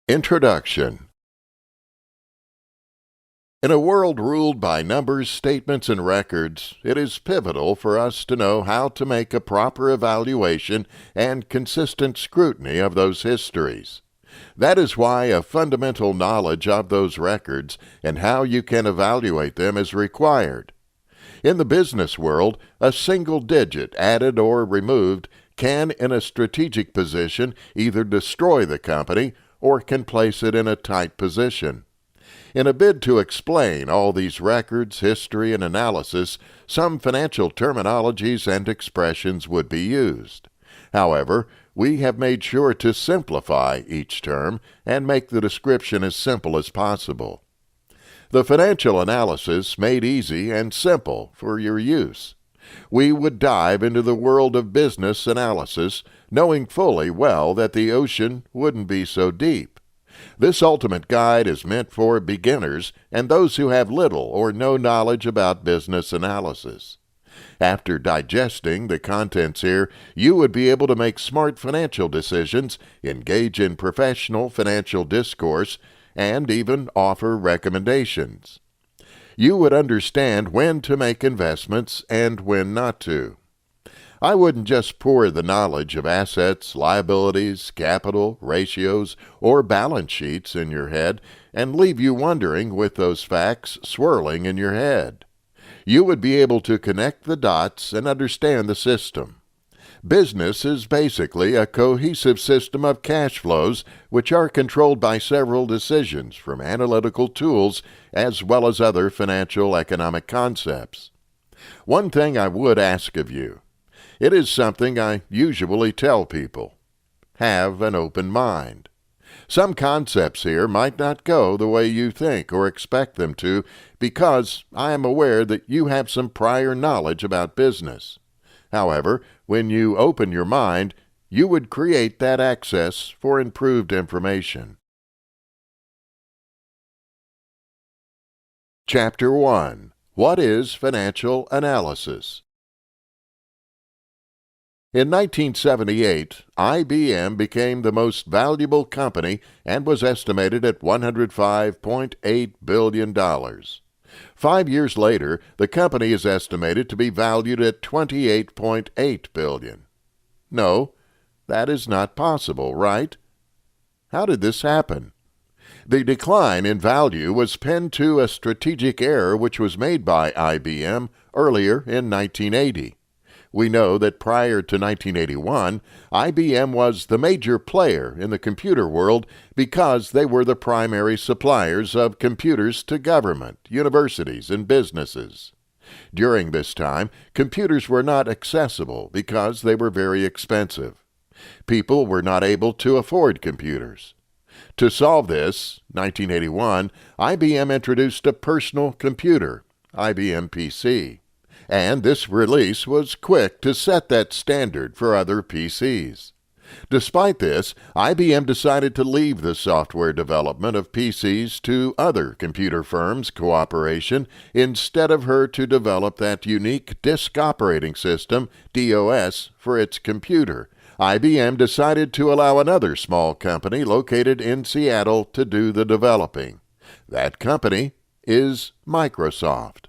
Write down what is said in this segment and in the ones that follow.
Introduction. In a world ruled by numbers, statements, and records, it is pivotal for us to know how to make a proper evaluation and consistent scrutiny of those histories. That is why a fundamental knowledge of those records and how you can evaluate them is required. In the business world, a single digit added or removed can, in a strategic position, either destroy the company or can place it in a tight position. In a bid to explain all these records, history, and analysis, some financial terminologies and expressions would be used. However, we have made sure to simplify each term and make the description as simple as possible. The financial analysis made easy and simple for your use. We would dive into the world of business analysis, knowing fully well that the ocean wouldn't be so deep. This ultimate guide is meant for beginners and those who have little or no knowledge about business analysis. After digesting the contents here, you would be able to make smart financial decisions, engage in professional financial discourse, and even offer recommendations. You would understand when to make investments and when not to. I wouldn't just pour the knowledge of assets, liabilities, capital, ratios, or balance sheets in your head and leave you wondering with those facts swirling in your head. You would be able to connect the dots and understand the system. Business is basically a cohesive system of cash flows which are controlled by several decisions from analytical tools as well as other financial economic concepts. One thing I would ask of you. It is something I usually tell people. Have an open mind. Some concepts here might not go the way you think or expect them to because I am aware that you have some prior knowledge about business. However, when you open your mind, you would create that access for improved information. Chapter 1. What is financial analysis? In 1978, IBM became the most valuable company and was estimated at $105.8 billion. 5 years later, the company is estimated to be valued at $28.8 billion. No, that is not possible, right? How did this happen? The decline in value was pinned to a strategic error which was made by IBM earlier in 1980. We know that prior to 1981, IBM was the major player in the computer world because they were the primary suppliers of computers to government, universities, and businesses. During this time, computers were not accessible because they were very expensive. People were not able to afford computers. To solve this, 1981, IBM introduced a personal computer, IBM PC. And this release was quick to set that standard for other PCs. Despite this, IBM decided to leave the software development of PCs to other computer firms' cooperation instead of her to develop that unique disk operating system, DOS, for its computer. IBM decided to allow another small company located in Seattle to do the developing. That company is Microsoft.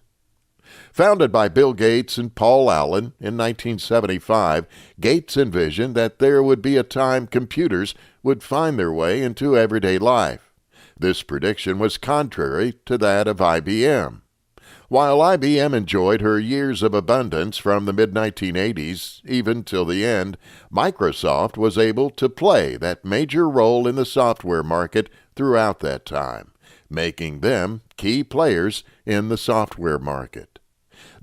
Founded by Bill Gates and Paul Allen in 1975, Gates envisioned that there would be a time computers would find their way into everyday life. This prediction was contrary to that of IBM. While IBM enjoyed her years of abundance from the mid-1980s even till the end, Microsoft was able to play that major role in the software market throughout that time, making them key players in the software market.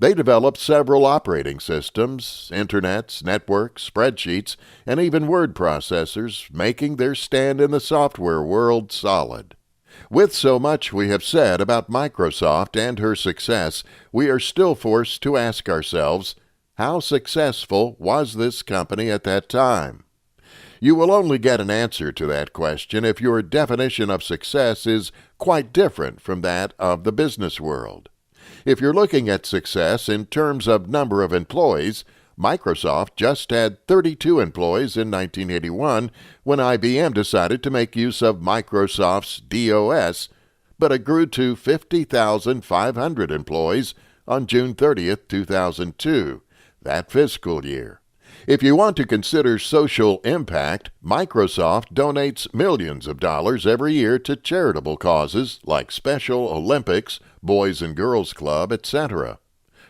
They developed several operating systems, internets, networks, spreadsheets, and even word processors, making their stand in the software world solid. With so much we have said about Microsoft and her success, we are still forced to ask ourselves, how successful was this company at that time? You will only get an answer to that question if your definition of success is quite different from that of the business world. If you're looking at success in terms of number of employees, Microsoft just had 32 employees in 1981 when IBM decided to make use of Microsoft's DOS, but it grew to 50,500 employees on June 30th, 2002, that fiscal year. If you want to consider social impact, Microsoft donates millions of dollars every year to charitable causes like Special Olympics, Boys and Girls Club, etc.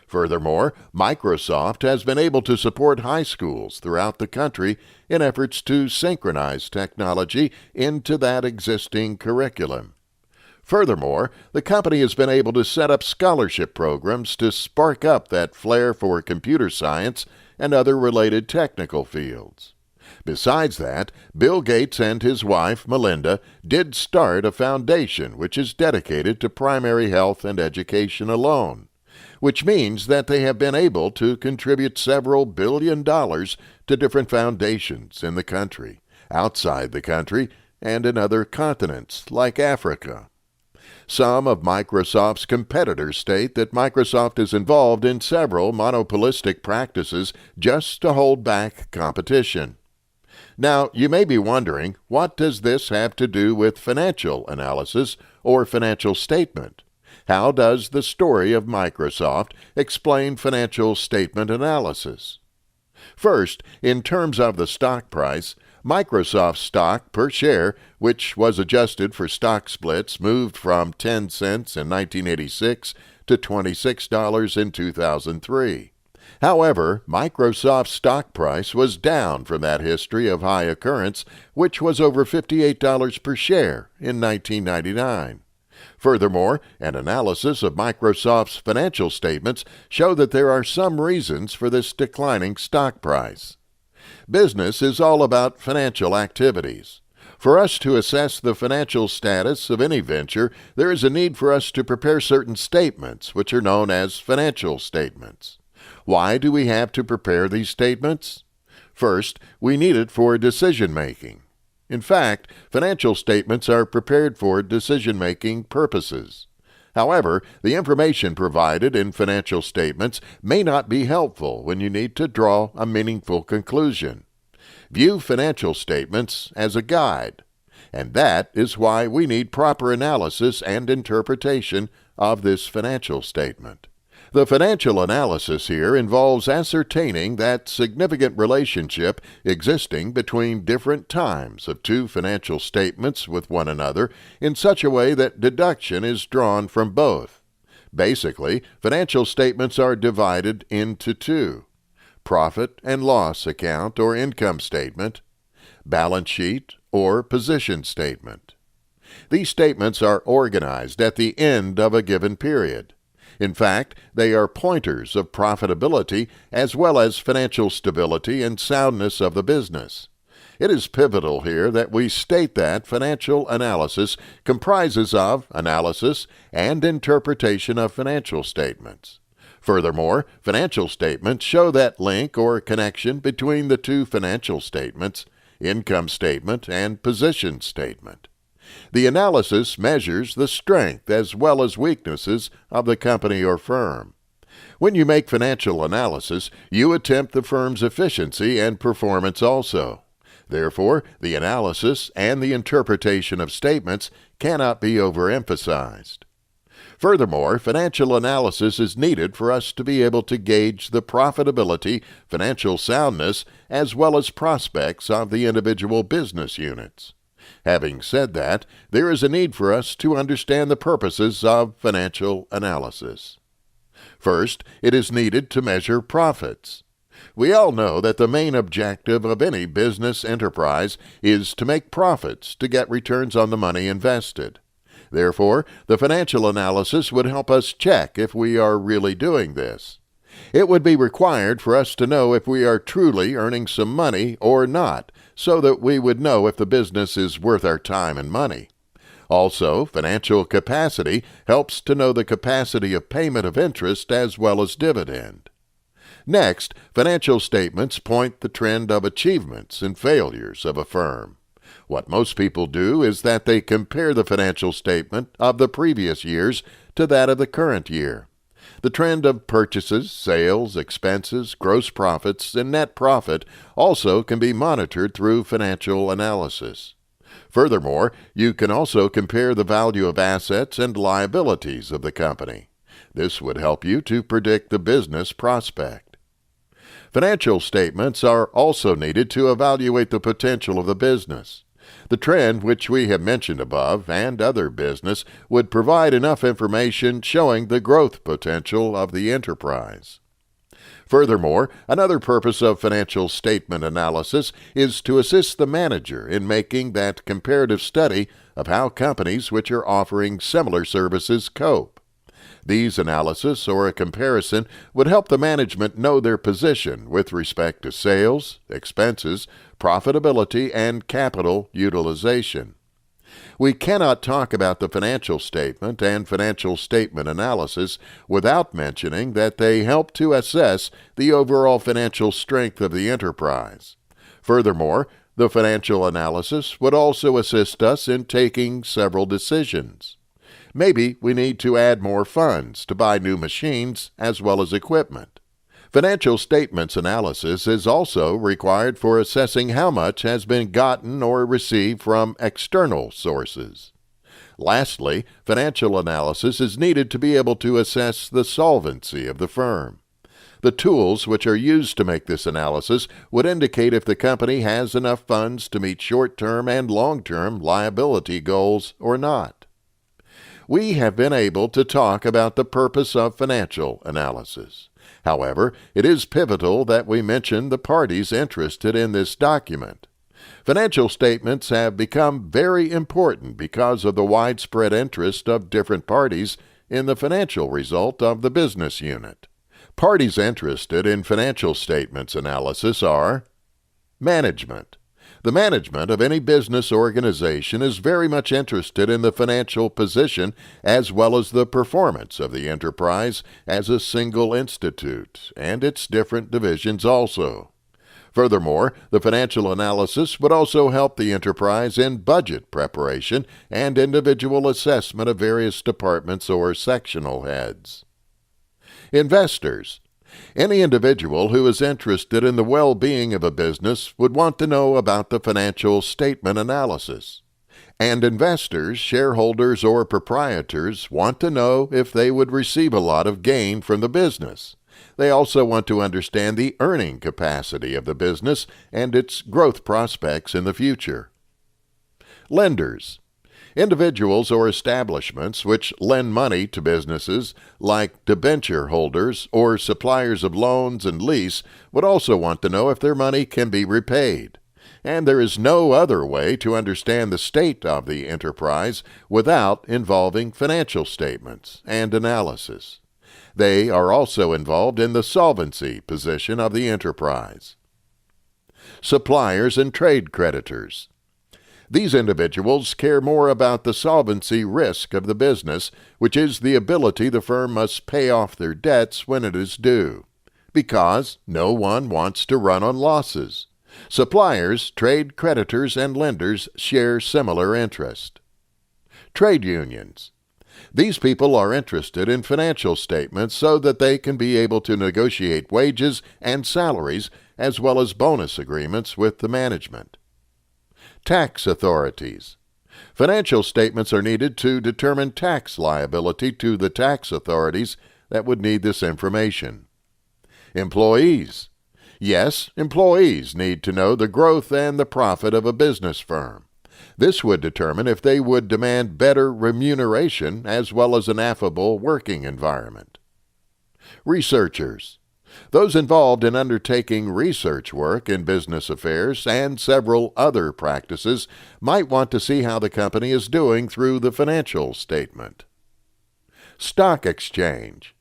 Furthermore, Microsoft has been able to support high schools throughout the country in efforts to synchronize technology into that existing curriculum. Furthermore, the company has been able to set up scholarship programs to spark up that flair for computer science and other related technical fields. Besides that, Bill Gates and his wife, Melinda, did start a foundation which is dedicated to primary health and education alone, which means that they have been able to contribute several $billion to different foundations in the country, outside the country, and in other continents like Africa. Some of Microsoft's competitors state that Microsoft is involved in several monopolistic practices just to hold back competition. Now, you may be wondering, what does this have to do with financial analysis or financial statement? How does the story of Microsoft explain financial statement analysis? First, in terms of the stock price, Microsoft's stock per share, which was adjusted for stock splits, moved from 10 cents in 1986 to $26 in 2003. However, Microsoft's stock price was down from that history of high occurrence, which was over $58 per share in 1999. Furthermore, an analysis of Microsoft's financial statements show that there are some reasons for this declining stock price. Business is all about financial activities. For us to assess the financial status of any venture, there is a need for us to prepare certain statements, which are known as financial statements. Why do we have to prepare these statements? First, we need it for decision-making. In fact, financial statements are prepared for decision-making purposes. However, the information provided in financial statements may not be helpful when you need to draw a meaningful conclusion. View financial statements as a guide, and that is why we need proper analysis and interpretation of this financial statement. The financial analysis here involves ascertaining that significant relationship existing between different times of two financial statements with one another in such a way that deduction is drawn from both. Basically, financial statements are divided into two: profit and loss account or income statement, balance sheet or position statement. These statements are organized at the end of a given period. In fact, they are pointers of profitability as well as financial stability and soundness of the business. It is pivotal here that we state that financial analysis comprises of analysis and interpretation of financial statements. Furthermore, financial statements show that link or connection between the two financial statements, income statement and position statement. The analysis measures the strength as well as weaknesses of the company or firm. When you make financial analysis, you attempt the firm's efficiency and performance also. Therefore, the analysis and the interpretation of statements cannot be overemphasized. Furthermore, financial analysis is needed for us to be able to gauge the profitability, financial soundness, as well as prospects of the individual business units. Having said that, there is a need for us to understand the purposes of financial analysis. First, it is needed to measure profits. We all know that the main objective of any business enterprise is to make profits to get returns on the money invested. Therefore, the financial analysis would help us check if we are really doing this. It would be required for us to know if we are truly earning some money or not, so that we would know if the business is worth our time and money. Also, financial capacity helps to know the capacity of payment of interest as well as dividend. Next, financial statements point the trend of achievements and failures of a firm. What most people do is that they compare the financial statement of the previous years to that of the current year. The trend of purchases, sales, expenses, gross profits, and net profit also can be monitored through financial analysis. Furthermore, you can also compare the value of assets and liabilities of the company. This would help you to predict the business prospect. Financial statements are also needed to evaluate the potential of the business. The trend which we have mentioned above and other business would provide enough information showing the growth potential of the enterprise. Furthermore, another purpose of financial statement analysis is to assist the manager in making that comparative study of how companies which are offering similar services cope. These analysis or a comparison would help the management know their position with respect to sales, expenses, profitability, and capital utilization. We cannot talk about the financial statement and financial statement analysis without mentioning that they help to assess the overall financial strength of the enterprise. Furthermore, the financial analysis would also assist us in taking several decisions. Maybe we need to add more funds to buy new machines as well as equipment. Financial statements analysis is also required for assessing how much has been gotten or received from external sources. Lastly, financial analysis is needed to be able to assess the solvency of the firm. The tools which are used to make this analysis would indicate if the company has enough funds to meet short-term and long-term liability goals or not. We have been able to talk about the purpose of financial analysis. However, it is pivotal that we mention the parties interested in this document. Financial statements have become very important because of the widespread interest of different parties in the financial result of the business unit. Parties interested in financial statements analysis are management. The management of any business organization is very much interested in the financial position as well as the performance of the enterprise as a single institute and its different divisions also. Furthermore, the financial analysis would also help the enterprise in budget preparation and individual assessment of various departments or sectional heads. Investors. Any individual who is interested in the well-being of a business would want to know about the financial statement analysis. And investors, shareholders, or proprietors want to know if they would receive a lot of gain from the business. They also want to understand the earning capacity of the business and its growth prospects in the future. Lenders. Individuals or establishments which lend money to businesses, like debenture holders or suppliers of loans and lease, would also want to know if their money can be repaid. And there is no other way to understand the state of the enterprise without involving financial statements and analysis. They are also involved in the solvency position of the enterprise. Suppliers and trade creditors. These individuals care more about the solvency risk of the business, which is the ability the firm must pay off their debts when it is due, because no one wants to run on losses. Suppliers, trade creditors, and lenders share similar interest. Trade unions. These people are interested in financial statements so that they can be able to negotiate wages and salaries as well as bonus agreements with the management. Tax authorities. Financial statements are needed to determine tax liability to the tax authorities that would need this information. Employees. Yes, employees need to know the growth and the profit of a business firm. This would determine if they would demand better remuneration as well as an affable working environment. Researchers. Those involved in undertaking research work in business affairs and several other practices might want to see how the company is doing through the financial statement. Stock exchange.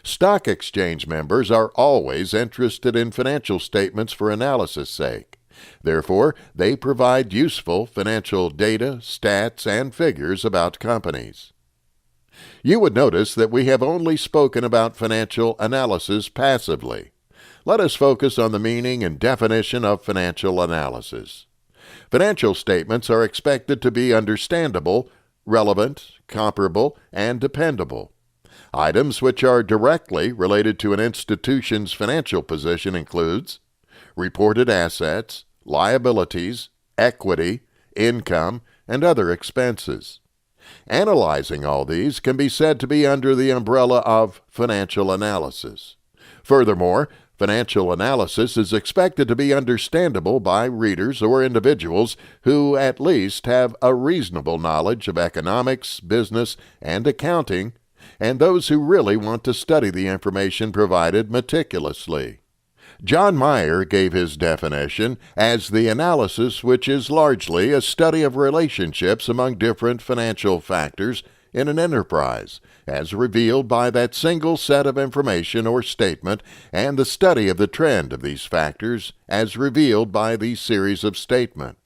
Stock exchange members are always interested in financial statements for analysis' sake. Therefore, they provide useful financial data, stats, and figures about companies. You would notice that we have only spoken about financial analysis passively. Let us focus on the meaning and definition of financial analysis. Financial statements are expected to be understandable, relevant, comparable, and dependable. Items which are directly related to an institution's financial position includes reported assets, liabilities, equity, income, and other expenses. Analyzing all these can be said to be under the umbrella of financial analysis. Furthermore, financial analysis is expected to be understandable by readers or individuals who at least have a reasonable knowledge of economics, business, and accounting, and those who really want to study the information provided meticulously. John Meyer gave his definition as the analysis which is largely a study of relationships among different financial factors in an enterprise, as revealed by that single set of information or statement, and the study of the trend of these factors as revealed by the series of statement.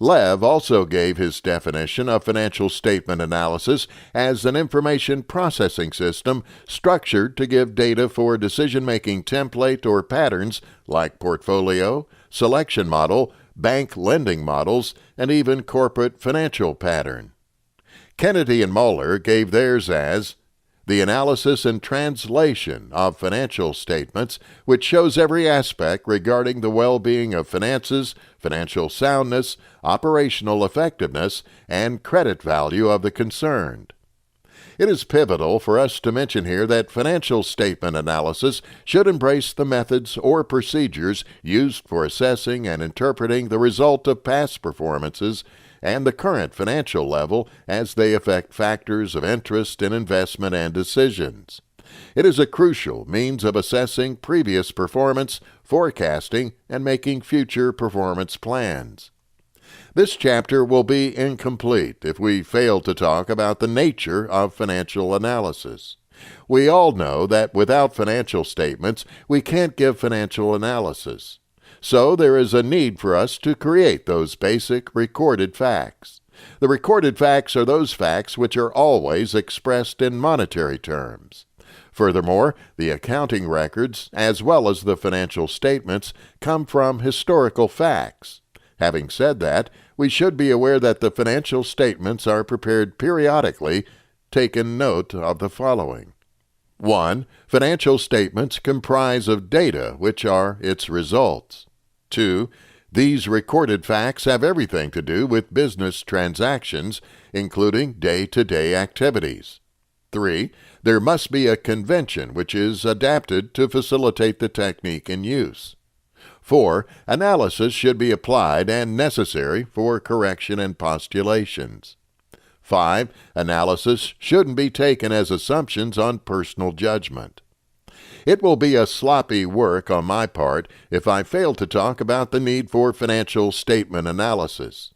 Lev also gave his definition of financial statement analysis as an information processing system structured to give data for decision-making template or patterns like portfolio, selection model, bank lending models, and even corporate financial pattern. Kennedy and Muller gave theirs as the analysis and translation of financial statements, which shows every aspect regarding the well-being of finances, financial soundness, operational effectiveness, and credit value of the concerned. It is pivotal for us to mention here that financial statement analysis should embrace the methods or procedures used for assessing and interpreting the result of past performances and the current financial level as they affect factors of interest in investment and decisions. It is a crucial means of assessing previous performance, forecasting, and making future performance plans. This chapter will be incomplete if we fail to talk about the nature of financial analysis. We all know that without financial statements, we can't give financial analysis. So there is a need for us to create those basic recorded facts. The recorded facts are those facts which are always expressed in monetary terms. Furthermore, the accounting records, as well as the financial statements, come from historical facts. Having said that, we should be aware that the financial statements are prepared periodically. Taken note of the following. 1. Financial statements comprise of data, which are its results. 2. These recorded facts have everything to do with business transactions, including day-to-day activities. 3. There must be a convention which is adapted to facilitate the technique in use. 4. Analysis should be applied and necessary for correction and postulations. 5. Analysis shouldn't be taken as assumptions on personal judgment. It will be a sloppy work on my part if I fail to talk about the need for financial statement analysis.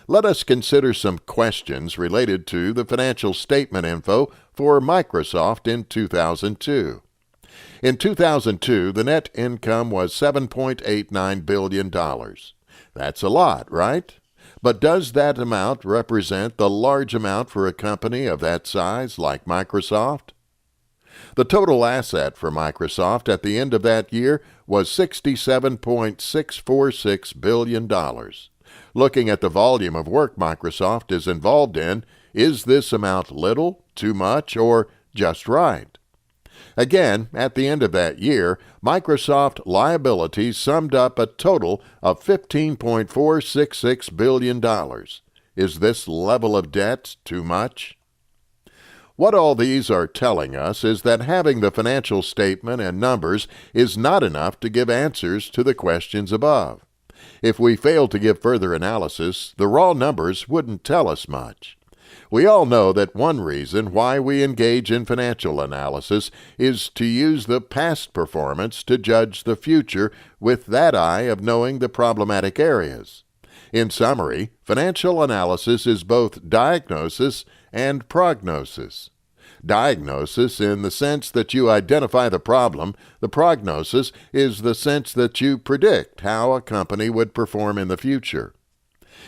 Let us consider some questions related to the financial statement info for Microsoft in 2002. In 2002, the net income was $7.89 billion. That's a lot, right? But does that amount represent the large amount for a company of that size like Microsoft? The total asset for Microsoft at the end of that year was $67.646 billion. Looking at the volume of work Microsoft is involved in, is this amount little, too much, or just right? Again, at the end of that year, Microsoft liabilities summed up a total of $15.466 billion. Is this level of debt too much? What all these are telling us is that having the financial statement and numbers is not enough to give answers to the questions above. If we fail to give further analysis, the raw numbers wouldn't tell us much. We all know that one reason why we engage in financial analysis is to use the past performance to judge the future with that eye of knowing the problematic areas. In summary, financial analysis is both diagnosis and prognosis. Diagnosis in the sense that you identify the problem, the prognosis is the sense that you predict how a company would perform in the future.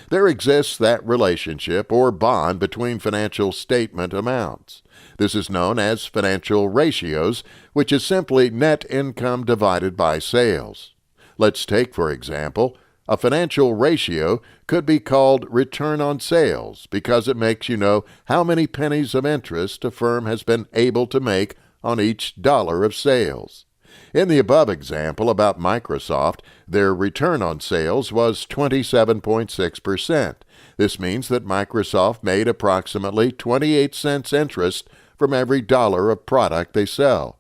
There exists that relationship or bond between financial statement amounts. This is known as financial ratios, which is simply net income divided by sales. Let's take, for example, A financial ratio could be called return on sales because it makes you know how many pennies of interest a firm has been able to make on each dollar of sales. In the above example about Microsoft, their return on sales was 27.6%. This means that Microsoft made approximately 28 cents interest from every dollar of product they sell.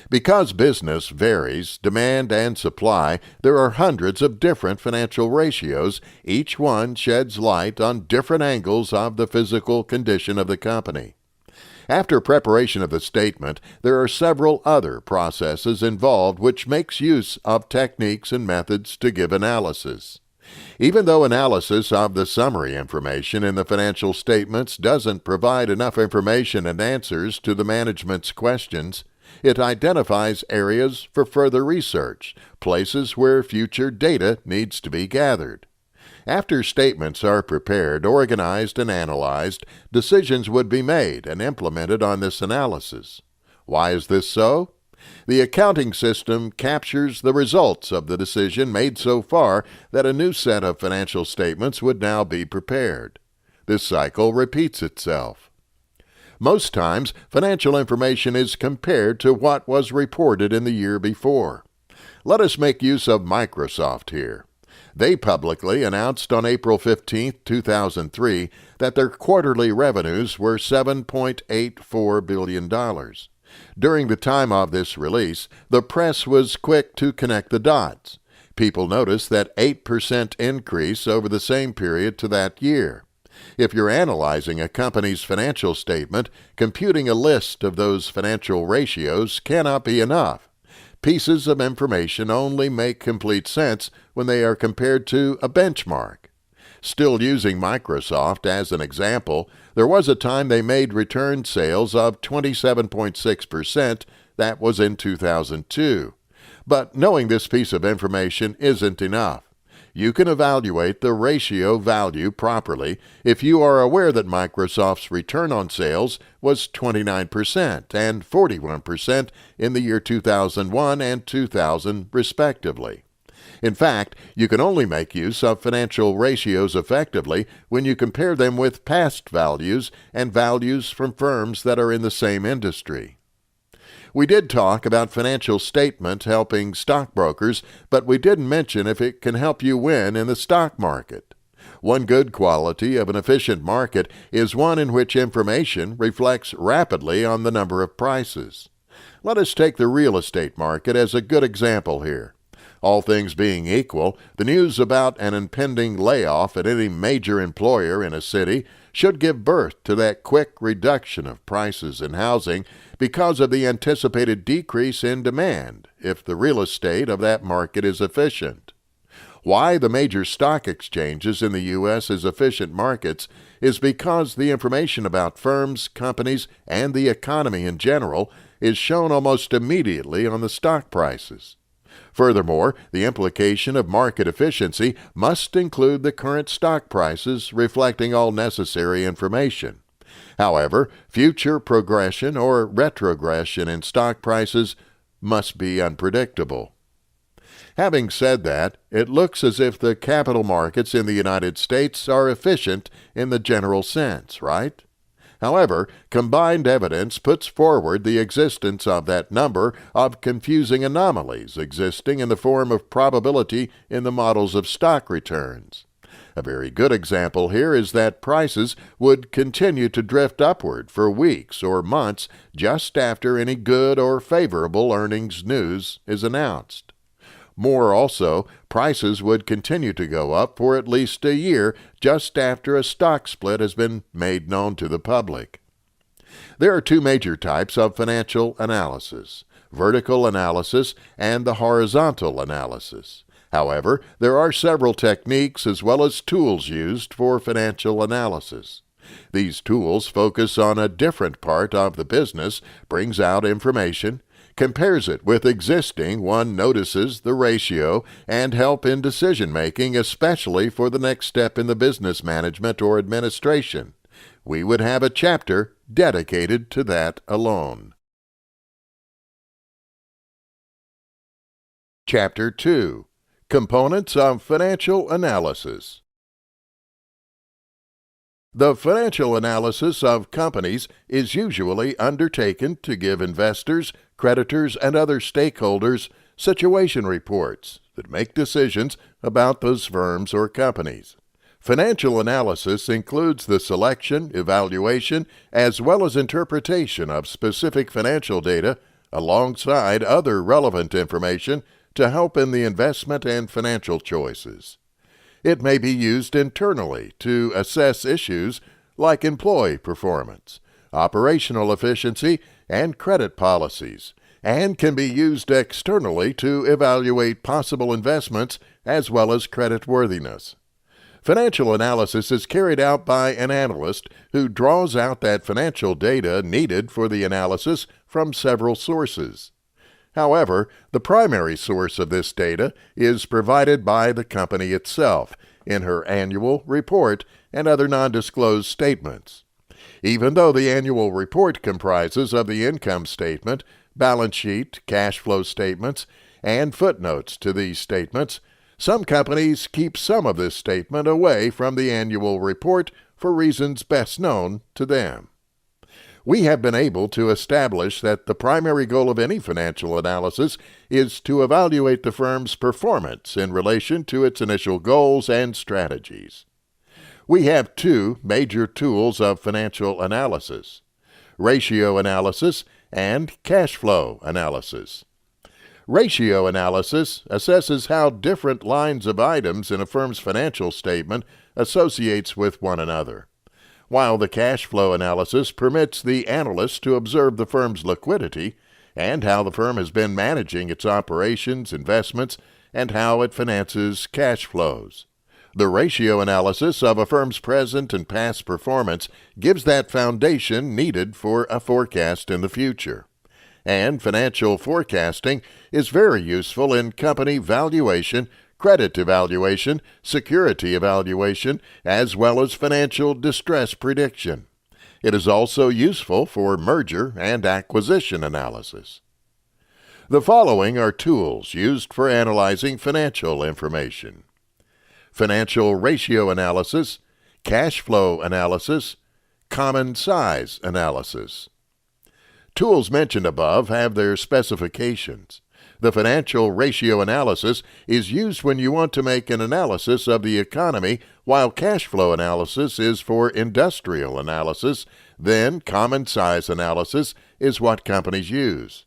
Because business varies, demand and supply, there are hundreds of different financial ratios. Each one sheds light on different angles of the physical condition of the company. After preparation of the statement, there are several other processes involved which makes use of techniques and methods to give analysis. Even though analysis of the summary information in the financial statements doesn't provide enough information and answers to the management's questions, it identifies areas for further research, places where future data needs to be gathered. After statements are prepared, organized, and analyzed, decisions would be made and implemented on this analysis. Why is this so? The accounting system captures the results of the decision made so far that a new set of financial statements would now be prepared. This cycle repeats itself. Most times, financial information is compared to what was reported in the year before. Let us make use of Microsoft here. They publicly announced on April 15, 2003, that their quarterly revenues were $7.84 billion. During the time of this release, the press was quick to connect the dots. People noticed that 8% increase over the same period to that year. If you're analyzing a company's financial statement, computing a list of those financial ratios cannot be enough. Pieces of information only make complete sense when they are compared to a benchmark. Still using Microsoft as an example, there was a time they made return sales of 27.6%. That was in 2002. But knowing this piece of information isn't enough. You can evaluate the ratio value properly if you are aware that Microsoft's return on sales was 29% and 41% in the year 2001 and 2000, respectively. In fact, you can only make use of financial ratios effectively when you compare them with past values and values from firms that are in the same industry. We did talk about financial statement helping stockbrokers, but we didn't mention if it can help you win in the stock market. One good quality of an efficient market is one in which information reflects rapidly on the number of prices. Let us take the real estate market as a good example here. All things being equal, the news about an impending layoff at any major employer in a city should give birth to that quick reduction of prices in housing because of the anticipated decrease in demand if the real estate of that market is efficient. Why the major stock exchanges in the U.S. is efficient markets is because the information about firms, companies, and the economy in general is shown almost immediately on the stock prices. Furthermore, the implication of market efficiency must include the current stock prices reflecting all necessary information. However, future progression or retrogression in stock prices must be unpredictable. Having said that, it looks as if the capital markets in the United States are efficient in the general sense, right? However, combined evidence puts forward the existence of that number of confusing anomalies existing in the form of probability in the models of stock returns. A very good example here is that prices would continue to drift upward for weeks or months just after any good or favorable earnings news is announced. More also, prices would continue to go up for at least a year just after a stock split has been made known to the public. There are two major types of financial analysis: vertical analysis and the horizontal analysis. However, there are several techniques as well as tools used for financial analysis. These tools focus on a different part of the business, brings out information, compares it with existing, one notices the ratio, and help in decision-making, especially for the next step in the business management or administration. We would have a chapter dedicated to that alone. Chapter 2. Components of financial analysis. The financial analysis of companies is usually undertaken to give investors, creditors, and other stakeholders situation reports that make decisions about those firms or companies. Financial analysis includes the selection, evaluation, as well as interpretation of specific financial data alongside other relevant information to help in the investment and financial choices. It may be used internally to assess issues like employee performance, operational efficiency, and credit policies, and can be used externally to evaluate possible investments as well as creditworthiness. Financial analysis is carried out by an analyst who draws out that financial data needed for the analysis from several sources. However, the primary source of this data is provided by the company itself in her annual report and other non-disclosed statements. Even though the annual report comprises of the income statement, balance sheet, cash flow statements, and footnotes to these statements, some companies keep some of this statement away from the annual report for reasons best known to them. We have been able to establish that the primary goal of any financial analysis is to evaluate the firm's performance in relation to its initial goals and strategies. We have two major tools of financial analysis: ratio analysis and cash flow analysis. Ratio analysis assesses how different lines of items in a firm's financial statement associates with one another, while the cash flow analysis permits the analyst to observe the firm's liquidity and how the firm has been managing its operations, investments, and how it finances cash flows. The ratio analysis of a firm's present and past performance gives that foundation needed for a forecast in the future. And financial forecasting is very useful in company valuation, credit evaluation, security evaluation, as well as financial distress prediction. It is also useful for merger and acquisition analysis. The following are tools used for analyzing financial information: financial ratio analysis, cash flow analysis, common size analysis. Tools mentioned above have their specifications. The financial ratio analysis is used when you want to make an analysis of the economy, while cash flow analysis is for industrial analysis. Then common size analysis is what companies use.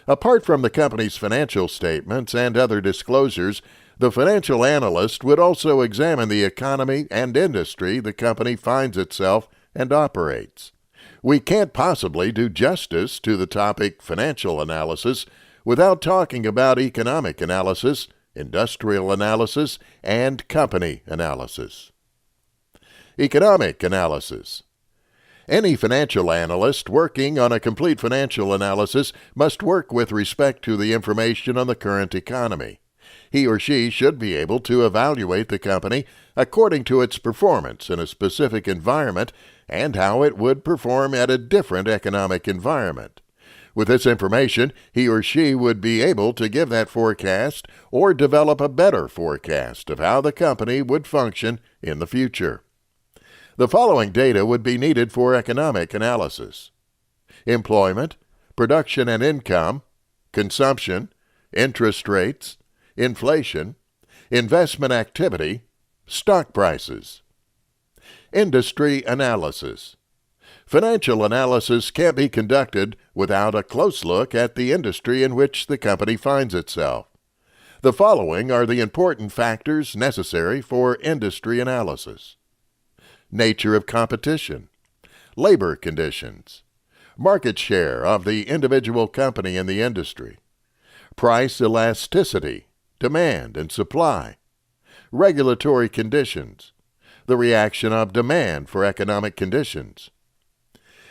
Apart from the company's financial statements and other disclosures, the financial analyst would also examine the economy and industry the company finds itself and operates. We can't possibly do justice to the topic financial analysis without talking about economic analysis, industrial analysis, and company analysis. Economic analysis. Any financial analyst working on a complete financial analysis must work with respect to the information on the current economy. He or she should be able to evaluate the company according to its performance in a specific environment and how it would perform at a different economic environment. With this information, he or she would be able to give that forecast or develop a better forecast of how the company would function in the future. The following data would be needed for economic analysis: employment, production and income, consumption, interest rates, inflation, investment activity, stock prices. Industry analysis. Financial analysis can't be conducted without a close look at the industry in which the company finds itself. The following are the important factors necessary for industry analysis: nature of competition, labor conditions, market share of the individual company in the industry, price elasticity, demand and supply, regulatory conditions, the reaction of demand for economic conditions.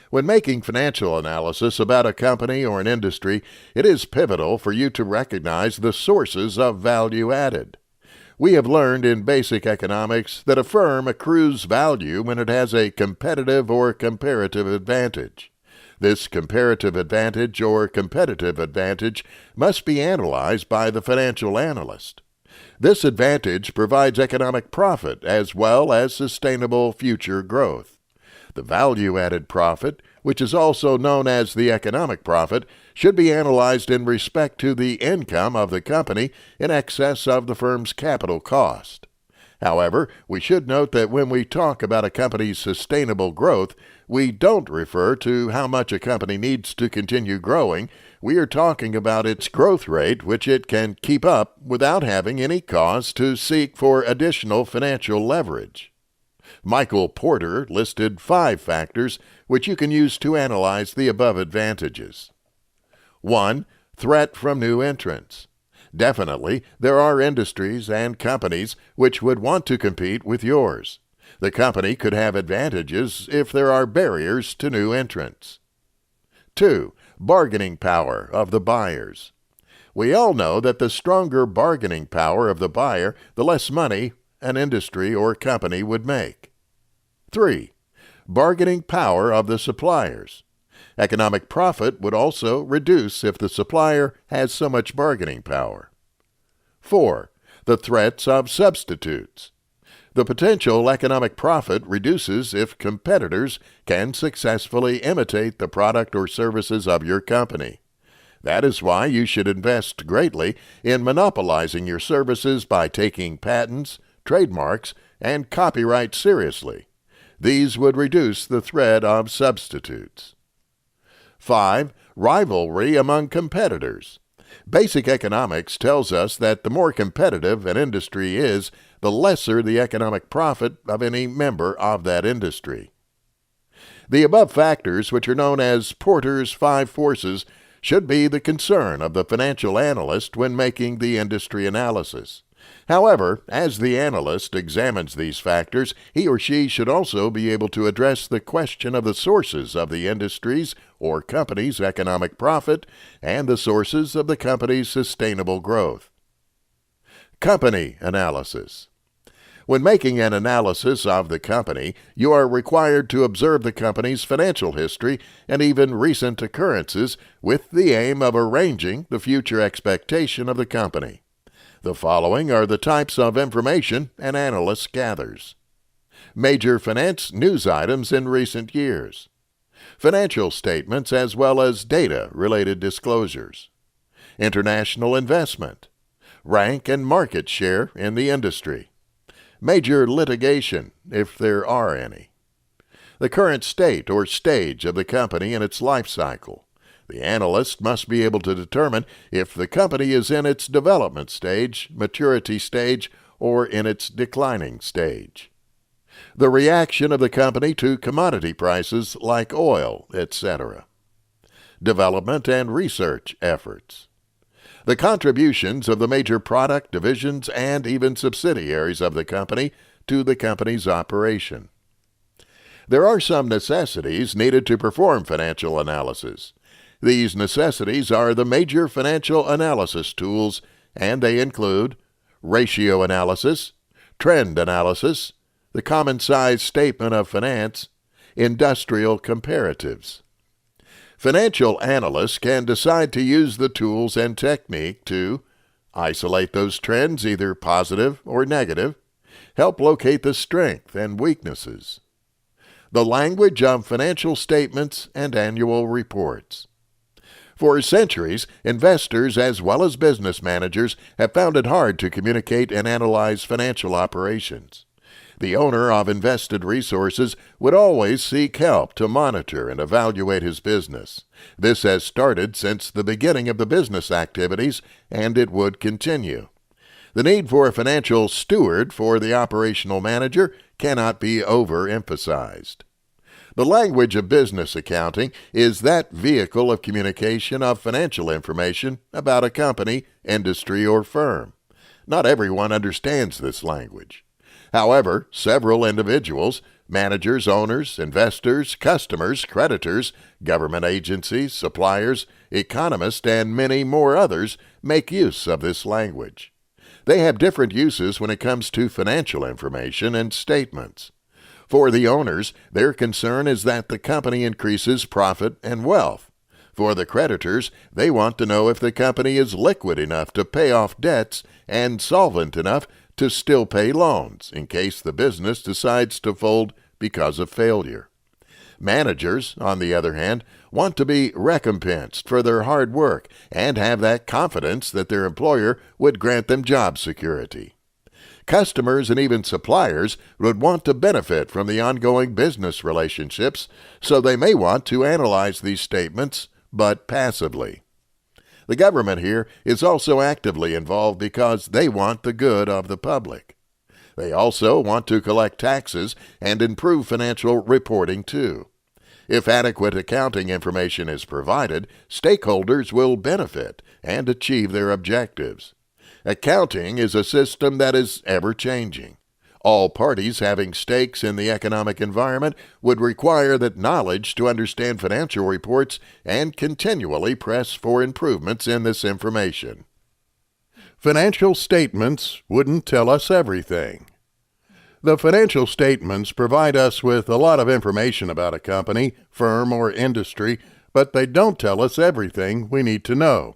When making financial analysis about a company or an industry, it is pivotal for you to recognize the sources of value added. We have learned in basic economics that a firm accrues value when it has a competitive or comparative advantage. This comparative advantage or competitive advantage must be analyzed by the financial analyst. This advantage provides economic profit as well as sustainable future growth. The value-added profit, which is also known as the economic profit, should be analyzed in respect to the income of the company in excess of the firm's capital cost. However, we should note that when we talk about a company's sustainable growth, we don't refer to how much a company needs to continue growing. We are talking about its growth rate, which it can keep up without having any cause to seek for additional financial leverage. Michael Porter listed 5 factors which you can use to analyze the above advantages. 1. Threat from new entrants. Definitely, there are industries and companies which would want to compete with yours. The company could have advantages if there are barriers to new entrants. 2. Bargaining power of the buyers. We all know that the stronger bargaining power of the buyer, the less money an industry or company would make. 3. Bargaining power of the suppliers. Economic profit would also reduce if the supplier has so much bargaining power. 4. The threats of substitutes. The potential economic profit reduces if competitors can successfully imitate the product or services of your company. That is why you should invest greatly in monopolizing your services by taking patents, trademarks, and copyright seriously. These would reduce the threat of substitutes. 5. Rivalry among competitors. Basic economics tells us that the more competitive an industry is, the lesser the economic profit of any member of that industry. The above factors, which are known as Porter's 5 forces, should be the concern of the financial analyst when making the industry analysis. However, as the analyst examines these factors, he or she should also be able to address the question of the sources of the industry's or company's economic profit and the sources of the company's sustainable growth. Company analysis. When making an analysis of the company, you are required to observe the company's financial history and even recent occurrences with the aim of arranging the future expectation of the company. The following are the types of information an analyst gathers. Major finance news items in recent years. Financial statements as well as data-related disclosures. International investment. Rank and market share in the industry. Major litigation, if there are any. The current state or stage of the company in its life cycle. The analyst must be able to determine if the company is in its development stage, maturity stage, or in its declining stage. The reaction of the company to commodity prices like oil, etc. Development and research efforts. The contributions of the major product divisions and even subsidiaries of the company to the company's operation. There are some necessities needed to perform financial analysis. These necessities are the major financial analysis tools, and they include ratio analysis, trend analysis, the common size statement of finance, industrial comparatives. Financial analysts can decide to use the tools and technique to isolate those trends, either positive or negative, help locate the strength and weaknesses. The language of financial statements and annual reports. For centuries, investors as well as business managers have found it hard to communicate and analyze financial operations. The owner of invested resources would always seek help to monitor and evaluate his business. This has started since the beginning of the business activities, and it would continue. The need for a financial steward for the operational manager cannot be overemphasized. The language of business accounting is that vehicle of communication of financial information about a company, industry, or firm. Not everyone understands this language. However, several individuals, managers, owners, investors, customers, creditors, government agencies, suppliers, economists, and many more others make use of this language. They have different uses when it comes to financial information and statements. For the owners, their concern is that the company increases profit and wealth. For the creditors, they want to know if the company is liquid enough to pay off debts and solvent enough to still pay loans in case the business decides to fold because of failure. Managers, on the other hand, want to be recompensed for their hard work and have that confidence that their employer would grant them job security. Customers and even suppliers would want to benefit from the ongoing business relationships, so they may want to analyze these statements, but passively. The government here is also actively involved because they want the good of the public. They also want to collect taxes and improve financial reporting too. If adequate accounting information is provided, stakeholders will benefit and achieve their objectives. Accounting is a system that is ever-changing. All parties having stakes in the economic environment would require that knowledge to understand financial reports and continually press for improvements in this information. Financial statements wouldn't tell us everything. The financial statements provide us with a lot of information about a company, firm, or industry, but they don't tell us everything we need to know.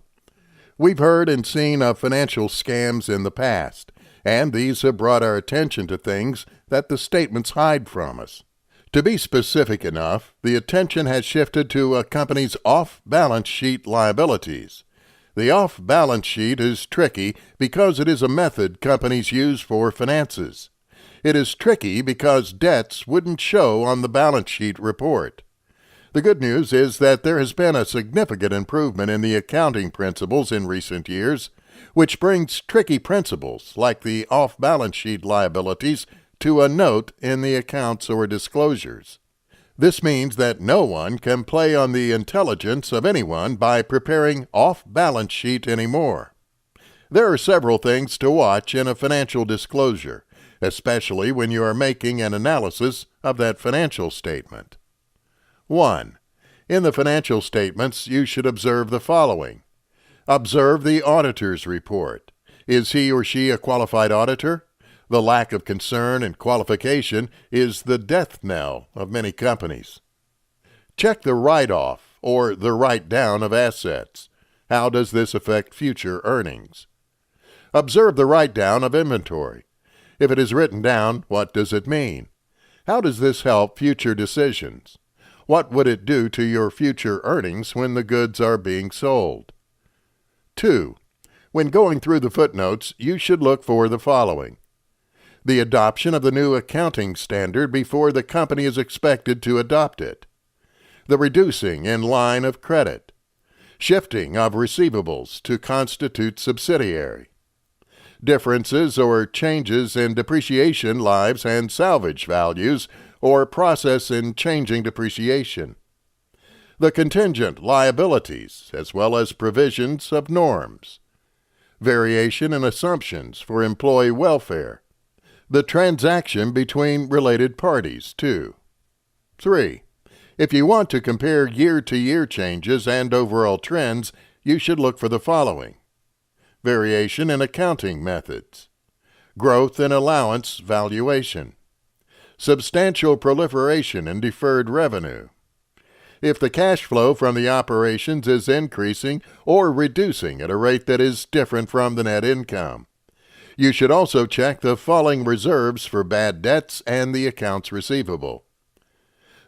We've heard and seen of financial scams in the past, and these have brought our attention to things that the statements hide from us. To be specific enough, the attention has shifted to a company's off-balance sheet liabilities. The off-balance sheet is tricky because it is a method companies use for finances. It is tricky because debts wouldn't show on the balance sheet report. The good news is that there has been a significant improvement in the accounting principles in recent years, which brings tricky principles like the off-balance sheet liabilities to a note in the accounts or disclosures. This means that no one can play on the intelligence of anyone by preparing off-balance sheet anymore. There are several things to watch in a financial disclosure, especially when you are making an analysis of that financial statement. 1. In the financial statements, you should observe the following. Observe the auditor's report. Is he or she a qualified auditor? The lack of concern and qualification is the death knell of many companies. Check the write-off or the write-down of assets. How does this affect future earnings? Observe the write-down of inventory. If it is written down, what does it mean? How does this help future decisions? What would it do to your future earnings when the goods are being sold? 2. When going through the footnotes, you should look for the following. The adoption of the new accounting standard before the company is expected to adopt it. The reducing in line of credit. Shifting of receivables to constitute subsidiary. Differences or changes in depreciation lives and salvage values or process in changing depreciation. The contingent liabilities as well as provisions of norms. Variation in assumptions for employee welfare. The transaction between related parties, too. 3. If you want to compare year-to-year changes and overall trends, you should look for the following. Variation in accounting methods. Growth in allowance valuation. Substantial proliferation in deferred revenue. If the cash flow from the operations is increasing or reducing at a rate that is different from the net income. You should also check the falling reserves for bad debts and the accounts receivable.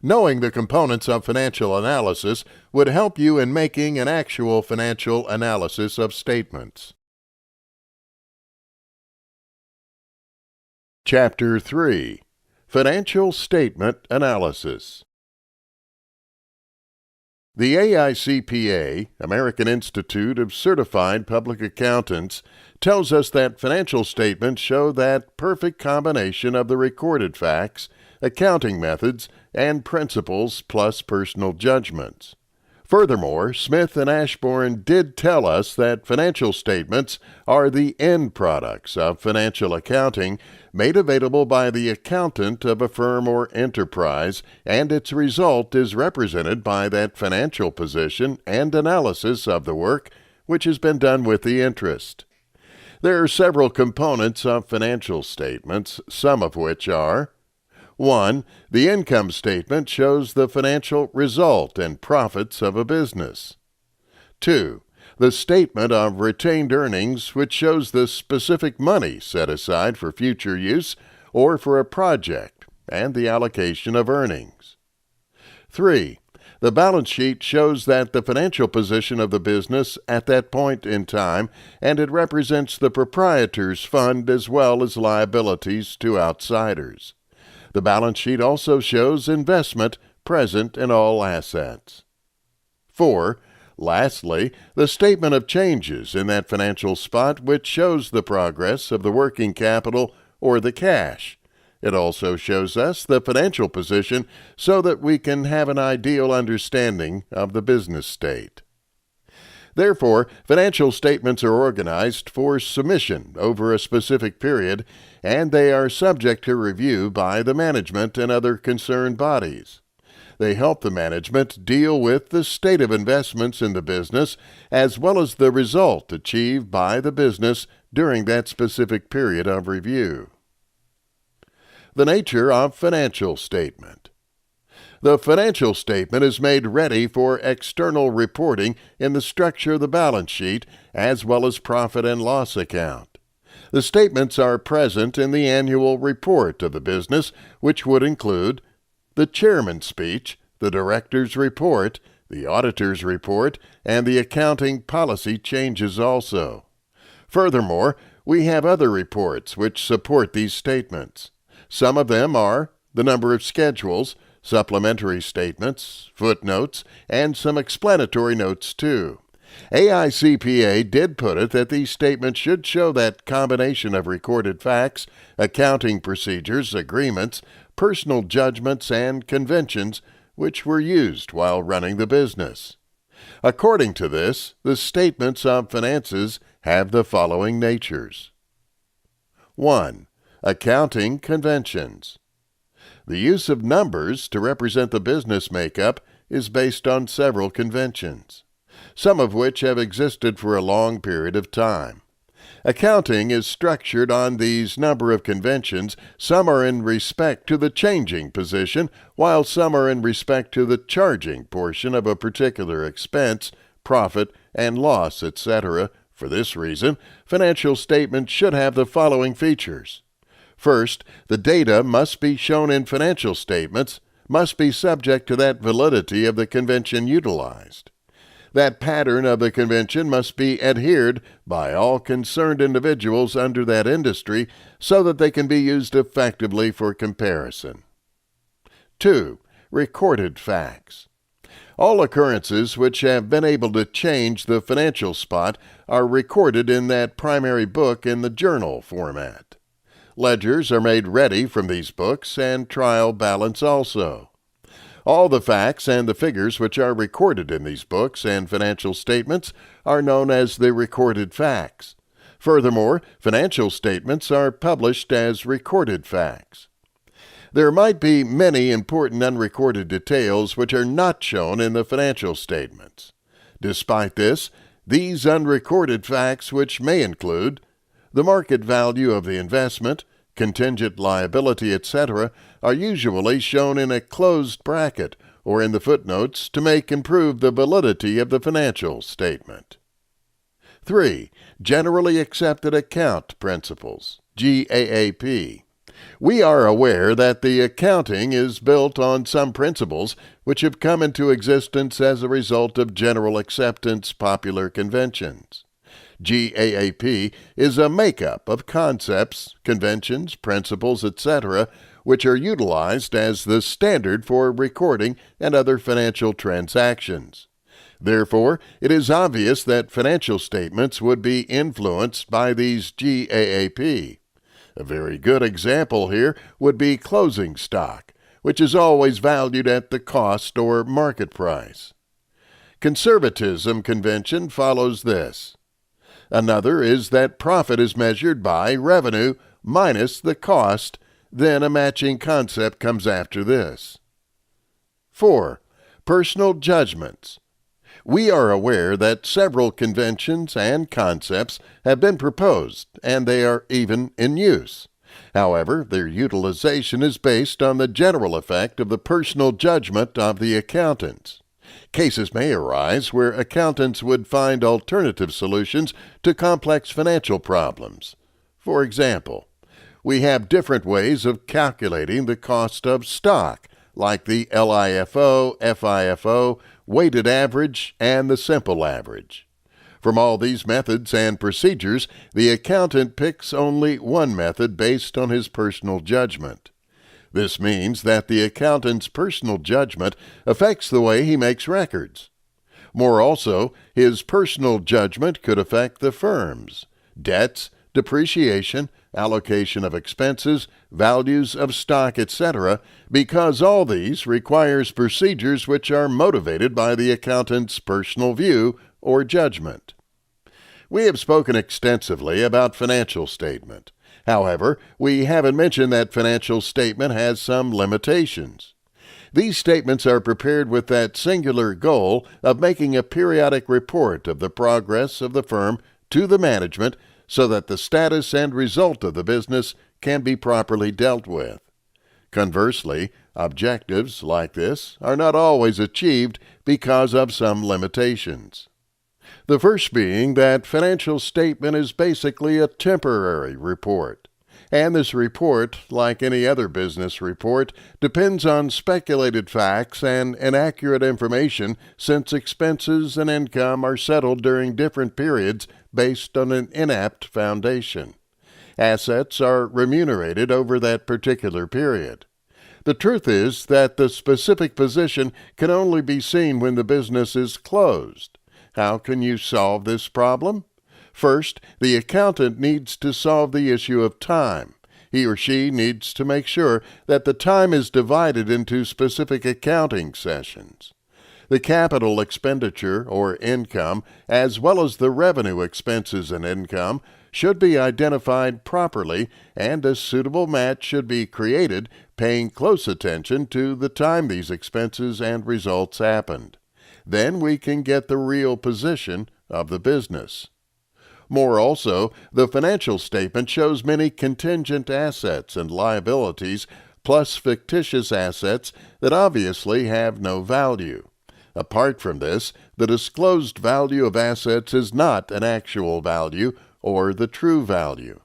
Knowing the components of financial analysis would help you in making an actual financial analysis of statements. Chapter 3. Financial Statement Analysis. The AICPA, American Institute of Certified Public Accountants, tells us that financial statements show that perfect combination of the recorded facts, accounting methods, and principles plus personal judgments. Furthermore, Smith and Ashbourne did tell us that financial statements are the end products of financial accounting made available by the accountant of a firm or enterprise, and its result is represented by that financial position and analysis of the work which has been done with the interest. There are several components of financial statements, some of which are: 1. The income statement shows the financial result and profits of a business. 2. The statement of retained earnings, which shows the specific money set aside for future use or for a project, and the allocation of earnings. 3. The balance sheet shows that the financial position of the business at that point in time, and it represents the proprietor's fund as well as liabilities to outsiders. The balance sheet also shows investment present in all assets. 4. Lastly, the statement of changes in that financial spot which shows the progress of the working capital or the cash. It also shows us the financial position so that we can have an ideal understanding of the business state. Therefore, financial statements are organized for submission over a specific period, and they are subject to review by the management and other concerned bodies. They help the management deal with the state of investments in the business as well as the result achieved by the business during that specific period of review. The nature of financial statement. The financial statement is made ready for external reporting in the structure of the balance sheet as well as profit and loss account. The statements are present in the annual report of the business, which would include the chairman's speech, the director's report, the auditor's report, and the accounting policy changes also. Furthermore, we have other reports which support these statements. Some of them are the number of schedules, supplementary statements, footnotes, and some explanatory notes too. AICPA did put it that these statements should show that combination of recorded facts, accounting procedures, agreements, personal judgments, and conventions which were used while running the business. According to this, the statements of finances have the following natures. 1. Accounting conventions. The use of numbers to represent the business makeup is based on several conventions, some of which have existed for a long period of time. Accounting is structured on these number of conventions. Some are in respect to the changing position, while some are in respect to the charging portion of a particular expense, profit, and loss, etc. For this reason, financial statements should have the following features. First, the data must be shown in financial statements, must be subject to that validity of the convention utilized. That pattern of the convention must be adhered by all concerned individuals under that industry so that they can be used effectively for comparison. 2. Recorded facts. All occurrences which have been able to change the financial spot are recorded in that primary book in the journal format. Ledgers are made ready from these books and trial balance also. All the facts and the figures which are recorded in these books and financial statements are known as the recorded facts. Furthermore, financial statements are published as recorded facts. There might be many important unrecorded details which are not shown in the financial statements. Despite this, these unrecorded facts, which may include the market value of the investment, contingent liability, etc., are usually shown in a closed bracket or in the footnotes to make improve the validity of the financial statement. 3. Generally Accepted Account Principles, GAAP. We are aware that the accounting is built on some principles which have come into existence as a result of general acceptance popular conventions. GAAP is a makeup of concepts, conventions, principles, etc., which are utilized as the standard for recording and other financial transactions. Therefore, it is obvious that financial statements would be influenced by these GAAP. A very good example here would be closing stock, which is always valued at the cost or market price. Conservatism convention follows this. Another is that profit is measured by revenue minus the cost, then a matching concept comes after this. 4. Personal judgments. We are aware that several conventions and concepts have been proposed, and they are even in use. However, their utilization is based on the general effect of the personal judgment of the accountants. Cases may arise where accountants would find alternative solutions to complex financial problems. For example, we have different ways of calculating the cost of stock, like the LIFO, FIFO, weighted average, and the simple average. From all these methods and procedures, the accountant picks only one method based on his personal judgment. This means that the accountant's personal judgment affects the way he makes records. More also, his personal judgment could affect the firm's debts, depreciation, allocation of expenses, values of stock, etc., because all these requires procedures which are motivated by the accountant's personal view or judgment. We have spoken extensively about financial statement. However, we haven't mentioned that financial statement has some limitations. These statements are prepared with that singular goal of making a periodic report of the progress of the firm to the management so that the status and result of the business can be properly dealt with. Conversely, objectives like this are not always achieved because of some limitations. The first being that financial statement is basically a temporary report, and this report, like any other business report, depends on speculated facts and inaccurate information since expenses and income are settled during different periods based on an inapt foundation. Assets are remunerated over that particular period. The truth is that the specific position can only be seen when the business is closed. How can you solve this problem? First, the accountant needs to solve the issue of time. He or she needs to make sure that the time is divided into specific accounting sessions. The capital expenditure or income, as well as the revenue expenses and income, should be identified properly, and a suitable match should be created, paying close attention to the time these expenses and results happened. Then we can get the real position of the business. More also, the financial statement shows many contingent assets and liabilities, plus fictitious assets that obviously have no value. Apart from this, the disclosed value of assets is not an actual value or the true value.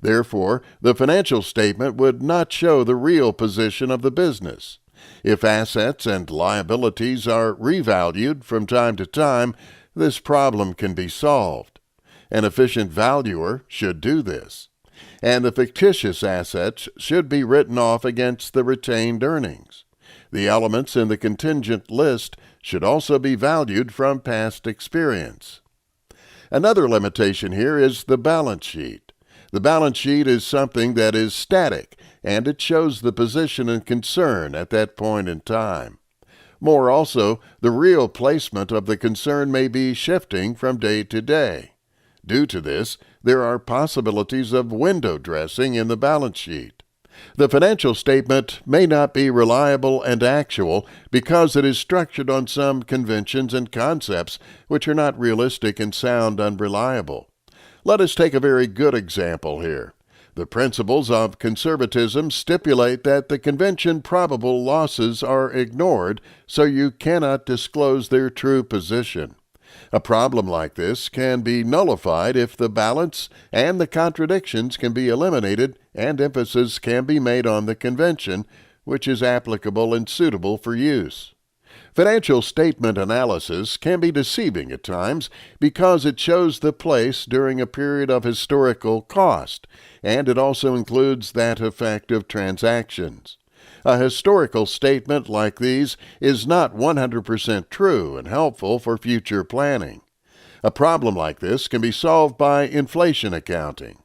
Therefore, the financial statement would not show the real position of the business. If assets and liabilities are revalued from time to time, this problem can be solved. An efficient valuer should do this, and the fictitious assets should be written off against the retained earnings. The elements in the contingent list should also be valued from past experience. Another limitation here is the balance sheet. The balance sheet is something that is static, and it shows the position and concern at that point in time. More also, the real placement of the concern may be shifting from day to day. Due to this, there are possibilities of window dressing in the balance sheet. The financial statement may not be reliable and actual because it is structured on some conventions and concepts which are not realistic and sound unreliable. Let us take a very good example here. The principles of conservatism stipulate that the convention probable losses are ignored, so you cannot disclose their true position. A problem like this can be nullified if the balance and the contradictions can be eliminated and emphasis can be made on the convention, which is applicable and suitable for use. Financial statement analysis can be deceiving at times because it shows the place during a period of historical cost, and it also includes that effect of transactions. A historical statement like these is not 100% true and helpful for future planning. A problem like this can be solved by inflation accounting.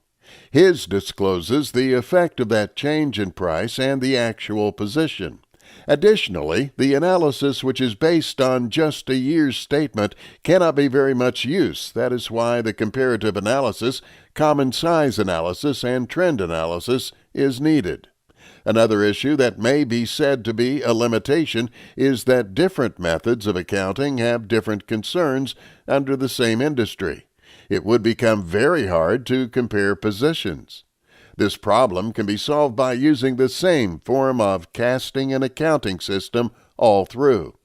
His discloses the effect of that change in price and the actual position. Additionally, the analysis which is based on just a year's statement cannot be very much use. That is why the comparative analysis, common size analysis, and trend analysis is needed. Another issue that may be said to be a limitation is that different methods of accounting have different concerns under the same industry. It would become very hard to compare positions. This problem can be solved by using the same form of casting and accounting system all through.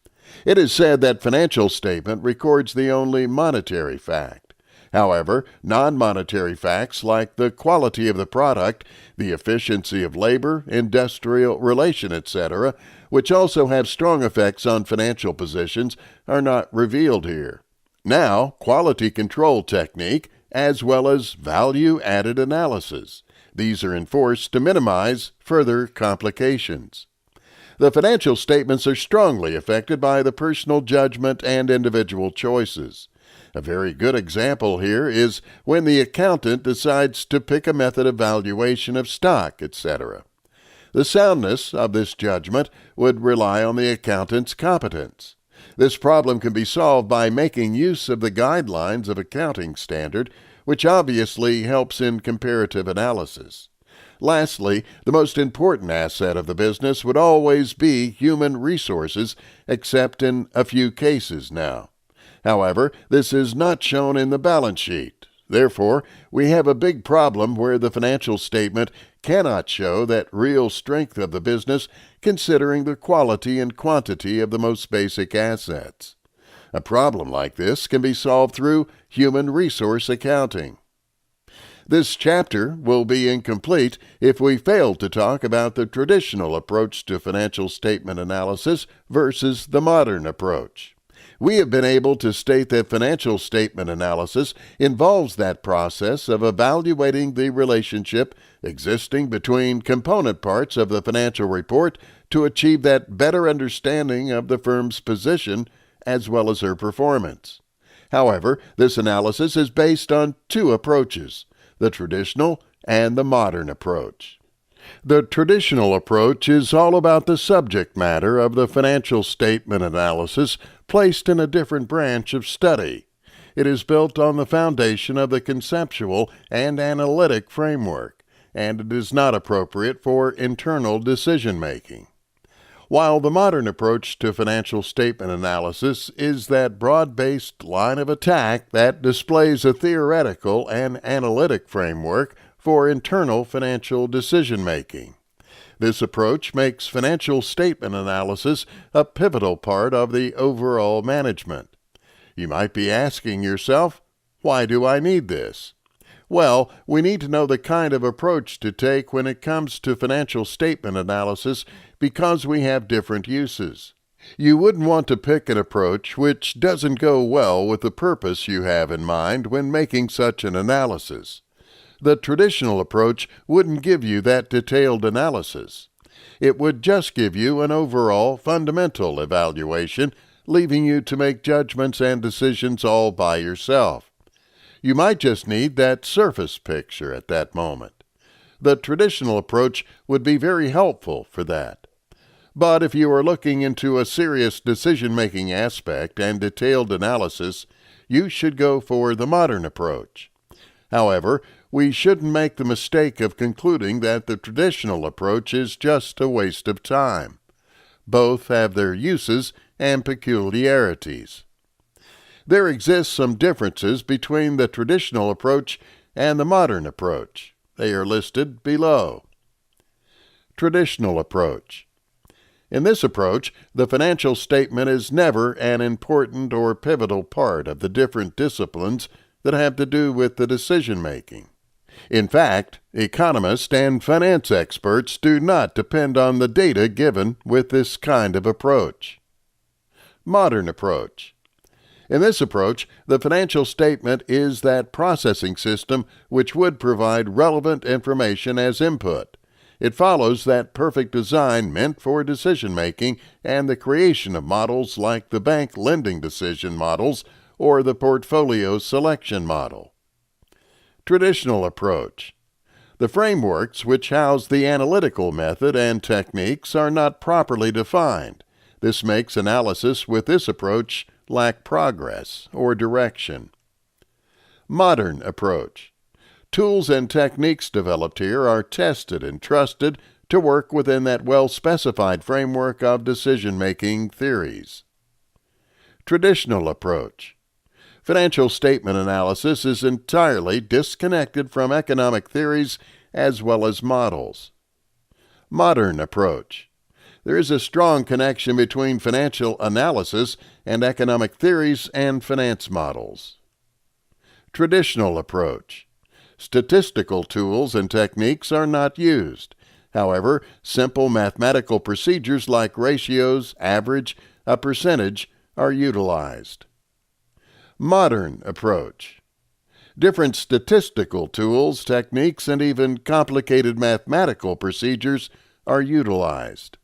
It is said that financial statement records the only monetary fact. However, non-monetary facts like the quality of the product, the efficiency of labor, industrial relation, etc., which also have strong effects on financial positions, are not revealed here. Now, quality control technique as well as value-added analysis. These are enforced to minimize further complications. The financial statements are strongly affected by the personal judgment and individual choices. A very good example here is when the accountant decides to pick a method of valuation of stock, etc. The soundness of this judgment would rely on the accountant's competence. This problem can be solved by making use of the guidelines of accounting standard, which obviously helps in comparative analysis. Lastly, the most important asset of the business would always be human resources, except in a few cases now. However, this is not shown in the balance sheet. Therefore, we have a big problem where the financial statement cannot show that real strength of the business, considering the quality and quantity of the most basic assets. A problem like this can be solved through human resource accounting. This chapter will be incomplete if we fail to talk about the traditional approach to financial statement analysis versus the modern approach. We have been able to state that financial statement analysis involves that process of evaluating the relationship existing between component parts of the financial report to achieve that better understanding of the firm's position as well as her performance. However, this analysis is based on two approaches, the traditional and the modern approach. The traditional approach is all about the subject matter of the financial statement analysis placed in a different branch of study. It is built on the foundation of the conceptual and analytic framework, and it is not appropriate for internal decision-making. While the modern approach to financial statement analysis is that broad-based line of attack that displays a theoretical and analytic framework for internal financial decision-making. This approach makes financial statement analysis a pivotal part of the overall management. You might be asking yourself, why do I need this? Well, we need to know the kind of approach to take when it comes to financial statement analysis because we have different uses. You wouldn't want to pick an approach which doesn't go well with the purpose you have in mind when making such an analysis. The traditional approach wouldn't give you that detailed analysis. It would just give you an overall fundamental evaluation, leaving you to make judgments and decisions all by yourself. You might just need that surface picture at that moment. The traditional approach would be very helpful for that. But if you are looking into a serious decision-making aspect and detailed analysis, you should go for the modern approach. However, we shouldn't make the mistake of concluding that the traditional approach is just a waste of time. Both have their uses and peculiarities. There exist some differences between the traditional approach and the modern approach. They are listed below. Traditional approach. In this approach, the financial statement is never an important or pivotal part of the different disciplines that have to do with the decision-making. In fact, economists and finance experts do not depend on the data given with this kind of approach. Modern approach. In this approach, the financial statement is that processing system which would provide relevant information as input. It follows that perfect design meant for decision-making and the creation of models like the bank lending decision models or the portfolio selection model. Traditional approach. The frameworks which house the analytical method and techniques are not properly defined. This makes analysis with this approach lack progress or direction. Modern approach. Tools and techniques developed here are tested and trusted to work within that well-specified framework of decision-making theories. Traditional approach. Financial statement analysis is entirely disconnected from economic theories as well as models. Modern approach. There is a strong connection between financial analysis and economic theories and finance models. Traditional approach. Statistical tools and techniques are not used. However, simple mathematical procedures like ratios, average, a percentage are utilized. Modern approach. Different statistical tools, techniques, and even complicated mathematical procedures are utilized.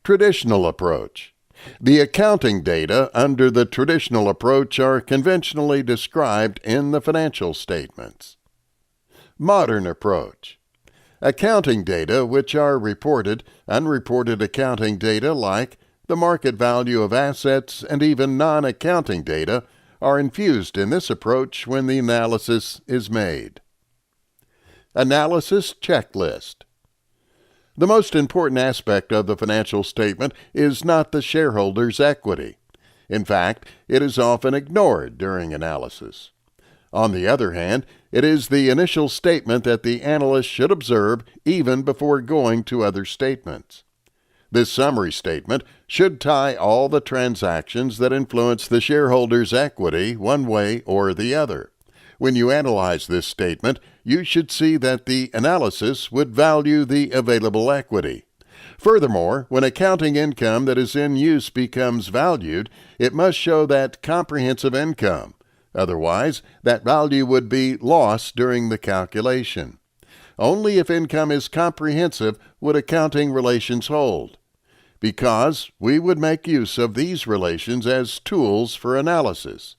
Traditional approach. The accounting data under the traditional approach are conventionally described in the financial statements. Modern approach. Accounting data which are reported, unreported accounting data like the market value of assets, and even non-accounting data are infused in this approach when the analysis is made. Analysis checklist. The most important aspect of the financial statement is not the shareholder's equity. In fact, it is often ignored during analysis. On the other hand, it is the initial statement that the analyst should observe even before going to other statements. This summary statement should tie all the transactions that influence the shareholder's equity one way or the other. When you analyze this statement, you should see that the analysis would value the available equity. Furthermore, when accounting income that is in use becomes valued, it must show that comprehensive income. Otherwise, that value would be lost during the calculation. Only if income is comprehensive would accounting relations hold, because we would make use of these relations as tools for analysis.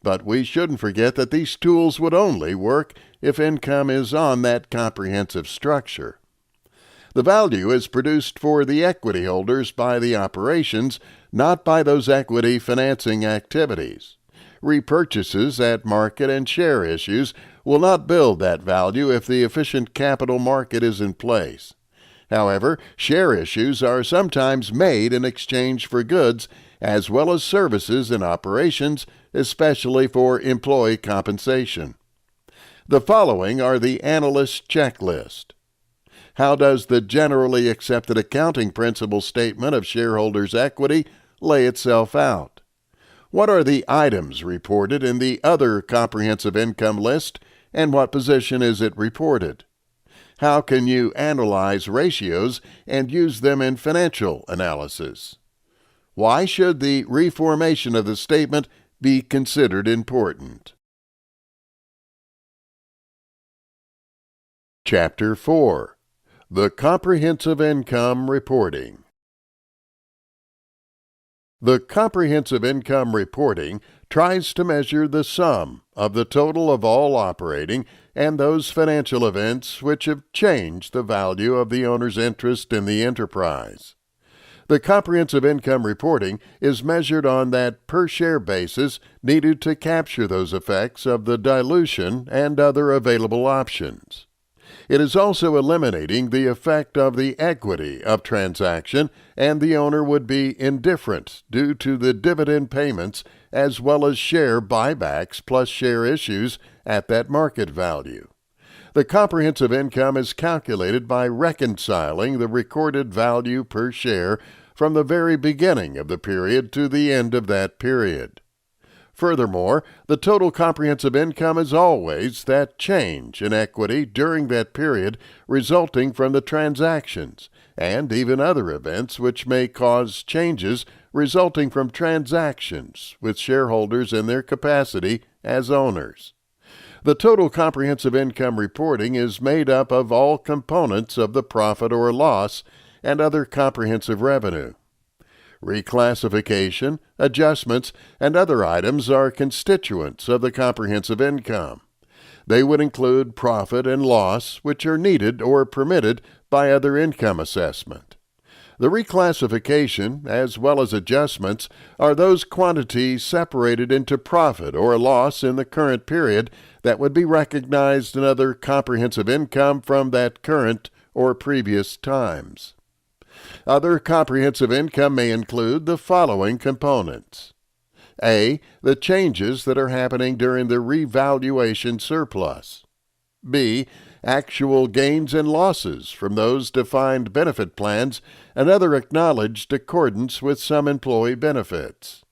But we shouldn't forget that these tools would only work if income is on that comprehensive structure. The value is produced for the equity holders by the operations, not by those equity financing activities. Repurchases at market and share issues will not build that value if the efficient capital market is in place. However, share issues are sometimes made in exchange for goods as well as services in operations, especially for employee compensation. The following are the analyst's checklist. How does the generally accepted accounting principle statement of shareholders' equity lay itself out? What are the items reported in the other comprehensive income list, and what position is it reported? How can you analyze ratios and use them in financial analysis? Why should the reformation of the statement be considered important? Chapter 4. The Comprehensive Income Reporting. The comprehensive income reporting tries to measure the sum of the total of all operating and those financial events which have changed the value of the owner's interest in the enterprise. The comprehensive income reporting is measured on that per-share basis needed to capture those effects of the dilution and other available options. It is also eliminating the effect of the equity of transaction, and the owner would be indifferent due to the dividend payments as well as share buybacks plus share issues at that market value. The comprehensive income is calculated by reconciling the recorded value per share from the very beginning of the period to the end of that period. Furthermore, the total comprehensive income is always that change in equity during that period resulting from the transactions, and even other events which may cause changes resulting from transactions with shareholders in their capacity as owners. The total comprehensive income reporting is made up of all components of the profit or loss and other comprehensive revenue. Reclassification, adjustments, and other items are constituents of the comprehensive income. They would include profit and loss, which are needed or permitted by other income assessment. The reclassification, as well as adjustments, are those quantities separated into profit or loss in the current period that would be recognized in other comprehensive income from that current or previous times. Other comprehensive income may include the following components. A. The changes that are happening during the revaluation surplus. B. actual gains and losses from those defined benefit plans and other acknowledged accordance with some employee benefits.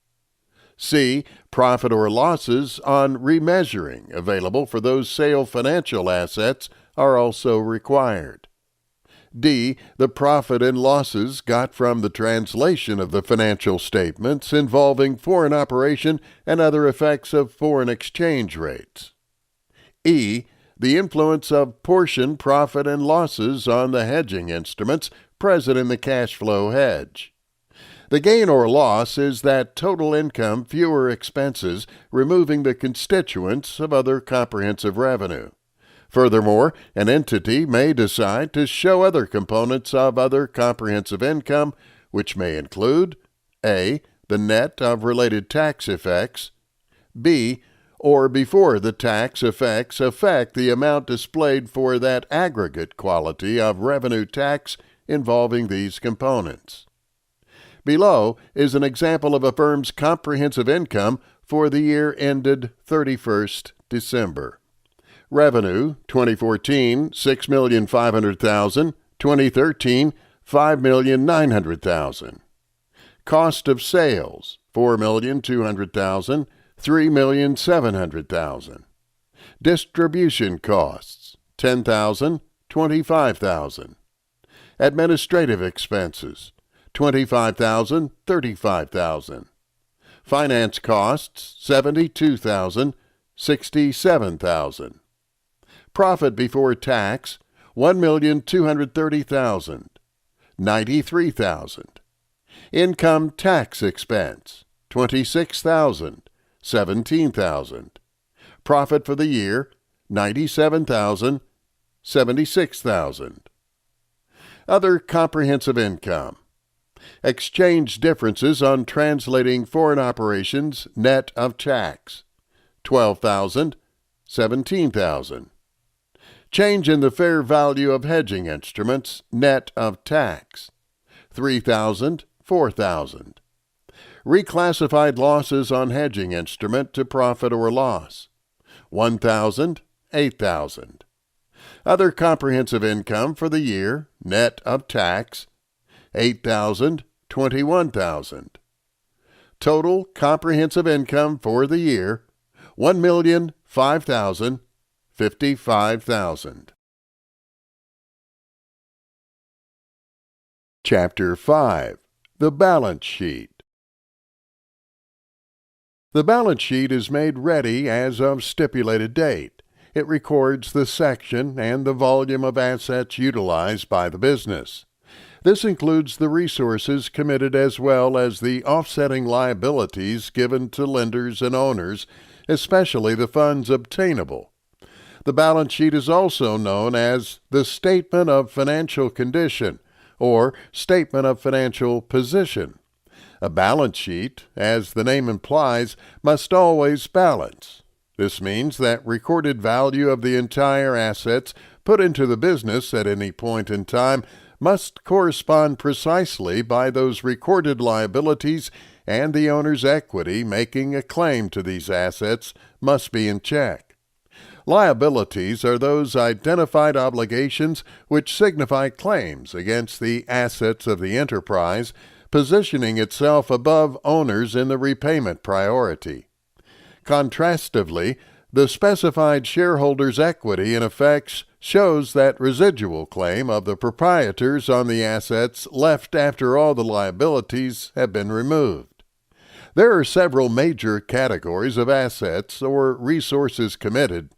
C. Profit or losses on remeasuring available for those sale financial assets are also required. D. The profit and losses got from the translation of the financial statements involving foreign operation and other effects of foreign exchange rates. E. The influence of portion profit and losses on the hedging instruments present in the cash flow hedge. The gain or loss is that total income fewer expenses, removing the constituents of other comprehensive revenue. Furthermore, an entity may decide to show other components of other comprehensive income, which may include A. The net of related tax effects, B. Or before the tax effects affect the amount displayed for that aggregate quality of revenue tax involving these components. Below is an example of a firm's comprehensive income for the year ended 31st December. Revenue, 2014, $6,500,000, 2013, $5,900,000. Cost of sales, $4,200,000, $3,700,000. Distribution costs, $10,000, $25,000. Administrative expenses, $25,000, $35,000. Finance costs, $72,000, $67,000. Profit before tax, $1,230,000, $93,000. Income tax expense, $26,000, $17,000. Profit for the year, $97,000, $76,000. Other comprehensive income. Exchange differences on translating foreign operations net of tax, $12,000, $17,000. Change in the fair value of hedging instruments net of tax, $3,000, $4,000. Reclassified losses on hedging instrument to profit or loss, $1,000, $8,000. Other comprehensive income for the year net of tax, $8,000, $21,000. Total comprehensive income for the year, $1,005,000, $55,000. Chapter 5. The Balance Sheet. The balance sheet is made ready as of stipulated date. It records the section and the volume of assets utilized by the business. This includes the resources committed as well as the offsetting liabilities given to lenders and owners, especially the funds obtainable. The balance sheet is also known as the Statement of Financial Condition or Statement of Financial Position. A balance sheet, as the name implies, must always balance. This means that recorded value of the entire assets put into the business at any point in time must correspond precisely by those recorded liabilities, and the owner's equity making a claim to these assets must be in check. Liabilities are those identified obligations which signify claims against the assets of the enterprise, positioning itself above owners in the repayment priority. Contrastively, the specified shareholder's equity in effect shows that residual claim of the proprietors on the assets left after all the liabilities have been removed. There are several major categories of assets or resources committed.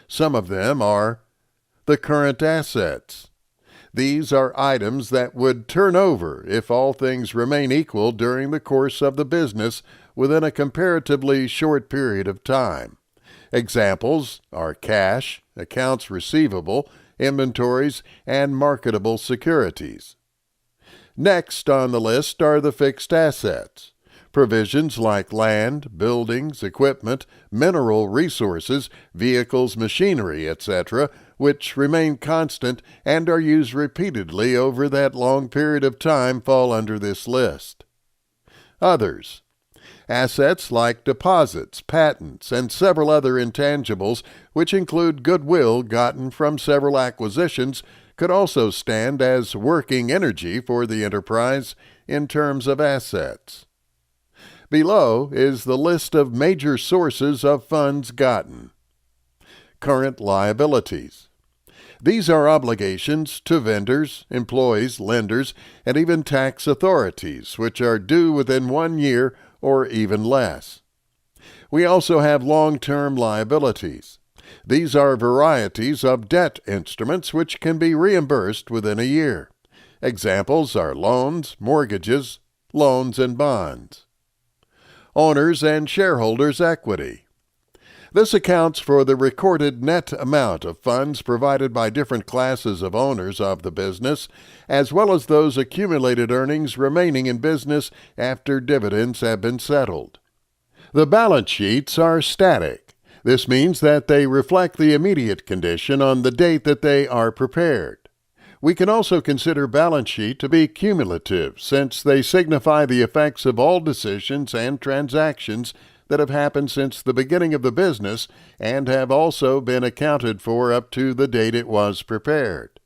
Some of them are the current assets. These are items that would turn over if all things remain equal during the course of the business within a comparatively short period of time. Examples are cash, accounts receivable, inventories, and marketable securities. Next on the list are the fixed assets. Provisions like land, buildings, equipment, mineral resources, vehicles, machinery, etc., which remain constant and are used repeatedly over that long period of time fall under this list. Others. Assets like deposits, patents, and several other intangibles, which include goodwill gotten from several acquisitions, could also stand as working energy for the enterprise in terms of assets. Below is the list of major sources of funds gotten. Current liabilities. These are obligations to vendors, employees, lenders, and even tax authorities, which are due within 1 year or even less. We also have long-term liabilities. These are varieties of debt instruments which can be reimbursed within a year. Examples are loans, mortgages, loans, and bonds. Owners' and shareholders' equity. This accounts for the recorded net amount of funds provided by different classes of owners of the business, as well as those accumulated earnings remaining in business after dividends have been settled. The balance sheets are static. This means that they reflect the immediate condition on the date that they are prepared. We can also consider balance sheet to be cumulative, since they signify the effects of all decisions and transactions that have happened since the beginning of the business and have also been accounted for up to the date it was prepared.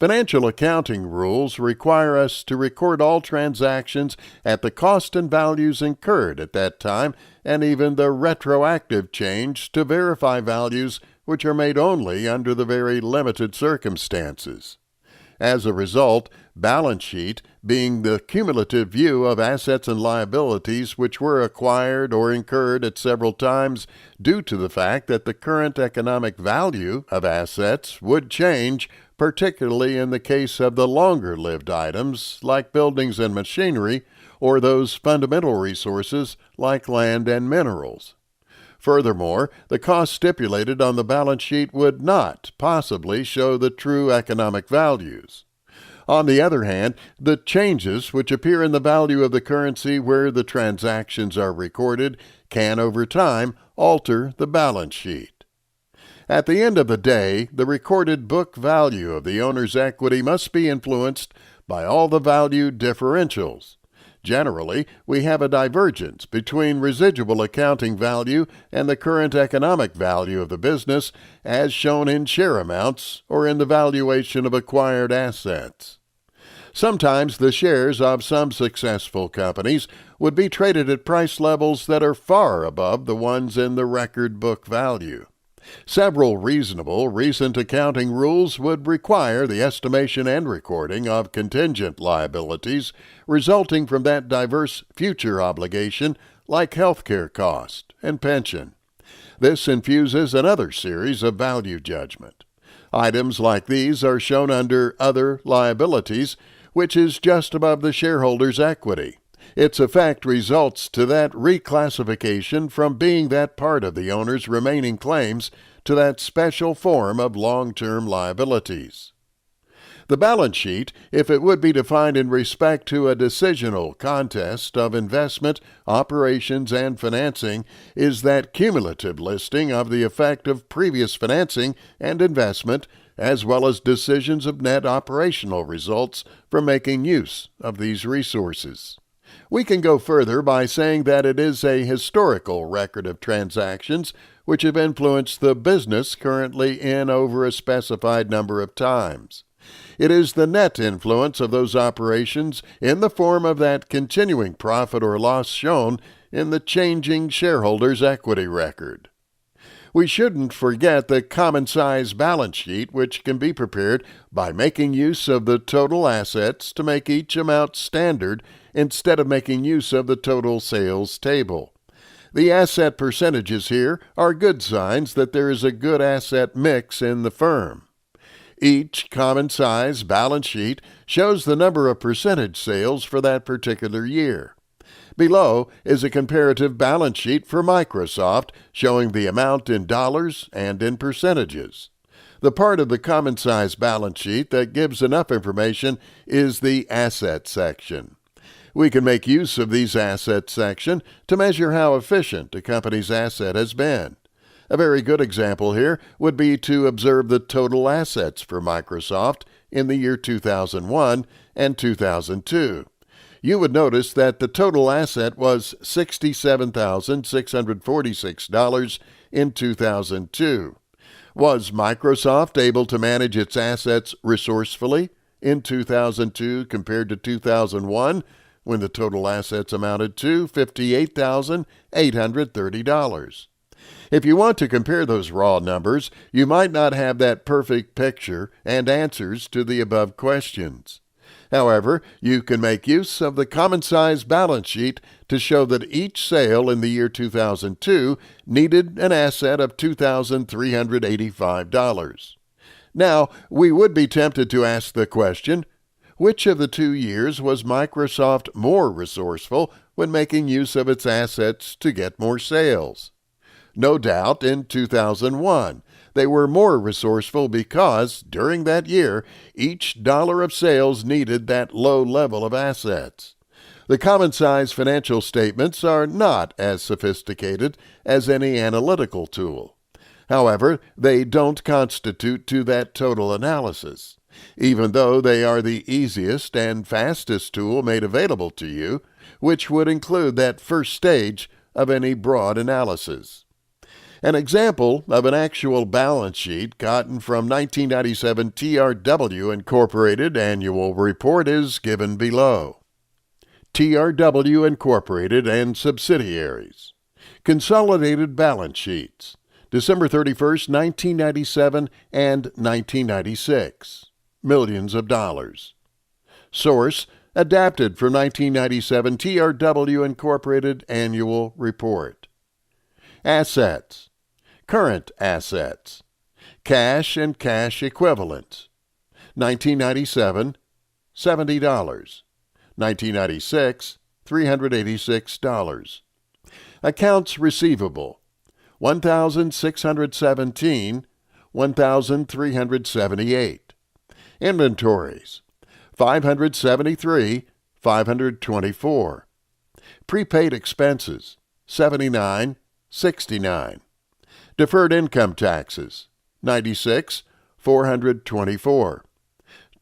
Financial accounting rules require us to record all transactions at the cost and values incurred at that time, and even the retroactive change to verify values which are made only under the very limited circumstances. As a result, balance sheet, being the cumulative view of assets and liabilities which were acquired or incurred at several times due to the fact that the current economic value of assets would change, particularly in the case of the longer-lived items like buildings and machinery, or those fundamental resources like land and minerals. Furthermore, the cost stipulated on the balance sheet would not possibly show the true economic values. On the other hand, the changes which appear in the value of the currency where the transactions are recorded can, over time, alter the balance sheet. At the end of the day, the recorded book value of the owner's equity must be influenced by all the value differentials. Generally, we have a divergence between residual accounting value and the current economic value of the business, as shown in share amounts or in the valuation of acquired assets. Sometimes the shares of some successful companies would be traded at price levels that are far above the ones in the record book value. Several reasonable recent accounting rules would require the estimation and recording of contingent liabilities resulting from that diverse future obligation, like healthcare cost and pension. This infuses another series of value judgment. Items like these are shown under Other Liabilities, which is just above the shareholder's equity. Its effect results to that reclassification from being that part of the owner's remaining claims to that special form of long-term liabilities. The balance sheet, if it would be defined in respect to a decisional contest of investment, operations, and financing, is that cumulative listing of the effect of previous financing and investment, as well as decisions of net operational results from making use of these resources. We can go further by saying that it is a historical record of transactions which have influenced the business currently in over a specified number of times. It is the net influence of those operations in the form of that continuing profit or loss shown in the changing shareholders' equity record. We shouldn't forget the common-size balance sheet, which can be prepared by making use of the total assets to make each amount standard instead of making use of the total sales table. The asset percentages here are good signs that there is a good asset mix in the firm. Each common-size balance sheet shows the number of percentage sales for that particular year. Below is a comparative balance sheet for Microsoft showing the amount in dollars and in percentages. The part of the common-size balance sheet that gives enough information is the asset section. We can make use of these assets section to measure how efficient a company's asset has been. A very good example here would be to observe the total assets for Microsoft in the year 2001 and 2002. you would notice that the total asset was $67,646 in 2002. Was Microsoft able to manage its assets resourcefully in 2002 compared to 2001, when the total assets amounted to $58,830? If you want to compare those raw numbers, you might not have that perfect picture and answers to the above questions. However, you can make use of the common-size balance sheet to show that each sale in the year 2002 needed an asset of $2,385. Now, we would be tempted to ask the question, which of the 2 years was Microsoft more resourceful when making use of its assets to get more sales? No doubt, in 2001, they were more resourceful because, during that year, each dollar of sales needed that low level of assets. The common-size financial statements are not as sophisticated as any analytical tool. However, they don't constitute to that total analysis. Even though they are the easiest and fastest tool made available to you, which would include that first stage of any broad analysis. An example of an actual balance sheet gotten from 1997 TRW Incorporated Annual Report is given below. TRW Incorporated and Subsidiaries. Consolidated Balance Sheets. December 31st, 1997 and 1996. Millions of dollars. Source: adapted from 1997 TRW Incorporated Annual Report. Assets. Current assets. Cash and cash equivalents. 1997, $70. 1996, $386. Accounts receivable. 1,617, 1,378. Inventories. 573, 524. Prepaid expenses. 79, 69. Deferred income taxes, 96, 424.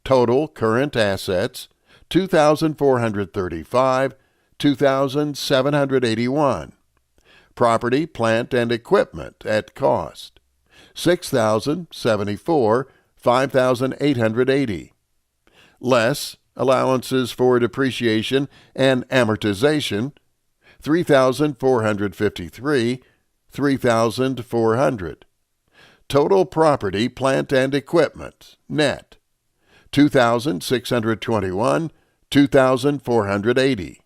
Total current assets, 2,435, 2,781. Property, plant, and equipment at cost, 6,074, 5,880. Less allowances for depreciation and amortization, 3,453, 3,400. Total property, plant, and equipment, net, 2,621, 2,480.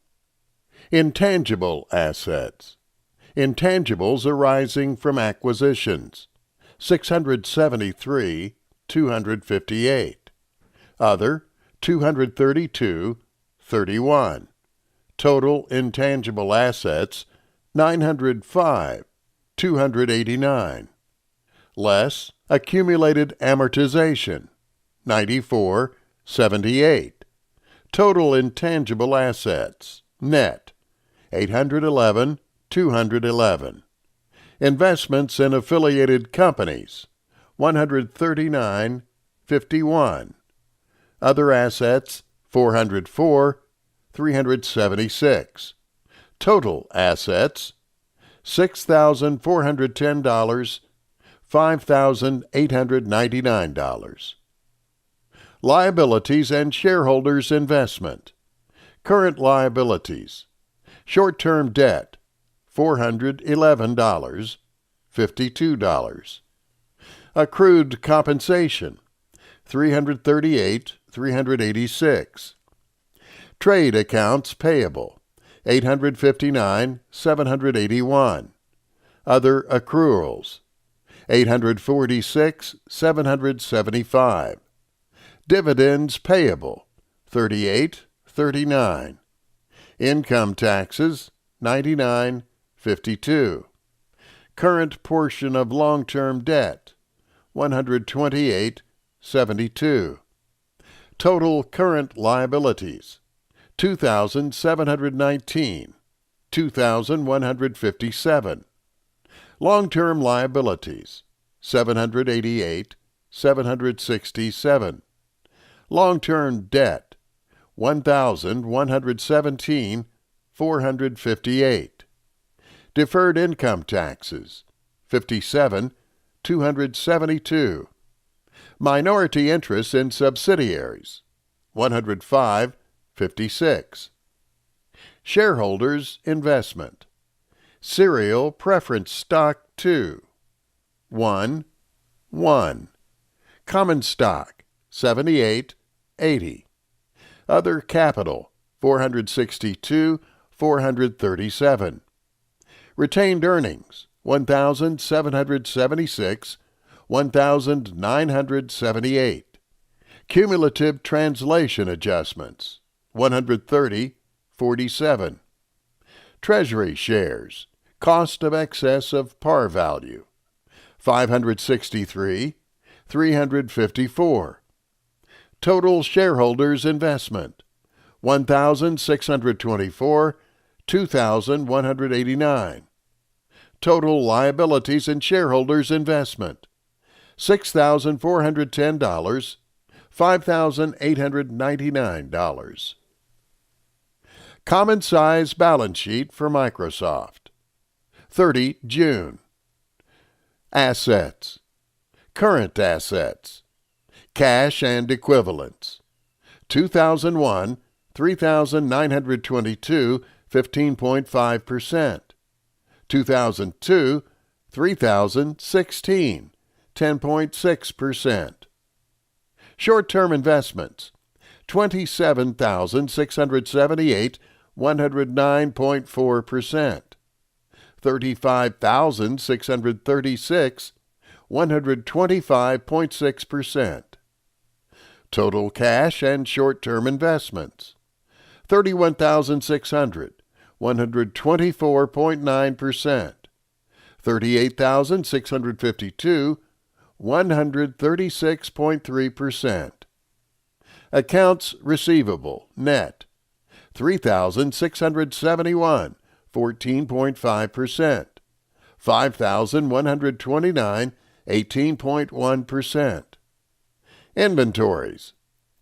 Intangible assets. Intangibles arising from acquisitions, 673, 258. Other, 232, 31. Total intangible assets, 905, 289. Less accumulated amortization, 94, 78. Total intangible assets, net, 811, 211. Investments in affiliated companies, 139, 51. Other assets, 404, 376. Total assets, $6,410, $5,899. Liabilities and shareholders' investment. Current liabilities. Short-term debt, $411, $52. Accrued compensation, $338, $386. Trade accounts payable, $859, $781. Other accruals, $846, $775. Dividends payable, $38, $39. Income taxes, $99, $52. Current portion of long-term debt, $128, $72. Total current liabilities, $2,719, $2,157. Long-term liabilities, $788, $767. Long-term debt, $1,117,458. Deferred income taxes, $57,272. Minority interests in subsidiaries, $105,056. Shareholders' investment, Cereal Preference Stock 2, 1, 1. Common Stock, 78,80. Other Capital, 462,437. Retained Earnings, 1,776, 1,978. Cumulative Translation Adjustments, 130,47. Treasury Shares, Cost of Excess of Par Value, 563,354. Total Shareholders' Investment, 1,624, 2,189. Total Liabilities and Shareholders' Investment, $6,410, $5,899. Common Size Balance Sheet for Microsoft, 30 June. Assets, Current Assets, Cash and Equivalents, 2001, 3,922, 15.5%. 2002, 3,016, 10.6%. Short-term investments, 27,678, 109.4%. 35,636, 125.6%. Total cash and short-term investments, 31,600, 124.9%. 38,652, 136.3%. Accounts receivable, net, 3,671, 14.5%. 5,129, 18.1%. Inventories,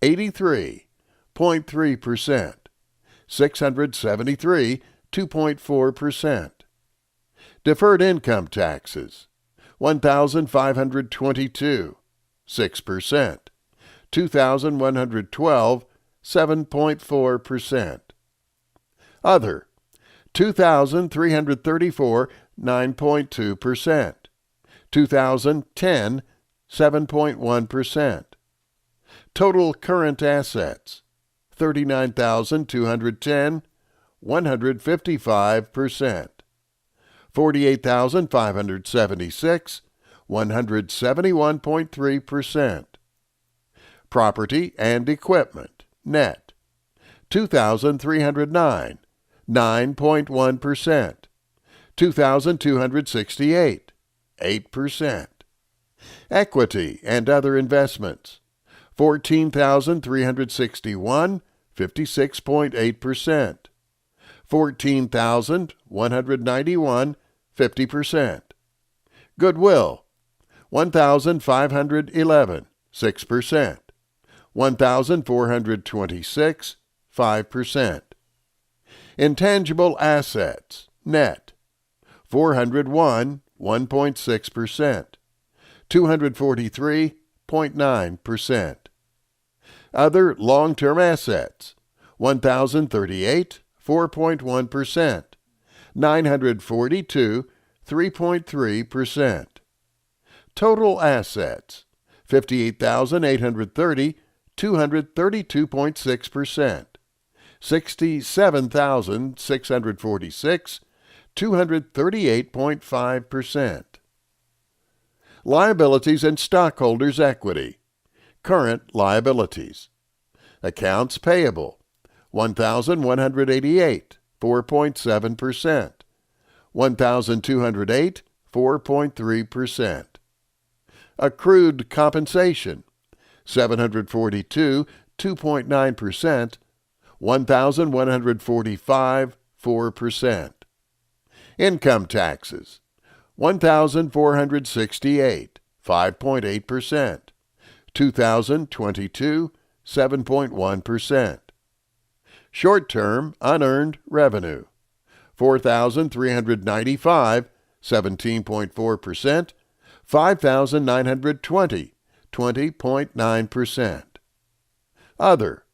83.3%. 673, 2.4%. Deferred income taxes, 1,522, 6%. 2,112, 7.4%. Other, 2,334, 9.2%. 2010, 7.1%. Total current assets, 39,210, 155%. 48,576, 171.3%. Property and equipment, net, 2,309, 9.1%. 2,268, 8%. Equity and other investments, 14,361, 56.8%. 14,191, 50%. Goodwill, 1,511, 6%. 1,426, 5%. Intangible assets, net, 401, 1.6%. 243.9%. Other long-term assets, 1,038, 4.1%. 942, 3.3%. Total assets, 58,830, 232.6%. 67,646, 238.5%. Liabilities and stockholders' equity. Current liabilities. Accounts payable, 1,188, 4.7%. 1,208, 4.3%. Accrued compensation, 742, 2.9%. 1,145, 4%. Income taxes, 1,468, 5.8%. 2022, 7.1%. Short-term unearned revenue, $4,395, 17.4%, $5,920, 20.9%. Other,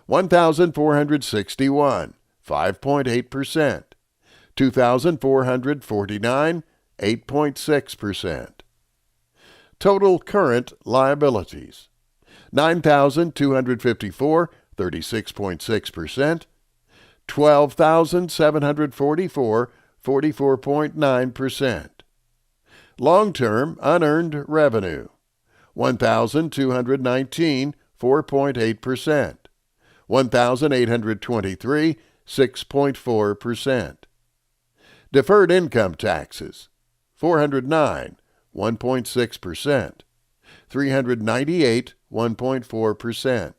$1,461, 5.8%, $2,449, 8.6%. Total current liabilities, $9,254, 36.6%, $12,744, 44.9%. Long-term unearned revenue, $1,219, 4.8%, $1,823, 6.4%. Deferred income taxes, $409, 1.6%, $398, 1.4%.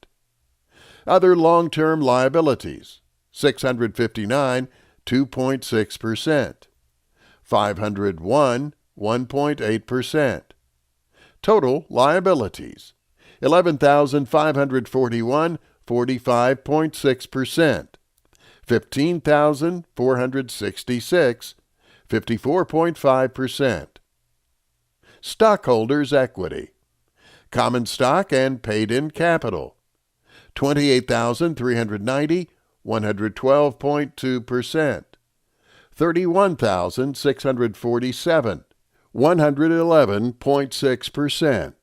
Other long-term liabilities, $659, 2.6%, $501, 1.8%. Total liabilities, $11,541, 45.6%, $15,466, 54.5%. Stockholders' equity, common stock and paid-in capital, $28,390, 112.2%, $31,647, 111.6%.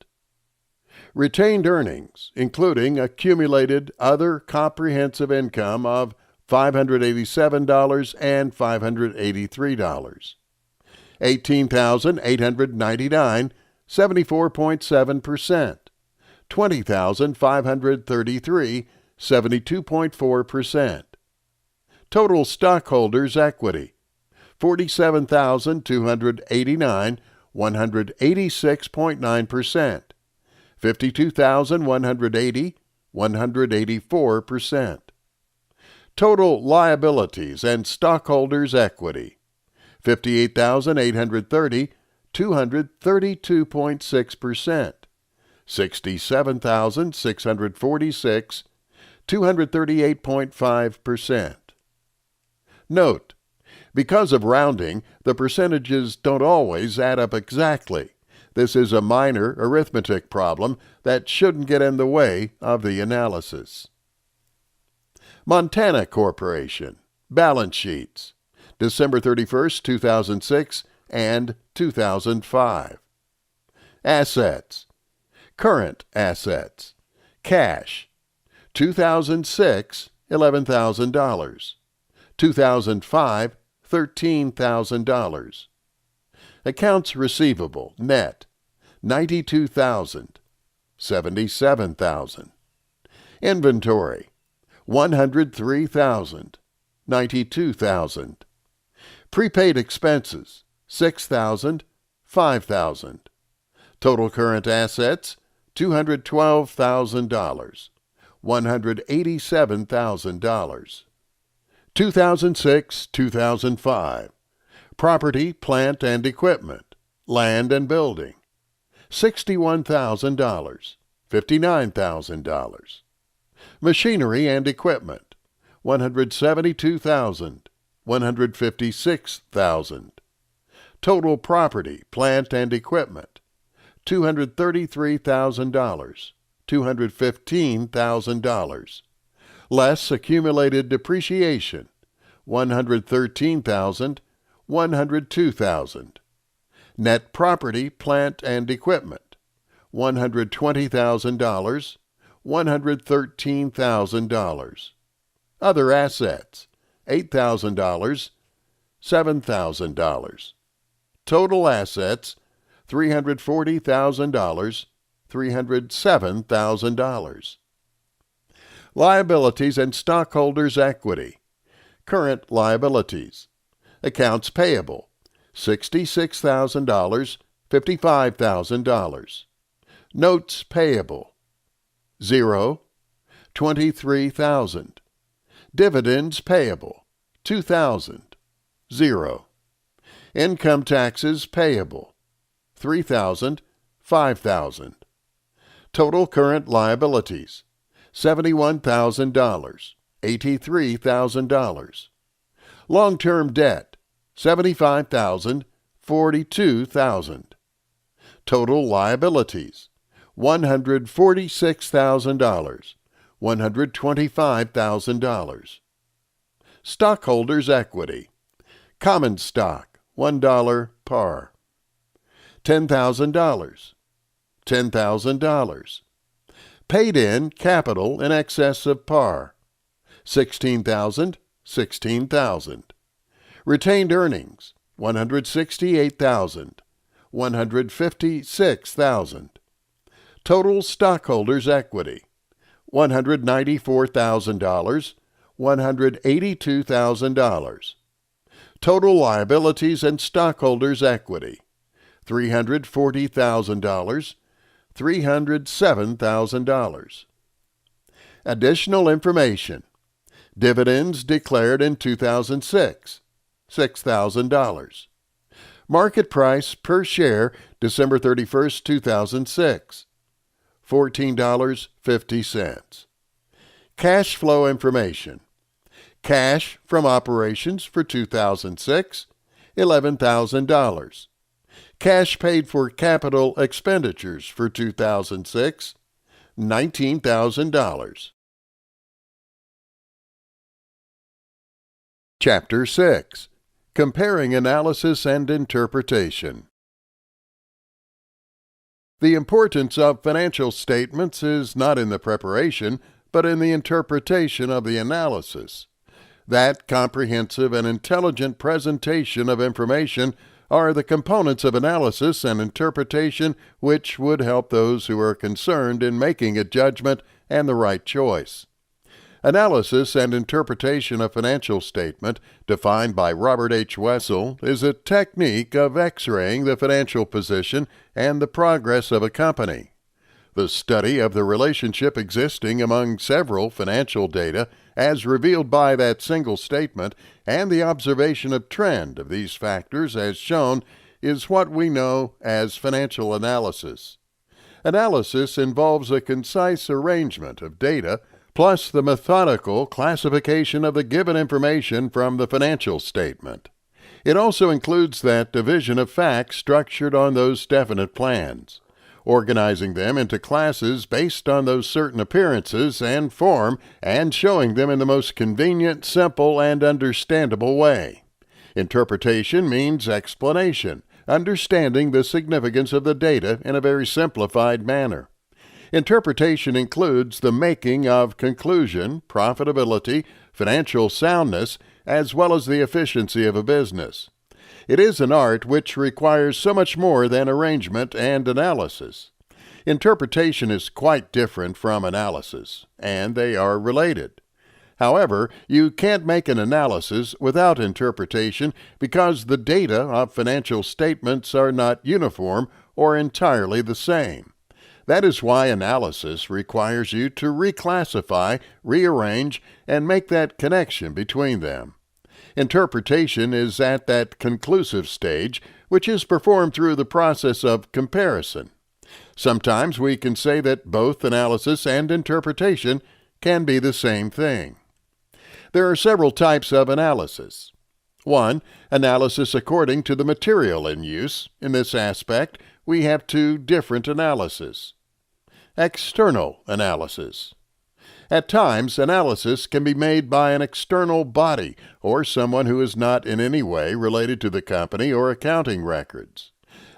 Retained earnings, including accumulated other comprehensive income of $587 and $583, $18,899, 74.7%, $20,533, 72.4%. Total stockholders' equity, $47,289, 186.9%, $52,180, 184%. Total liabilities and stockholders' equity, $58,830, 232.6%, $67,646, 238.5%. Note, because of rounding, the percentages don't always add up exactly. This is a minor arithmetic problem that shouldn't get in the way of the analysis. Montana Corporation, balance sheets, December 31st, 2006 and 2005. Assets, current assets, cash, 2006, $11,000, 2005, $13,000. Accounts receivable, net, $92,000, $77,000. Inventory, $103,000, $92,000. Prepaid expenses, $6,000, $5,000. Total current assets, $212,000, $187,000. 2006-2005. Property, plant, and equipment, land and building, $61,000, $59,000. Machinery and equipment, $172,000, $156,000. Total property, plant, and equipment, $233,000, $215,000. Less accumulated depreciation, $113,000, $102,000. Net property, plant, and equipment, $120,000, $113,000. Other assets, $8,000, $7,000. Total assets, $340,000, $307,000. Liabilities and stockholders' equity. Current liabilities. Accounts payable, $66,000, $55,000. Notes payable, 0, $23,000. Dividends payable, $2,000, 0. Income taxes payable, $3,000, $5,000. Total current liabilities, $71,000, $83,000. Long-term debt, $75,000, $42,000. Total liabilities, $146,000, $125,000. Stockholders' equity, common stock, $1 par. $10,000, $10,000. Paid-in capital in excess of par, $16,000, $16,000. Retained earnings, $168,000, $156,000. Total stockholders' equity, $194,000, $182,000. Total liabilities and stockholders' equity, $340,000, $307,000. Additional information. Dividends declared in 2006, $6,000. Market price per share December 31, 2006, $14.50. Cash flow information. Cash from operations for 2006, $11,000. Cash paid for capital expenditures for 2006, $19,000. Chapter 6. Comparing Analysis and Interpretation. The importance of financial statements is not in the preparation, but in the interpretation of the analysis. That comprehensive and intelligent presentation of information are the components of analysis and interpretation which would help those who are concerned in making a judgment and the right choice. Analysis and interpretation of financial statement, defined by Robert H. Wessel, is a technique of X-raying the financial position and the progress of a company. The study of the relationship existing among several financial data as revealed by that single statement and the observation of trend of these factors as shown is what we know as financial analysis. Analysis involves a concise arrangement of data plus the methodical classification of the given information from the financial statement. It also includes that division of facts structured on those definite plans, organizing them into classes based on those certain appearances and form, and showing them in the most convenient, simple, and understandable way. Interpretation means explanation, understanding the significance of the data in a very simplified manner. Interpretation includes the making of conclusion, profitability, financial soundness, as well as the efficiency of a business. It is an art which requires so much more than arrangement and analysis. Interpretation is quite different from analysis, and they are related. However, you can't make an analysis without interpretation because the data of financial statements are not uniform or entirely the same. That is why analysis requires you to reclassify, rearrange, and make that connection between them. Interpretation is at that conclusive stage, which is performed through the process of comparison. Sometimes we can say that both analysis and interpretation can be the same thing. There are several types of analysis. 1. Analysis according to the material in use. In this aspect, we have two different analyses. External analysis. At times, analysis can be made by an external body or someone who is not in any way related to the company or accounting records.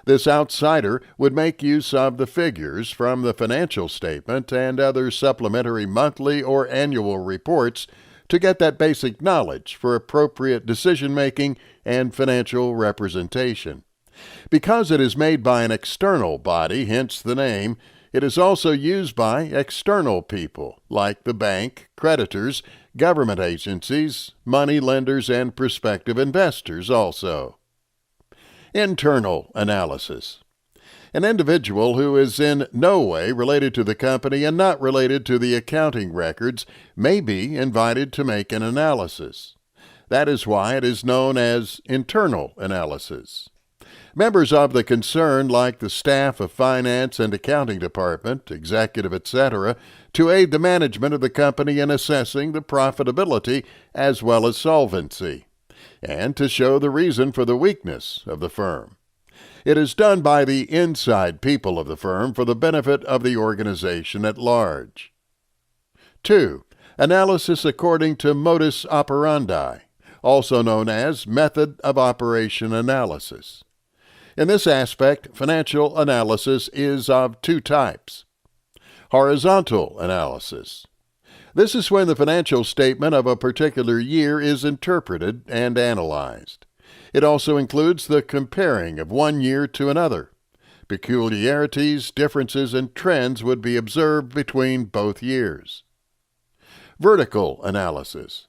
This outsider would make use of the figures from the financial statement and other supplementary monthly or annual reports to get that basic knowledge for appropriate decision-making and financial representation. Because it is made by an external body, hence the name, it is also used by external people, like the bank, creditors, government agencies, money lenders, and prospective investors also. Internal analysis. An individual who is in no way related to the company and not related to the accounting records may be invited to make an analysis. That is why it is known as internal analysis. Members of the concern, like the staff of finance and accounting department, executive, etc., to aid the management of the company in assessing the profitability as well as solvency, and to show the reason for the weakness of the firm. It is done by the inside people of the firm for the benefit of the organization at large. 2. Analysis according to modus operandi, also known as method of operation analysis. In this aspect, financial analysis is of two types. Horizontal analysis. This is when the financial statement of a particular year is interpreted and analyzed. It also includes the comparing of one year to another. Peculiarities, differences, and trends would be observed between both years. Vertical analysis.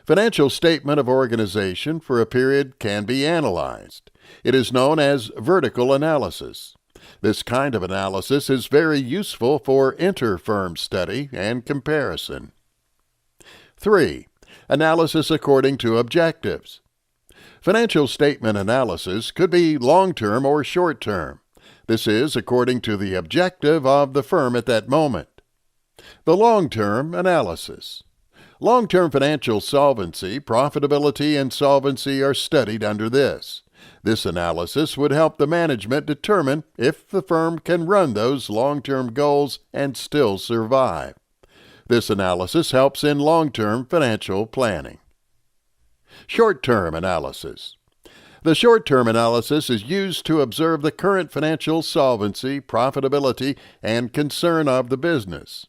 Financial statement of organization for a period can be analyzed. It is known as vertical analysis. This kind of analysis is very useful for inter-firm study and comparison. 3. Analysis according to objectives. Financial statement analysis could be long-term or short-term. This is according to the objective of the firm at that moment. The long-term analysis. Long-term financial solvency, profitability, and solvency are studied under this. This analysis would help the management determine if the firm can run those long-term goals and still survive. This analysis helps in long-term financial planning. Short-term analysis. The short-term analysis is used to observe the current financial solvency, profitability, and concern of the business.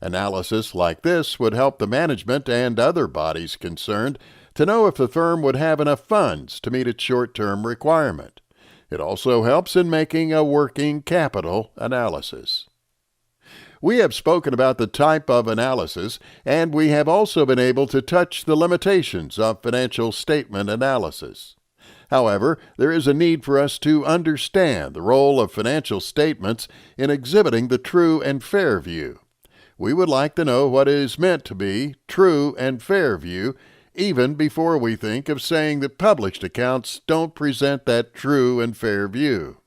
Analysis like this would help the management and other bodies concerned to know if the firm would have enough funds to meet its short-term requirement. It also helps in making a working capital analysis. We have spoken about the type of analysis, and we have also been able to touch the limitations of financial statement analysis. However, there is a need for us to understand the role of financial statements in exhibiting the true and fair view. We would like to know what is meant to be true and fair view, even before we think of saying that published accounts don't present that true and fair view.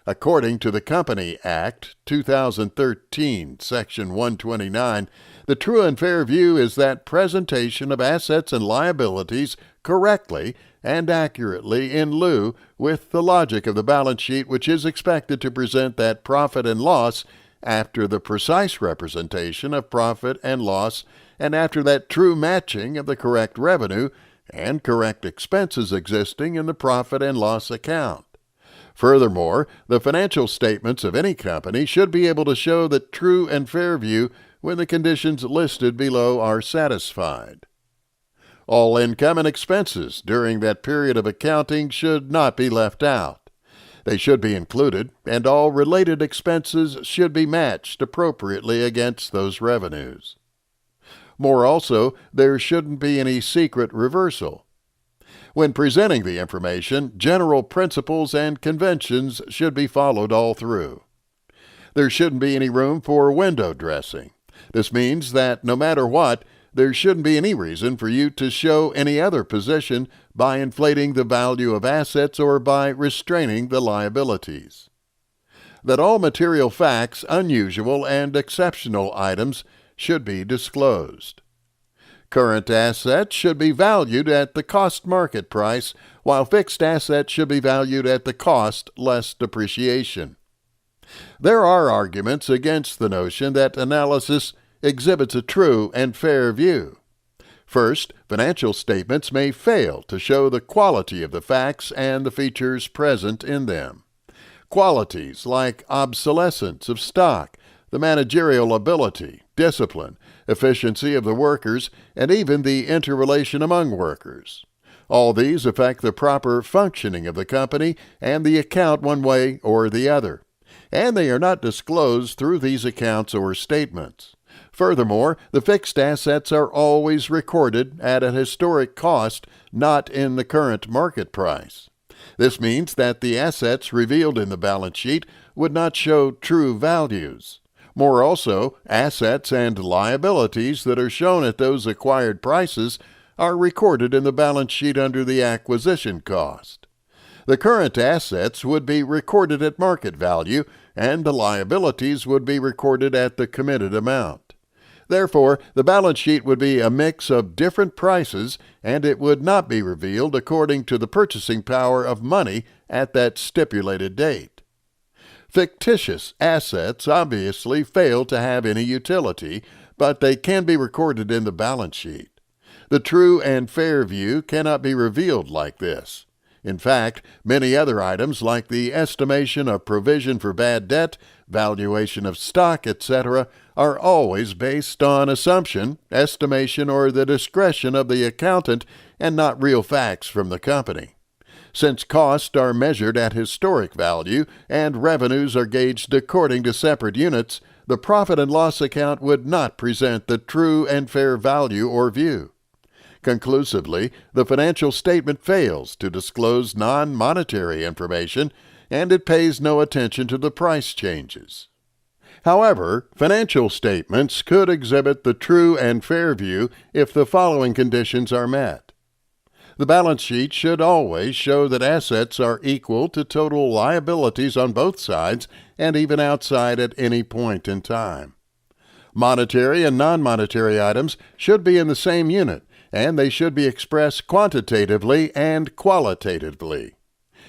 According to the Company Act, 2013, Section 129, the true and fair view is that presentation of assets and liabilities correctly and accurately in lieu with the logic of the balance sheet, which is expected to present that profit and loss after the precise representation of profit and loss and after that true matching of the correct revenue and correct expenses existing in the profit and loss account. Furthermore, the financial statements of any company should be able to show the true and fair view when the conditions listed below are satisfied. All income and expenses during that period of accounting should not be left out. They should be included, and all related expenses should be matched appropriately against those revenues. More also, there shouldn't be any secret reversal. When presenting the information, general principles and conventions should be followed all through. There shouldn't be any room for window dressing. This means that no matter what, there shouldn't be any reason for you to show any other position by inflating the value of assets or by restraining the liabilities. That all material facts, unusual and exceptional items should be disclosed. Current assets should be valued at the cost market price, while fixed assets should be valued at the cost less depreciation. There are arguments against the notion that analysis exhibits a true and fair view. First, financial statements may fail to show the quality of the facts and the features present in them. Qualities like obsolescence of stock, the managerial ability, discipline, efficiency of the workers, and even the interrelation among workers. All these affect the proper functioning of the company and the account one way or the other, and they are not disclosed through these accounts or statements. Furthermore, the fixed assets are always recorded at a historic cost, not in the current market price. This means that the assets revealed in the balance sheet would not show true values. More also, assets and liabilities that are shown at those acquired prices are recorded in the balance sheet under the acquisition cost. The current assets would be recorded at market value, and the liabilities would be recorded at the committed amount. Therefore, the balance sheet would be a mix of different prices, and it would not be revealed according to the purchasing power of money at that stipulated date. Fictitious assets obviously fail to have any utility, but they can be recorded in the balance sheet. The true and fair view cannot be revealed like this. In fact, many other items like the estimation of provision for bad debt, valuation of stock, etc., are always based on assumption, estimation, or the discretion of the accountant and not real facts from the company. Since costs are measured at historic value and revenues are gauged according to separate units, the profit and loss account would not present the true and fair value or view. Conclusively, the financial statement fails to disclose non-monetary information, and it pays no attention to the price changes. However, financial statements could exhibit the true and fair view if the following conditions are met. The balance sheet should always show that assets are equal to total liabilities on both sides and even outside at any point in time. Monetary and non-monetary items should be in the same unit, and they should be expressed quantitatively and qualitatively.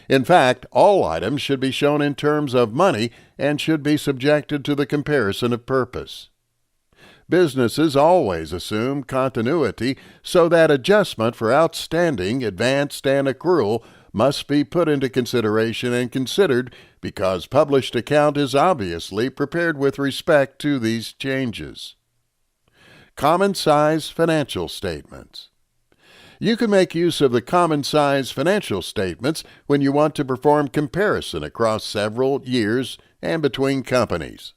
In fact, all items should be shown in terms of money and should be subjected to the comparison of purpose. Businesses always assume continuity, so that adjustment for outstanding, advanced, and accrual must be put into consideration and considered because published account is obviously prepared with respect to these changes. Common size financial statements. You can make use of the common size financial statements when you want to perform comparison across several years and between companies.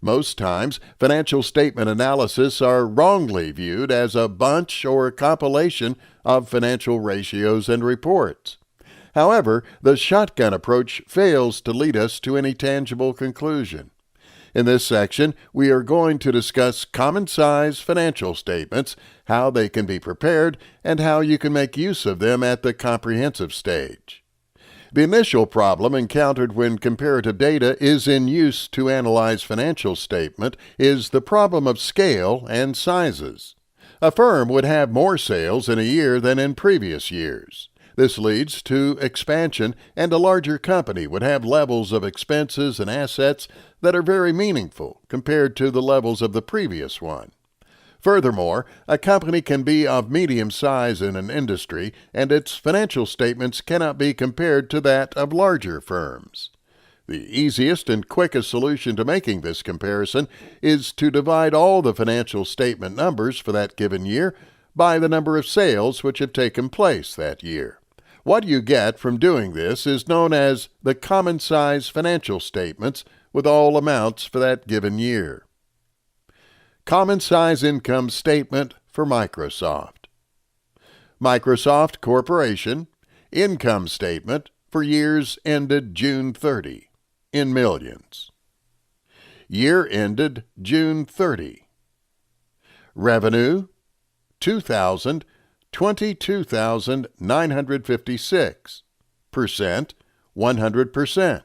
Most times, financial statement analysis are wrongly viewed as a bunch or a compilation of financial ratios and reports. However, the shotgun approach fails to lead us to any tangible conclusion. In this section, we are going to discuss common-size financial statements, how they can be prepared, and how you can make use of them at the comprehensive stage. The initial problem encountered when comparative data is in use to analyze financial statement is the problem of scale and sizes. A firm would have more sales in a year than in previous years. This leads to expansion, and a larger company would have levels of expenses and assets that are very meaningful compared to the levels of the previous one. Furthermore, a company can be of medium size in an industry, and its financial statements cannot be compared to that of larger firms. The easiest and quickest solution to making this comparison is to divide all the financial statement numbers for that given year by the number of sales which have taken place that year. What you get from doing this is known as the common size financial statements with all amounts for that given year. Common size income statement for Microsoft. Microsoft Corporation income statement for years ended June 30 in millions. Year ended June 30. Revenue $22,956. Percent 100%.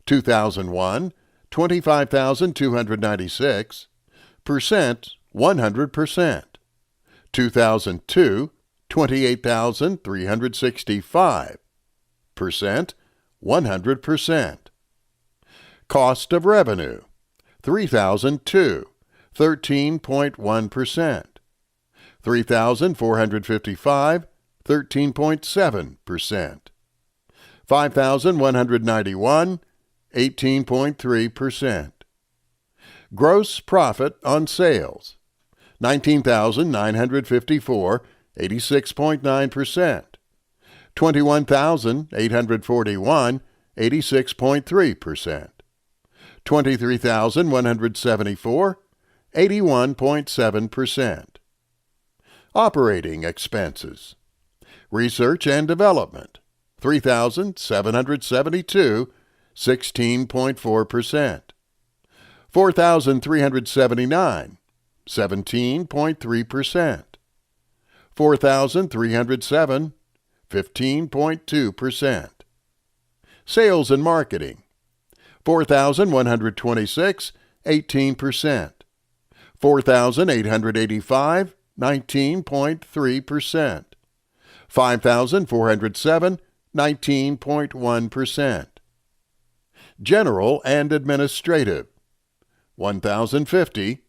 2001 $25,296. Percent 100%. 2002 $28,365. Percent 100%. Cost of revenue $3,002. 13.1%. 3,455 13.7%. 5,191 18.3%. Gross profit on sales $19,954 86.9%. 21,841 86.3%. 23,174 81.7%. Operating expenses. Research and development $3,772 16.4%. 4,379 17.3%. 4,307 15.2%. Sales and marketing, 4,126, 18%. 4,885, 19.3%. 5,407, 19.1%. General and administrative, 1,050,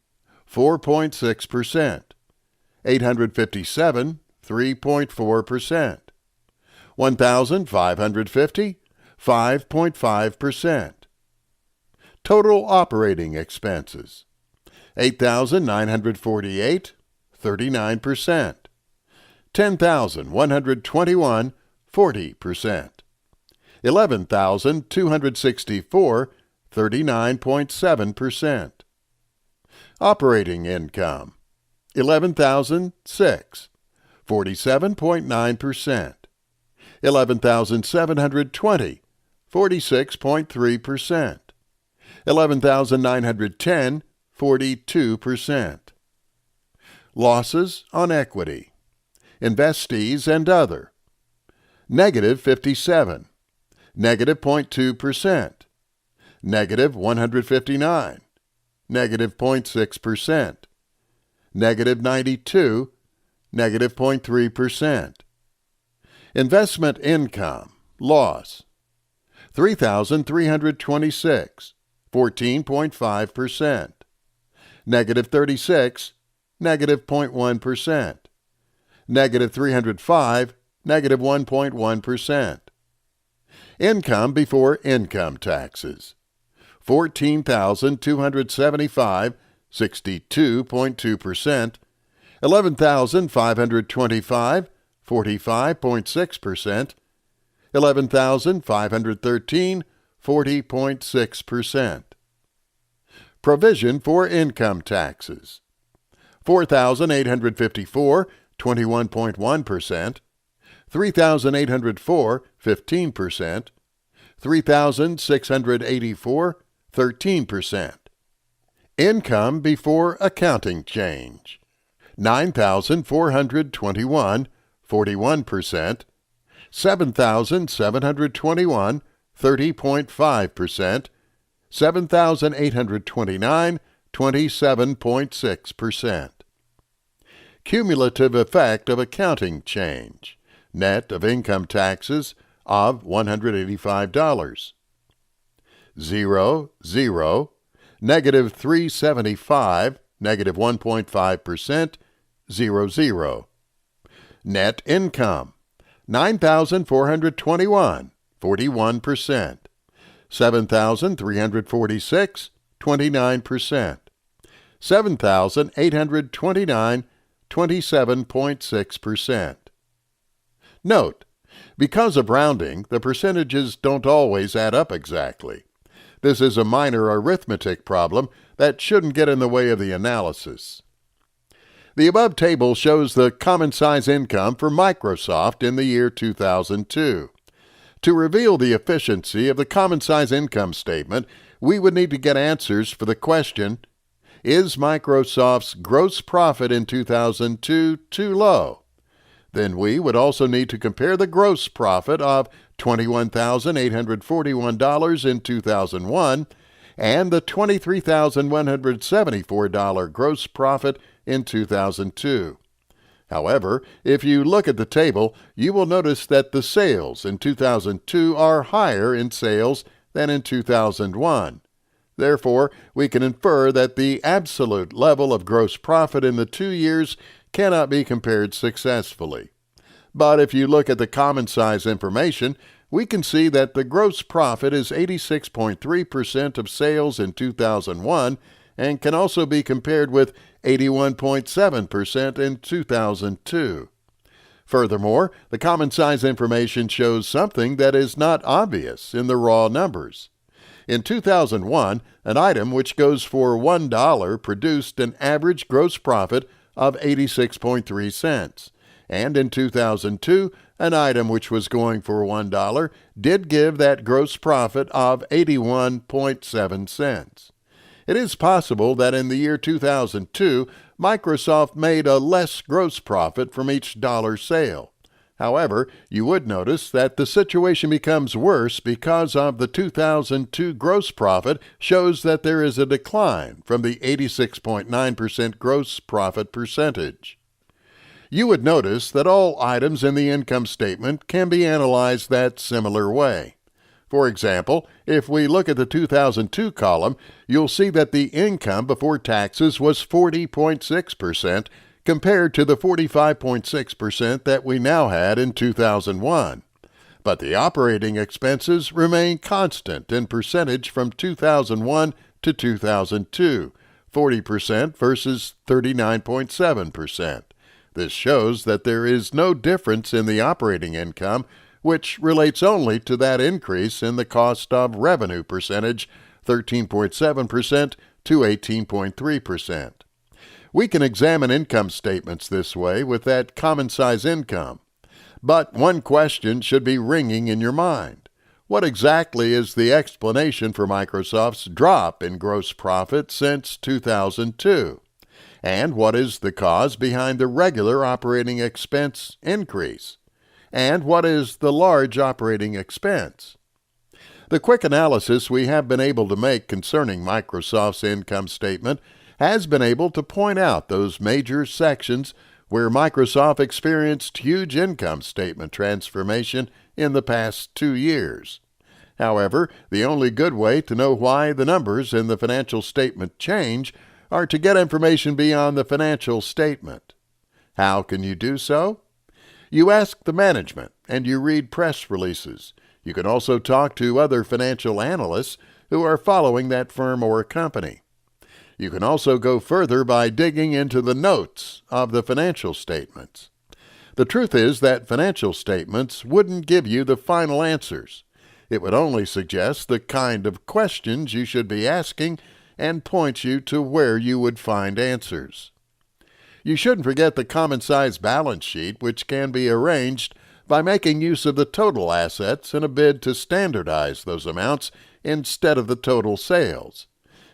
4.6%. 857, 3.4%. 1,550, 5.5%. Total operating expenses, 8,948, 39%. 10,121, 40%. 11,264, 39.7%. Operating income, 11,006, 47.9%. 11,720, 46.3%. 11,910, 42%. Losses on equity, investees and other, negative 57, negative 0.2%, negative 159, negative 0.6%, negative 92, negative 0.3%. Investment income, loss, 3,326, 14.5%. Negative 36, negative 0.1%. Negative 305, negative 1.1%. Income before income taxes, 14,275, 62.2%. 11,525, 45.6%. 11,513, 40.6%. Provision for income taxes, 4,854, 21.1%. 3,804, 15%. 3,684, 13%. Income before accounting change, 9,421, 41%. 7,721, 30.5%. 7,829, 27.6%. Cumulative effect of accounting change, net of income taxes, of $185. 0, 0, negative 375, negative 1.5%, 0, 0. Net income, 9,421, 41%. 7,346, 29%. 7,829, 27.6%. Note, because of rounding, the percentages don't always add up exactly. This is a minor arithmetic problem that shouldn't get in the way of the analysis. The above table shows the common size income for Microsoft in the year 2002. To reveal the efficiency of the common size income statement, we would need to get answers for the question, is Microsoft's gross profit in 2002 too low? Then we would also need to compare the gross profit of $21,841 in 2001 and the $23,174 gross profit in 2002. However, if you look at the table, you will notice that the sales in 2002 are higher in sales than in 2001. Therefore, we can infer that the absolute level of gross profit in the 2 years cannot be compared successfully. But if you look at the common size information, we can see that the gross profit is 86.3% of sales in 2001 and can also be compared with 81.7% in 2002. Furthermore, the common size information shows something that is not obvious in the raw numbers. In 2001, an item which goes for $1 produced an average gross profit of 86.3 cents. And in 2002, an item which was going for $1 did give that gross profit of 81.7 cents. It is possible that in the year 2002, Microsoft made a less gross profit from each dollar sale. However, you would notice that the situation becomes worse because of the 2002 gross profit shows that there is a decline from the 86.9% gross profit percentage. You would notice that all items in the income statement can be analyzed that similar way. For example, if we look at the 2002 column, you'll see that the income before taxes was 40.6%, compared to the 45.6% that we now had in 2001. But the operating expenses remain constant in percentage from 2001 to 2002, 40% versus 39.7%. This shows that there is no difference in the operating income, which relates only to that increase in the cost of revenue percentage, 13.7% to 18.3%. We can examine income statements this way with that common size income. But one question should be ringing in your mind. What exactly is the explanation for Microsoft's drop in gross profit since 2002? And what is the cause behind the regular operating expense increase? And what is the large operating expense? The quick analysis we have been able to make concerning Microsoft's income statement has been able to point out those major sections where Microsoft experienced huge income statement transformation in the past 2 years. However, the only good way to know why the numbers in the financial statement change are to get information beyond the financial statement. How can you do so? You ask the management and you read press releases. You can also talk to other financial analysts who are following that firm or company. You can also go further by digging into the notes of the financial statements. The truth is that financial statements wouldn't give you the final answers. It would only suggest the kind of questions you should be asking and point you to where you would find answers. You shouldn't forget the common size balance sheet, which can be arranged by making use of the total assets in a bid to standardize those amounts instead of the total sales.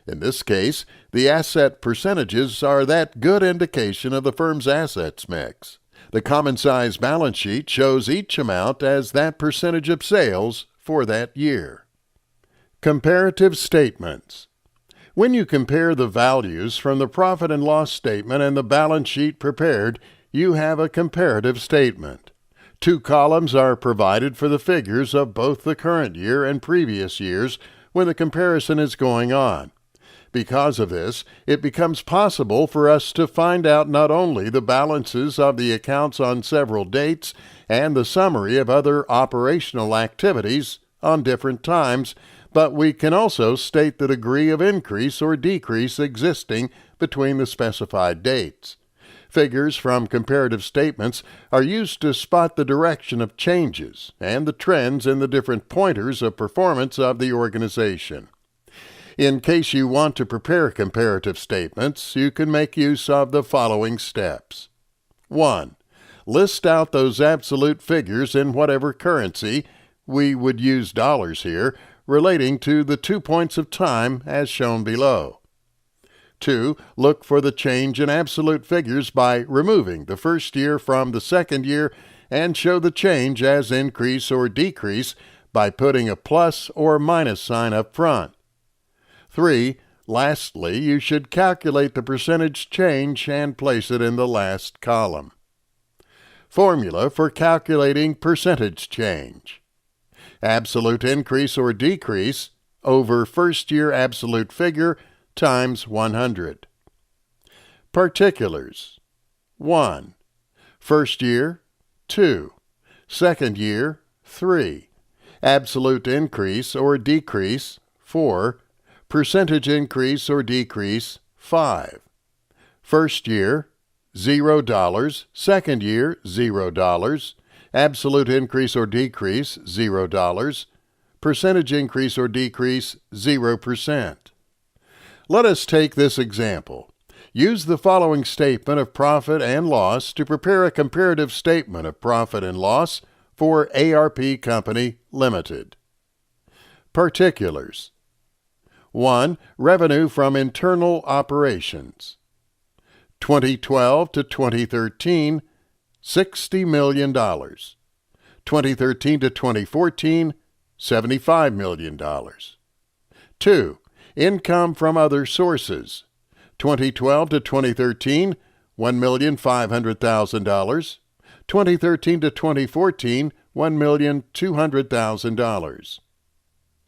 In this case, the asset percentages are that good indication of the firm's assets mix. The common size balance sheet shows each amount as that percentage of sales for that year. Comparative statements. When you compare the values from the profit and loss statement and the balance sheet prepared, you have a comparative statement. 2 columns are provided for the figures of both the current year and previous years when the comparison is going on. Because of this, it becomes possible for us to find out not only the balances of the accounts on several dates and the summary of other operational activities on different times, but we can also state the degree of increase or decrease existing between the specified dates. Figures from comparative statements are used to spot the direction of changes and the trends in the different pointers of performance of the organization. In case you want to prepare comparative statements, you can make use of the following steps. 1. List out those absolute figures in whatever currency, we would use dollars here, relating to the 2 points of time as shown below. 2. Look for the change in absolute figures by removing the first year from the second year and show the change as increase or decrease by putting a plus or minus sign up front. 3. Lastly, you should calculate the percentage change and place it in the last column. Formula for calculating percentage change. Absolute increase or decrease over first year absolute figure times 100. Particulars. 1. First year, 2. Second year, 3. Absolute increase or decrease, 4. Percentage increase or decrease, 5. First year, $0. Second year, $0. Absolute increase or decrease, $0. Percentage increase or decrease, 0%. Let us take this example. Use the following statement of profit and loss to prepare a comparative statement of profit and loss for ARP Company Limited. Particulars. 1. Revenue from internal operations. 2012 to 2013, $60 million. 2013 to 2014, $75 million. 2. Income from other sources. 2012 to 2013, $1,500,000. 2013 to 2014, $1,200,000.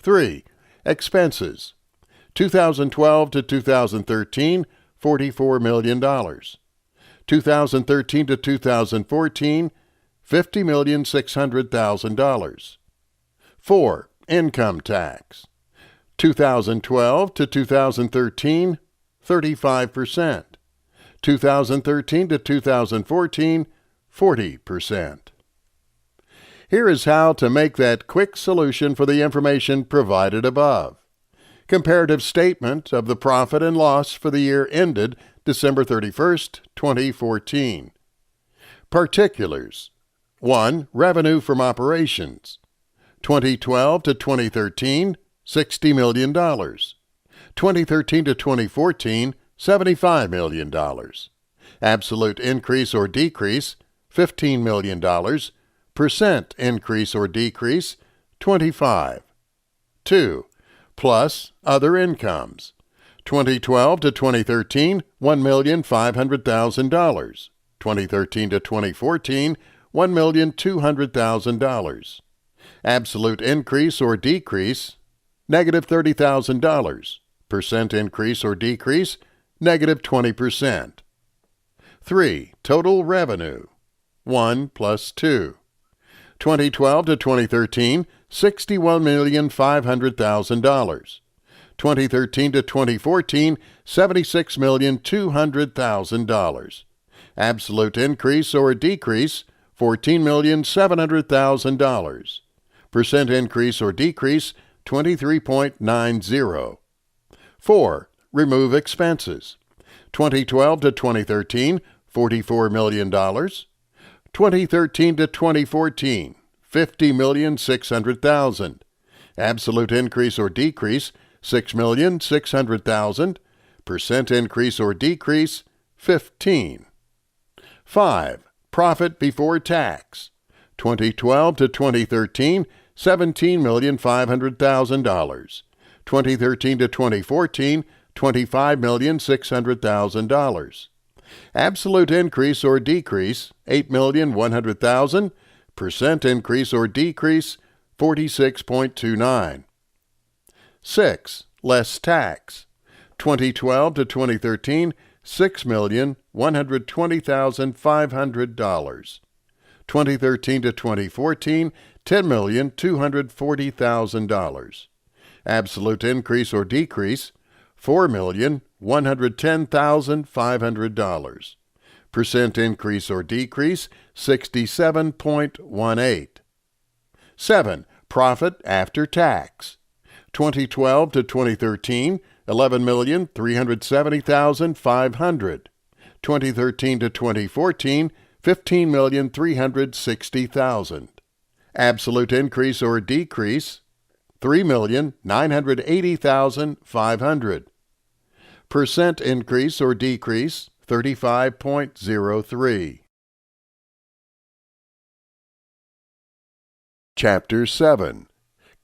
3. Expenses. 2012 to 2013, $44 million. 2013 to 2014, $50,600,000. 4. Income tax. 2012 to 2013, 35%. 2013 to 2014, 40%. Here is how to make that quick solution for the information provided above. Comparative statement of the profit and loss for the year ended December 31st, 2014. Particulars. 1. Revenue from operations. 2012 to 2013, $60 million. 2013 to 2014, $75 million. Absolute increase or decrease, $15 million. Percent increase or decrease, 25. 2. Plus other incomes. 2012 to 2013, $1,500,000. 2013 to 2014, $1,200,000. Absolute increase or decrease, negative $30,000. Percent increase or decrease, negative 20%. 3. Total revenue. 1 plus 2. 2012 to 2013, $61,500,000. 2013 to 2014, $76,200,000. Absolute increase or decrease, $14,700,000. Percent increase or decrease, 23.90. 4. Remove expenses. 2012 to 2013, $44 million. 2013 to 2014, $50,600,000. Absolute increase or decrease, $6,600,000. Percent increase or decrease, 15. 5. Profit before tax. 2012 to 2013, $17,500,000. 2013 to 2014, $25,600,000. Absolute increase or decrease, $8,100,000. Percent increase or decrease, 46.29. 6. Less tax. 2012 to 2013, $6,120,500. 2013 to 2014, $10,240,000. Absolute increase or decrease, $4,110,500. Percent increase or decrease, 67.18. 7. Profit after tax. 2012 to 2013, $11,370,500. 2013 to 2014, $15,360,000. Absolute increase or decrease, $3,980,500. Percent increase or decrease, 35.03. Chapter 7.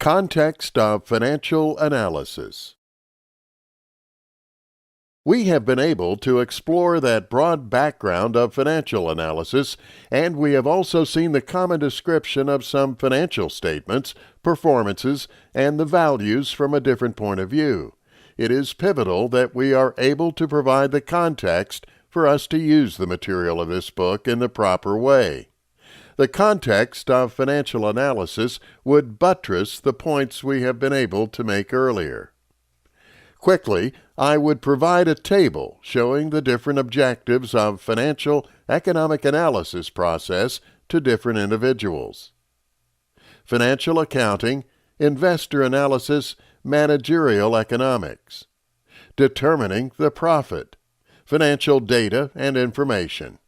Context of Financial Analysis. We have been able to explore that broad background of financial analysis, and we have also seen the common description of some financial statements, performances, and the values from a different point of view. It is pivotal that we are able to provide the context for us to use the material of this book in the proper way. The context of financial analysis would buttress the points we have been able to make earlier. Quickly, I would provide a table showing the different objectives of financial economic analysis process to different individuals. Financial accounting, investor analysis, managerial economics. Determining the profit. Financial data and information.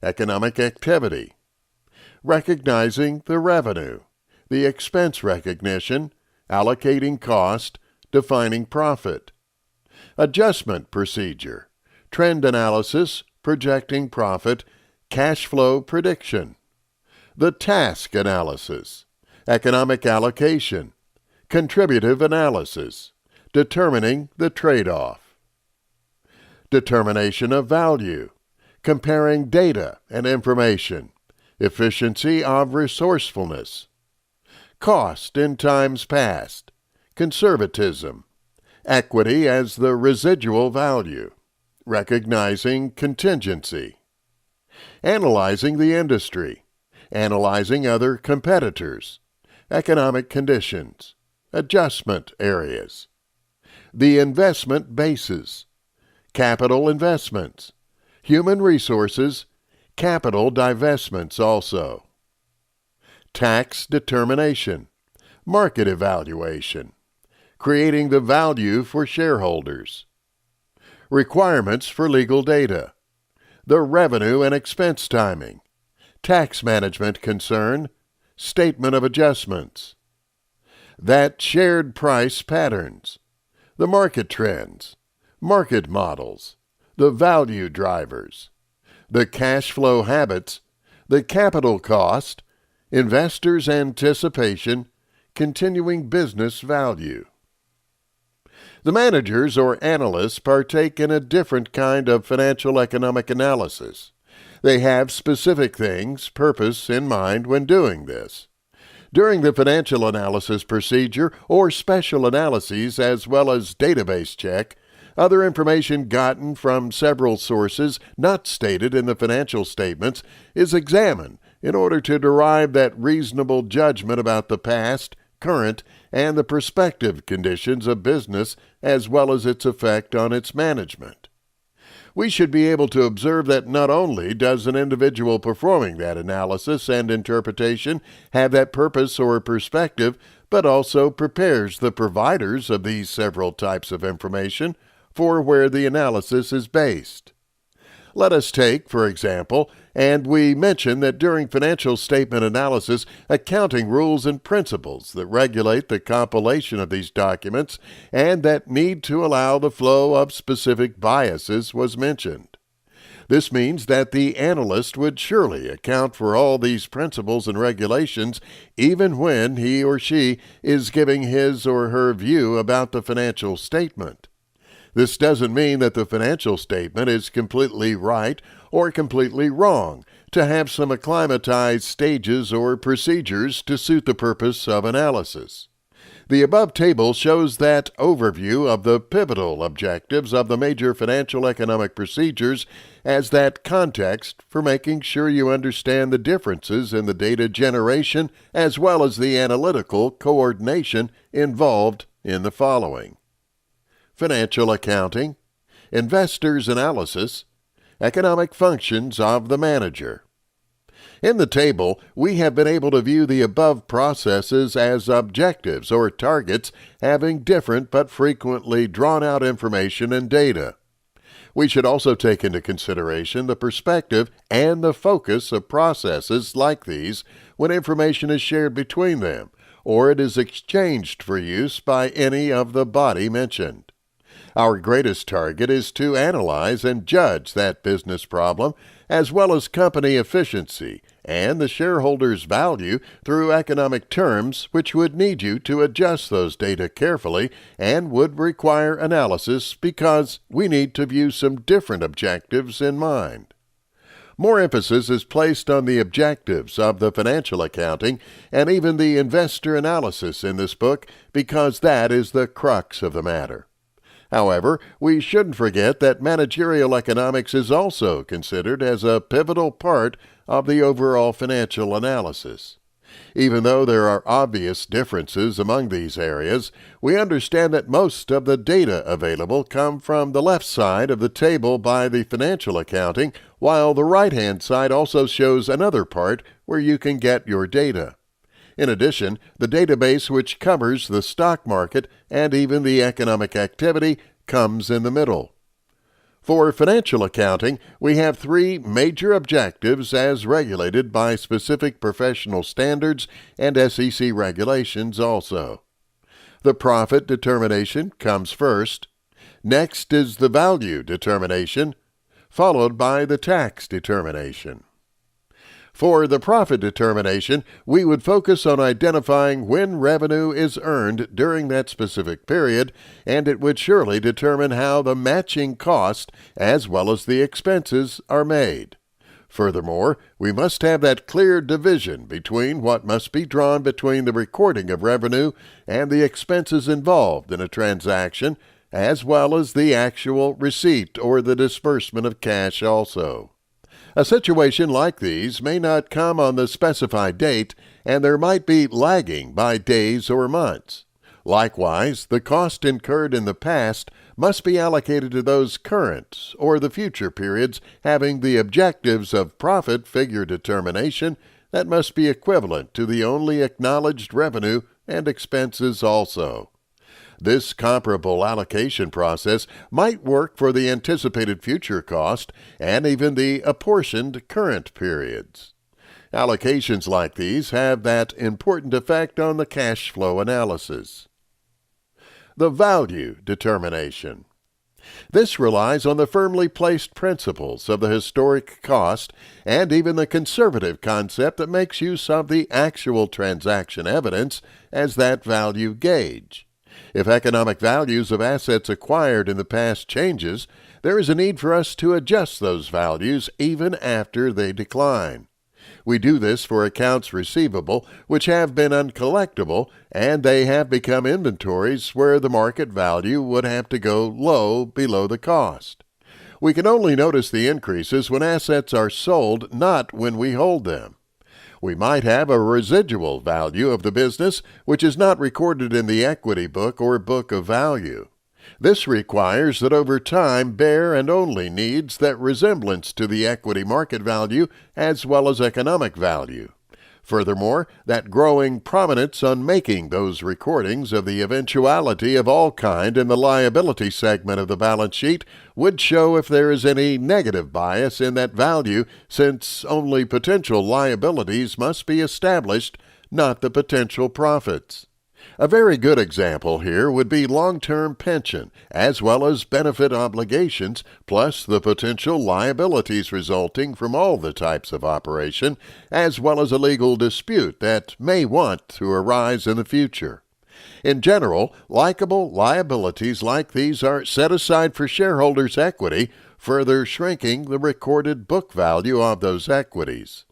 Economic activity. Recognizing the revenue. The expense recognition. Allocating cost. Defining profit. Adjustment procedure, trend analysis, projecting profit, cash flow prediction, the task analysis, economic allocation, contributive analysis, determining the trade-off, determination of value, comparing data and information, efficiency of resourcefulness, cost in times past, conservatism, equity as the residual value, recognizing contingency, analyzing the industry, analyzing other competitors, economic conditions, adjustment areas, the investment bases, capital investments, human resources, capital divestments also, tax determination, market evaluation, creating the value for shareholders, requirements for legal data, the revenue and expense timing, tax management concern, statement of adjustments, that shared price patterns, the market trends, market models, the value drivers, the cash flow habits, the capital cost, investors' anticipation, continuing business value. The managers or analysts partake in a different kind of financial economic analysis. They have specific things, purpose in mind when doing this. During the financial analysis procedure or special analyses as well as database check, other information gotten from several sources not stated in the financial statements is examined in order to derive that reasonable judgment about the past, current, and the prospective conditions of business as well as its effect on its management. We should be able to observe that not only does an individual performing that analysis and interpretation have that purpose or perspective, but also prepares the providers of these several types of information for where the analysis is based. Let us take, for example, and we mention that during financial statement analysis, accounting rules and principles that regulate the compilation of these documents and that need to allow the flow of specific biases was mentioned. This means that the analyst would surely account for all these principles and regulations even when he or she is giving his or her view about the financial statement. This doesn't mean that the financial statement is completely right or completely wrong, to have some acclimatized stages or procedures to suit the purpose of analysis. The above table shows that overview of the pivotal objectives of the major financial economic procedures as that context for making sure you understand the differences in the data generation as well as the analytical coordination involved in the following: financial accounting, investors' analysis, economic functions of the manager. In the table, we have been able to view the above processes as objectives or targets having different but frequently drawn-out information and data. We should also take into consideration the perspective and the focus of processes like these when information is shared between them, or it is exchanged for use by any of the body mentioned. Our greatest target is to analyze and judge that business problem as well as company efficiency and the shareholders' value through economic terms, which would need you to adjust those data carefully and would require analysis because we need to view some different objectives in mind. More emphasis is placed on the objectives of the financial accounting and even the investor analysis in this book because that is the crux of the matter. However, we shouldn't forget that managerial economics is also considered as a pivotal part of the overall financial analysis. Even though there are obvious differences among these areas, we understand that most of the data available come from the left side of the table by the financial accounting, while the right-hand side also shows another part where you can get your data. In addition, the database which covers the stock market and even the economic activity comes in the middle. For financial accounting, we have three major objectives as regulated by specific professional standards and SEC regulations also. The profit determination comes first. Next is the value determination, followed by the tax determination. For the profit determination, we would focus on identifying when revenue is earned during that specific period, and it would surely determine how the matching cost as well as the expenses are made. Furthermore, we must have that clear division between what must be drawn between the recording of revenue and the expenses involved in a transaction, as well as the actual receipt or the disbursement of cash also. A situation like these may not come on the specified date, and there might be lagging by days or months. Likewise, the cost incurred in the past must be allocated to those current or the future periods having the objectives of profit figure determination that must be equivalent to the only acknowledged revenue and expenses also. This comparable allocation process might work for the anticipated future cost and even the apportioned current periods. Allocations like these have that important effect on the cash flow analysis. The value determination. This relies on the firmly placed principles of the historic cost and even the conservative concept that makes use of the actual transaction evidence as that value gauge. If economic values of assets acquired in the past changes, there is a need for us to adjust those values even after they decline. We do this for accounts receivable which have been uncollectible and they have become inventories where the market value would have to go low below the cost. We can only notice the increases when assets are sold, not when we hold them. We might have a residual value of the business which is not recorded in the equity book or book of value. This requires that over time bear and only needs that resemblance to the equity market value as well as economic value. Furthermore, that growing prominence on making those recordings of the eventuality of all kind in the liability segment of the balance sheet would show if there is any negative bias in that value, since only potential liabilities must be established, not the potential profits. A very good example here would be long-term pension, as well as benefit obligations, plus the potential liabilities resulting from all the types of operation, as well as a legal dispute that may want to arise in the future. In general, likable liabilities like these are set aside for shareholders' equity, further shrinking the recorded book value of those equities.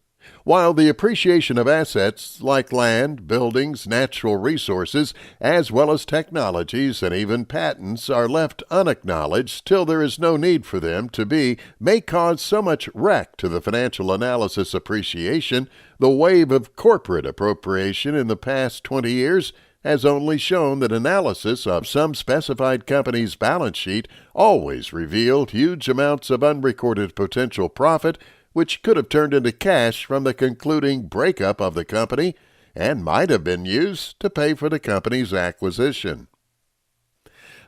While the appreciation of assets like land, buildings, natural resources, as well as technologies and even patents are left unacknowledged till there is no need for them to be, may cause so much wreck to the financial analysis appreciation, the wave of corporate appropriation in the past 20 years has only shown that analysis of some specified company's balance sheet always revealed huge amounts of unrecorded potential profit which could have turned into cash from the concluding breakup of the company and might have been used to pay for the company's acquisition.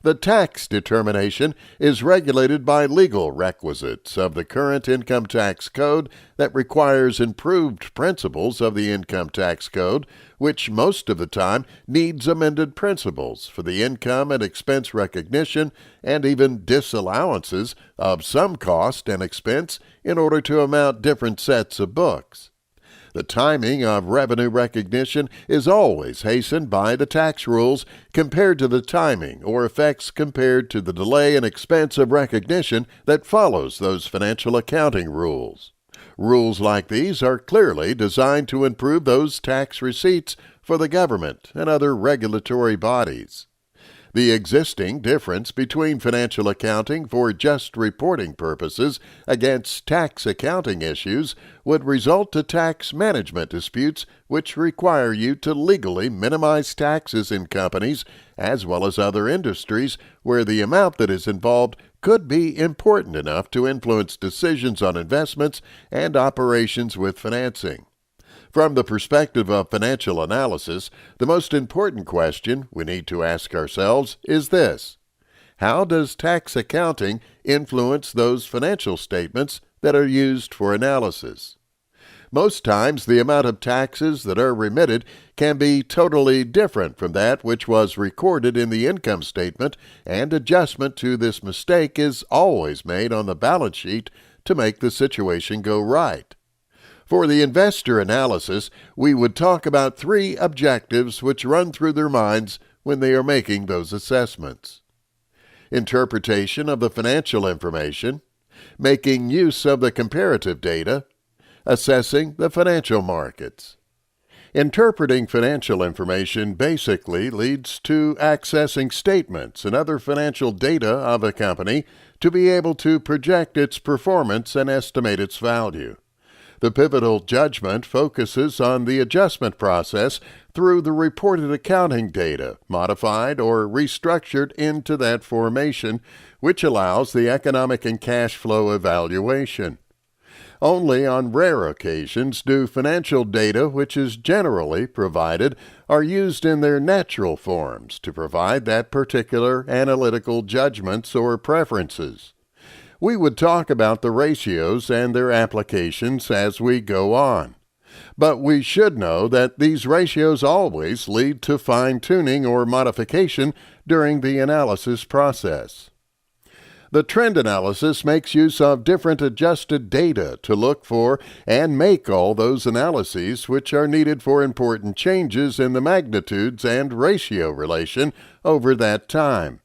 The tax determination is regulated by legal requisites of the current income tax code that requires improved principles of the income tax code, which most of the time needs amended principles for the income and expense recognition and even disallowances of some cost and expense in order to amount different sets of books. The timing of revenue recognition is always hastened by the tax rules compared to the timing or effects compared to the delay and expense of recognition that follows those financial accounting rules. Rules like these are clearly designed to improve those tax receipts for the government and other regulatory bodies. The existing difference between financial accounting for just reporting purposes against tax accounting issues would result to tax management disputes which require you to legally minimize taxes in companies as well as other industries where the amount that is involved could be important enough to influence decisions on investments and operations with financing. From the perspective of financial analysis, the most important question we need to ask ourselves is this: how does tax accounting influence those financial statements that are used for analysis? Most times, the amount of taxes that are remitted can be totally different from that which was recorded in the income statement, and adjustment to this mistake is always made on the balance sheet to make the situation go right. For the investor analysis, we would talk about three objectives which run through their minds when they are making those assessments: interpretation of the financial information, making use of the comparative data, assessing the financial markets. Interpreting financial information basically leads to accessing statements and other financial data of a company to be able to project its performance and estimate its value. The pivotal judgment focuses on the adjustment process through the reported accounting data, modified or restructured into that formation, which allows the economic and cash flow evaluation. Only on rare occasions do financial data, which is generally provided, are used in their natural forms to provide that particular analytical judgments or preferences. We would talk about the ratios and their applications as we go on. But we should know that these ratios always lead to fine-tuning or modification during the analysis process. The trend analysis makes use of different adjusted data to look for and make all those analyses which are needed for important changes in the magnitudes and ratio relation over that time.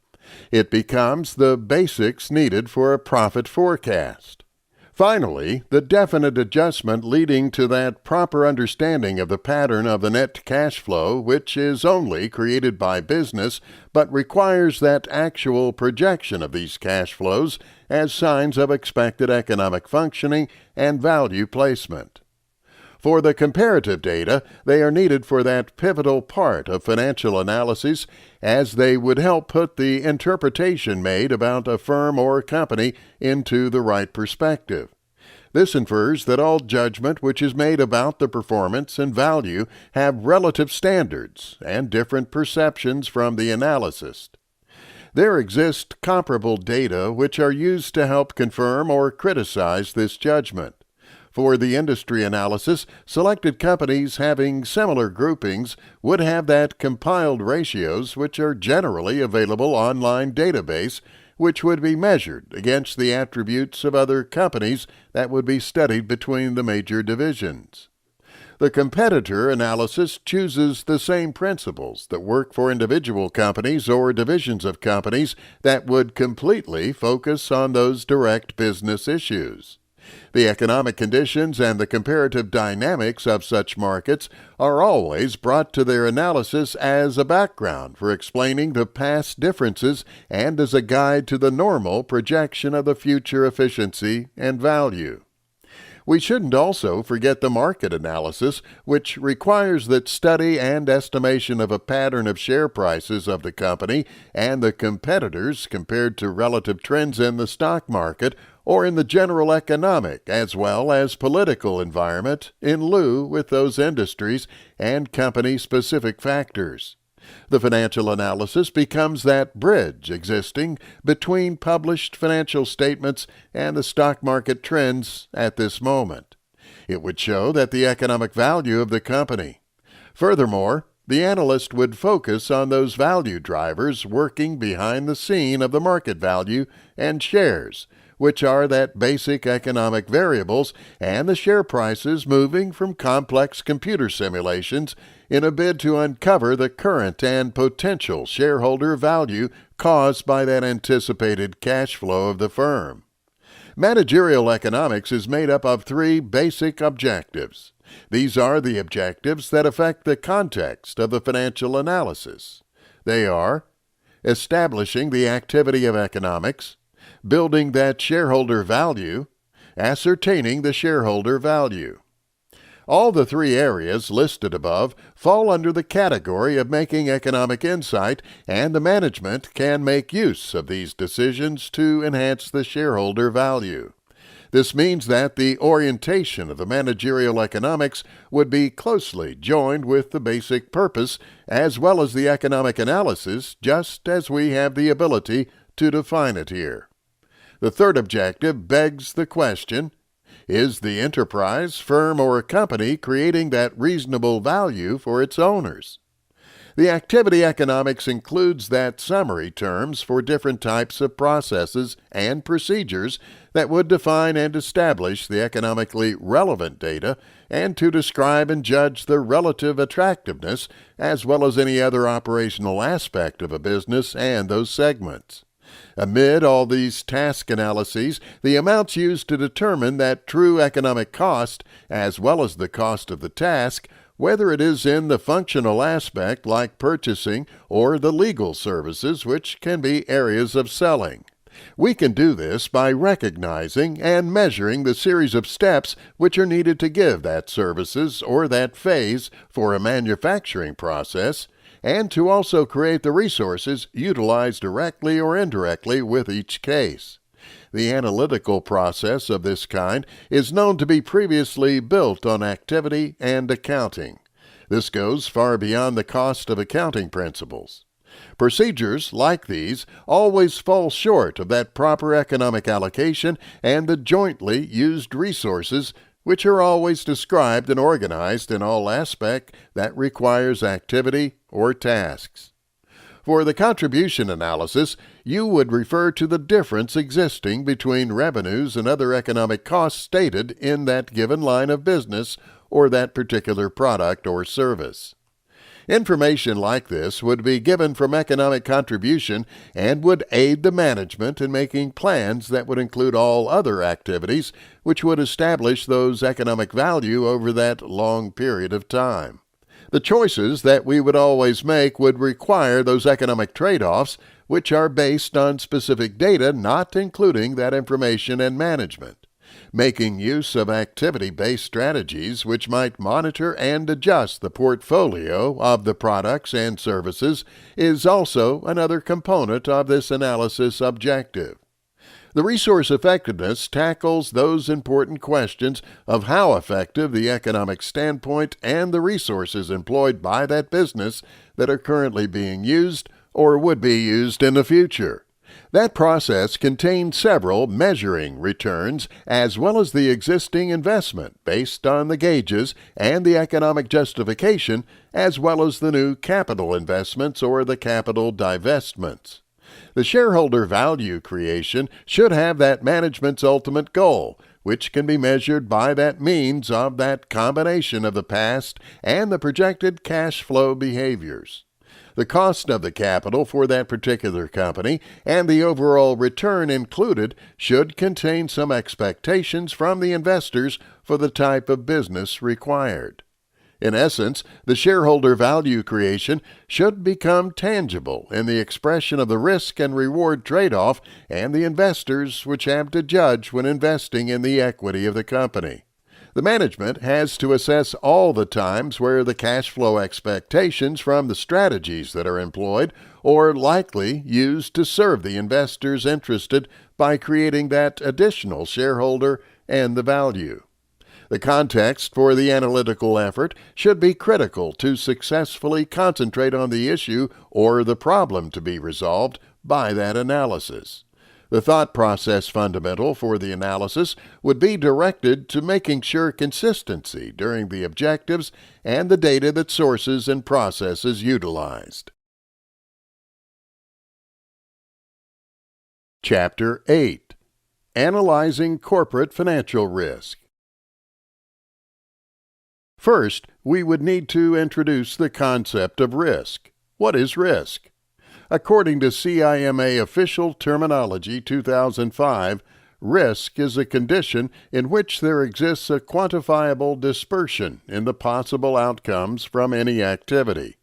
It becomes the basics needed for a profit forecast. Finally, the definite adjustment leading to that proper understanding of the pattern of the net cash flow, which is only created by business, but requires that actual projection of these cash flows as signs of expected economic functioning and value placement. For the comparative data, they are needed for that pivotal part of financial analysis, as they would help put the interpretation made about a firm or company into the right perspective. This infers that all judgment which is made about the performance and value have relative standards and different perceptions from the analyst. There exist comparable data which are used to help confirm or criticize this judgment. For the industry analysis, selected companies having similar groupings would have that compiled ratios which are generally available online database, which would be measured against the attributes of other companies that would be studied between the major divisions. The competitor analysis chooses the same principles that work for individual companies or divisions of companies that would completely focus on those direct business issues. The economic conditions and the comparative dynamics of such markets are always brought to their analysis as a background for explaining the past differences and as a guide to the normal projection of the future efficiency and value. We shouldn't also forget the market analysis, which requires that study and estimation of a pattern of share prices of the company and the competitors compared to relative trends in the stock market or in the general economic as well as political environment in lieu with those industries and company-specific factors. The financial analysis becomes that bridge existing between published financial statements and the stock market trends at this moment. It would show that the economic value of the company. Furthermore, the analyst would focus on those value drivers working behind the scene of the market value and shares, which are that basic economic variables, and the share prices moving from complex computer simulations in a bid to uncover the current and potential shareholder value caused by that anticipated cash flow of the firm. Managerial economics is made up of three basic objectives. These are the objectives that affect the context of the financial analysis. They are establishing the activity of economics, building that shareholder value, ascertaining the shareholder value. All the three areas listed above fall under the category of making economic insight, and the management can make use of these decisions to enhance the shareholder value. This means that the orientation of the managerial economics would be closely joined with the basic purpose as well as the economic analysis, just as we have the ability to define it here. The third objective begs the question: is the enterprise, firm, or company creating that reasonable value for its owners? The activity economics includes that summary terms for different types of processes and procedures that would define and establish the economically relevant data and to describe and judge the relative attractiveness as well as any other operational aspect of a business and those segments. Amid all these task analyses, the amounts used to determine that true economic cost, as well as the cost of the task, whether it is in the functional aspect like purchasing or the legal services, which can be areas of selling. We can do this by recognizing and measuring the series of steps which are needed to give that services or that phase for a manufacturing process, and to also create the resources utilized directly or indirectly with each case. The analytical process of this kind is known to be previously built on activity and accounting. This goes far beyond the cost of accounting principles. Procedures like these always fall short of that proper economic allocation and the jointly used resources which are always described and organized in all aspect that requires activity or tasks. For the contribution analysis, you would refer to the difference existing between revenues and other economic costs stated in that given line of business or that particular product or service. Information like this would be given from economic contribution and would aid the management in making plans that would include all other activities which would establish those economic value over that long period of time. The choices that we would always make would require those economic trade-offs which are based on specific data not including that information and management. Making use of activity-based strategies which might monitor and adjust the portfolio of the products and services is also another component of this analysis objective. The resource effectiveness tackles those important questions of how effective the economic standpoint and the resources employed by that business that are currently being used or would be used in the future. That process contains several measuring returns as well as the existing investment based on the gauges and the economic justification as well as the new capital investments or the capital divestments. The shareholder value creation should have that management's ultimate goal, which can be measured by that means of that combination of the past and the projected cash flow behaviors. The cost of the capital for that particular company and the overall return included should contain some expectations from the investors for the type of business required. In essence, the shareholder value creation should become tangible in the expression of the risk and reward trade-off and the investors which have to judge when investing in the equity of the company. The management has to assess all the times where the cash flow expectations from the strategies that are employed or likely used to serve the investors interested by creating that additional shareholder and the value. The context for the analytical effort should be critical to successfully concentrate on the issue or the problem to be resolved by that analysis. The thought process fundamental for the analysis would be directed to making sure consistency during the objectives and the data that sources and processes utilized. Chapter 8. Analyzing Corporate Financial Risk. First, we would need to introduce the concept of risk. What is risk? According to CIMA Official Terminology 2005, risk is a condition in which there exists a quantifiable dispersion in the possible outcomes from any activity.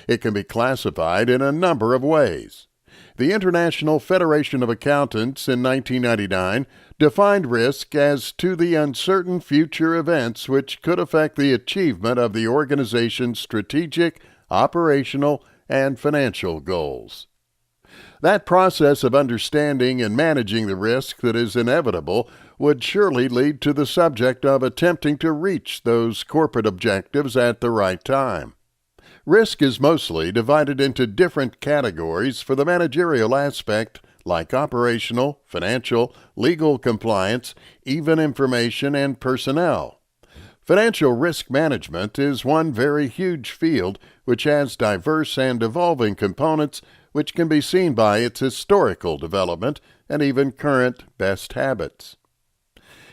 It can be classified in a number of ways. The International Federation of Accountants in 1999 defined risk as to the uncertain future events which could affect the achievement of the organization's strategic, operational, and financial goals. That process of understanding and managing the risk that is inevitable would surely lead to the subject of attempting to reach those corporate objectives at the right time. Risk is mostly divided into different categories for the managerial aspect like operational, financial, legal compliance, even information, and personnel. Financial risk management is one very huge field which has diverse and evolving components which can be seen by its historical development and even current best habits.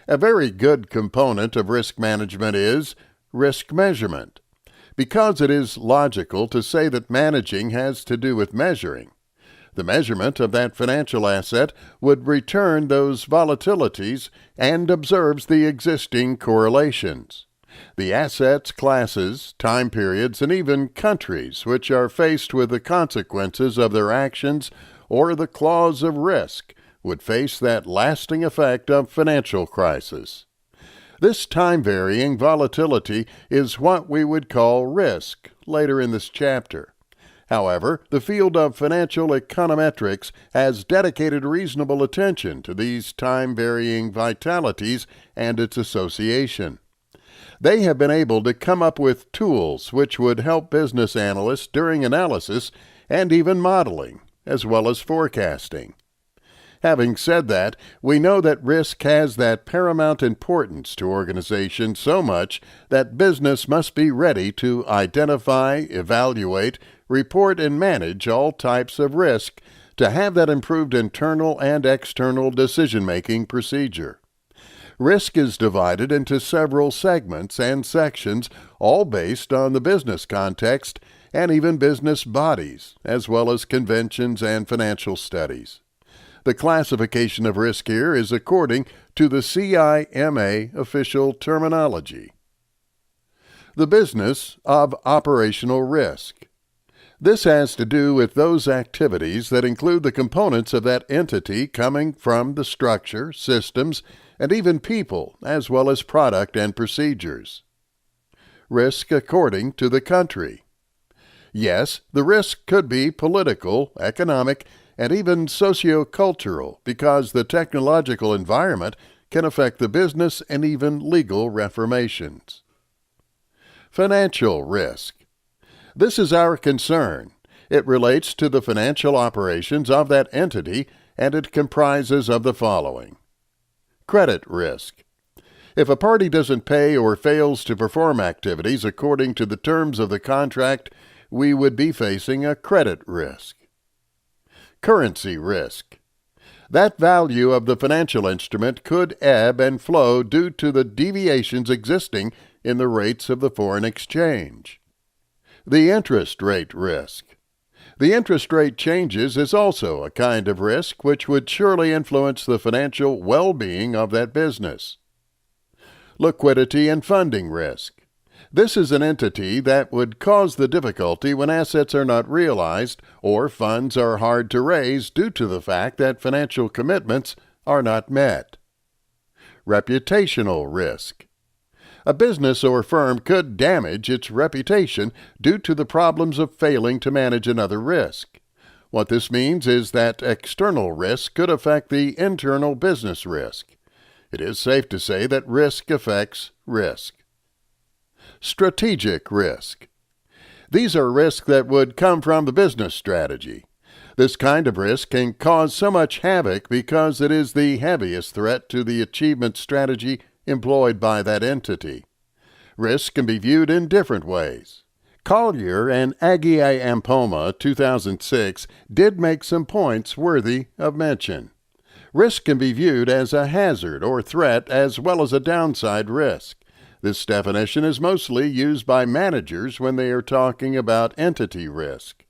A very good component of risk management is risk measurement, because it is logical to say that managing has to do with measuring. The measurement of that financial asset would return those volatilities and observes the existing correlations. The assets, classes, time periods, and even countries which are faced with the consequences of their actions or the clause of risk would face that lasting effect of financial crisis. This time-varying volatility is what we would call risk later in this chapter. However, the field of financial econometrics has dedicated reasonable attention to these time-varying vitalities and its association. They have been able to come up with tools which would help business analysts during analysis and even modeling, as well as forecasting. Having said that, we know that risk has that paramount importance to organizations so much that business must be ready to identify, evaluate, report, and manage all types of risk to have that improved internal and external decision-making procedure. Risk is divided into several segments and sections, all based on the business context and even business bodies, as well as conventions and financial studies. The classification of risk here is according to the CIMA official terminology. The business of operational risk. This has to do with those activities that include the components of that entity coming from the structure, systems, and even people, as well as product and procedures. Risk according to the country. Yes, the risk could be political, economic, and even socio-cultural, because the technological environment can affect the business and even legal reformations. Financial risk. This is our concern. It relates to the financial operations of that entity, and it comprises of the following. Credit risk. If a party doesn't pay or fails to perform activities according to the terms of the contract, we would be facing a credit risk. Currency risk. That value of the financial instrument could ebb and flow due to the deviations existing in the rates of the foreign exchange. The interest rate risk. The interest rate changes is also a kind of risk which would surely influence the financial well-being of that business. Liquidity and funding risk. This is an entity that would cause the difficulty when assets are not realized or funds are hard to raise due to the fact that financial commitments are not met. Reputational risk. A business or firm could damage its reputation due to the problems of failing to manage another risk. What this means is that external risk could affect the internal business risk. It is safe to say that risk affects risk. Strategic risk. These are risks that would come from the business strategy. This kind of risk can cause so much havoc because it is the heaviest threat to the achievement strategy employed by that entity. Risk can be viewed in different ways. Collier and Agia-Ampoma, 2006, did make some points worthy of mention. Risk can be viewed as a hazard or threat as well as a downside risk. This definition is mostly used by managers when they are talking about entity risk.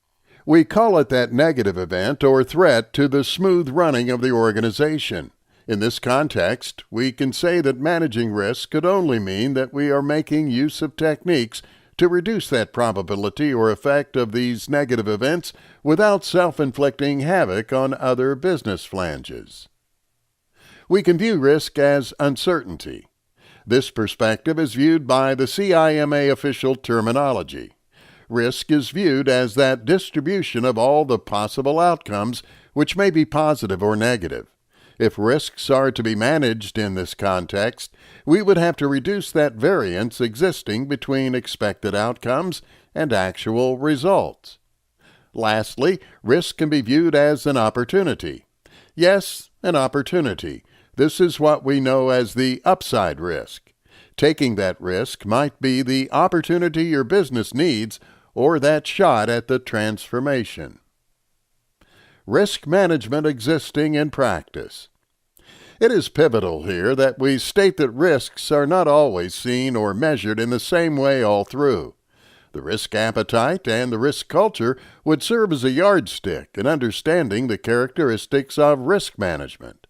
We call it that negative event or threat to the smooth running of the organization. In this context, we can say that managing risk could only mean that we are making use of techniques to reduce that probability or effect of these negative events without self-inflicting havoc on other business flanges. We can view risk as uncertainty. This perspective is viewed by the CIMA official terminology. Risk is viewed as that distribution of all the possible outcomes, which may be positive or negative. If risks are to be managed in this context, we would have to reduce that variance existing between expected outcomes and actual results. Lastly, risk can be viewed as an opportunity. Yes, an opportunity. This is what we know as the upside risk. Taking that risk might be the opportunity your business needs or that shot at the transformation. Risk management existing in practice. It is pivotal here that we state that risks are not always seen or measured in the same way all through. The risk appetite and the risk culture would serve as a yardstick in understanding the characteristics of risk management.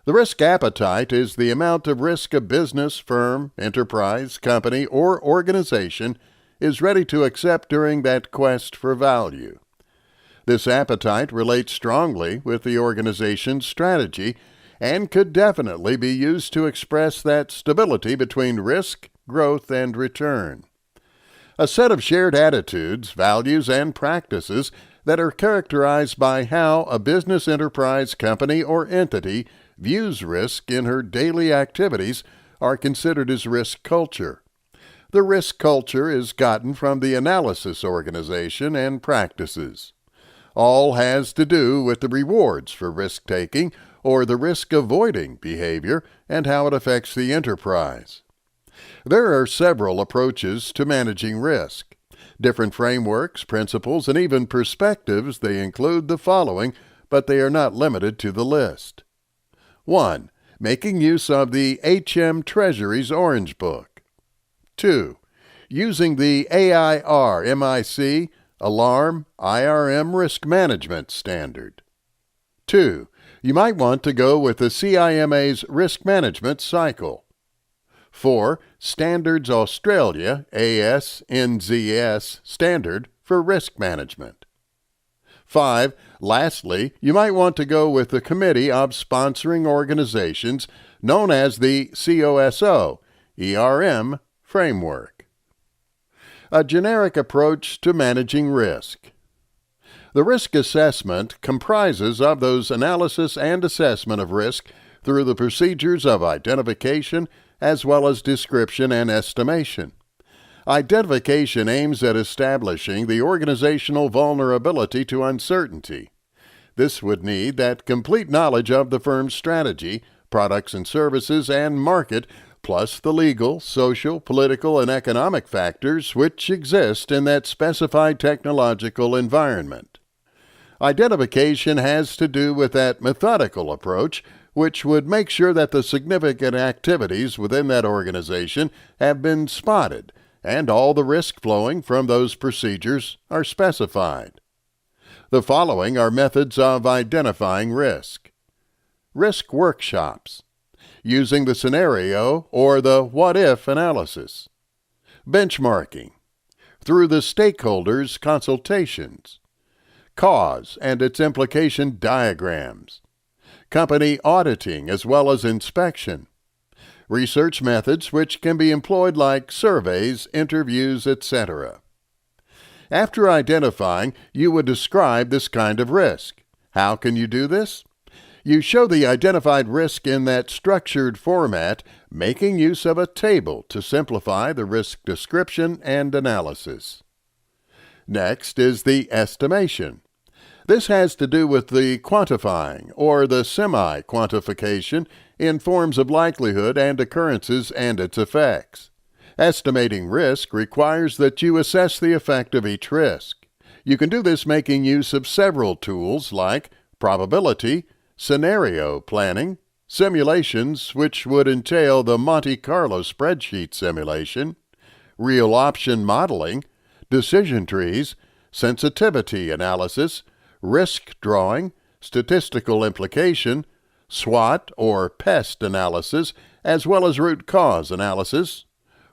The risk appetite is the amount of risk a business, firm, enterprise, company, or organization is ready to accept during that quest for value. This appetite relates strongly with the organization's strategy and could definitely be used to express that stability between risk, growth, and return. A set of shared attitudes, values, and practices that are characterized by how a business, enterprise, company, or entity views risk in her daily activities are considered as risk culture. The risk culture is gotten from the analysis organization and practices. All has to do with the rewards for risk-taking or the risk-avoiding behavior and how it affects the enterprise. There are several approaches to managing risk. Different frameworks, principles, and even perspectives. They include the following, but they are not limited to the list. 1. Making use of the HM Treasury's Orange Book. 2. Using the AIR-MIC Alarm IRM Risk Management Standard. 2. You might want to go with the CIMA's Risk Management Cycle. 4. Standards Australia ASNZS Standard for Risk Management. 5. Lastly, you might want to go with the Committee of Sponsoring Organizations known as the COSO ERM Framework. A generic approach to managing risk. The risk assessment comprises of those analysis and assessment of risk through the procedures of identification as well as description and estimation. Identification aims at establishing the organizational vulnerability to uncertainty. This would need that complete knowledge of the firm's strategy, products and services, and market, plus the legal, social, political, and economic factors which exist in that specified technological environment. Identification has to do with that methodical approach which would make sure that the significant activities within that organization have been spotted and all the risk flowing from those procedures are specified. The following are methods of identifying risk. Risk workshops, using the scenario or the what-if analysis. Benchmarking, through the stakeholders' consultations. Cause and its implication diagrams. Company auditing as well as inspection. Research methods which can be employed like surveys, interviews, etc. After identifying, you would describe this kind of risk. How can you do this? You show the identified risk in that structured format, making use of a table to simplify the risk description and analysis. Next is the estimation. This has to do with the quantifying or the semi-quantification in forms of likelihood and occurrences and its effects. Estimating risk requires that you assess the effect of each risk. You can do this making use of several tools like probability, scenario planning, simulations, which would entail the Monte Carlo spreadsheet simulation, real option modeling, decision trees, sensitivity analysis, risk drawing, statistical implication, SWOT or PEST analysis, as well as root cause analysis,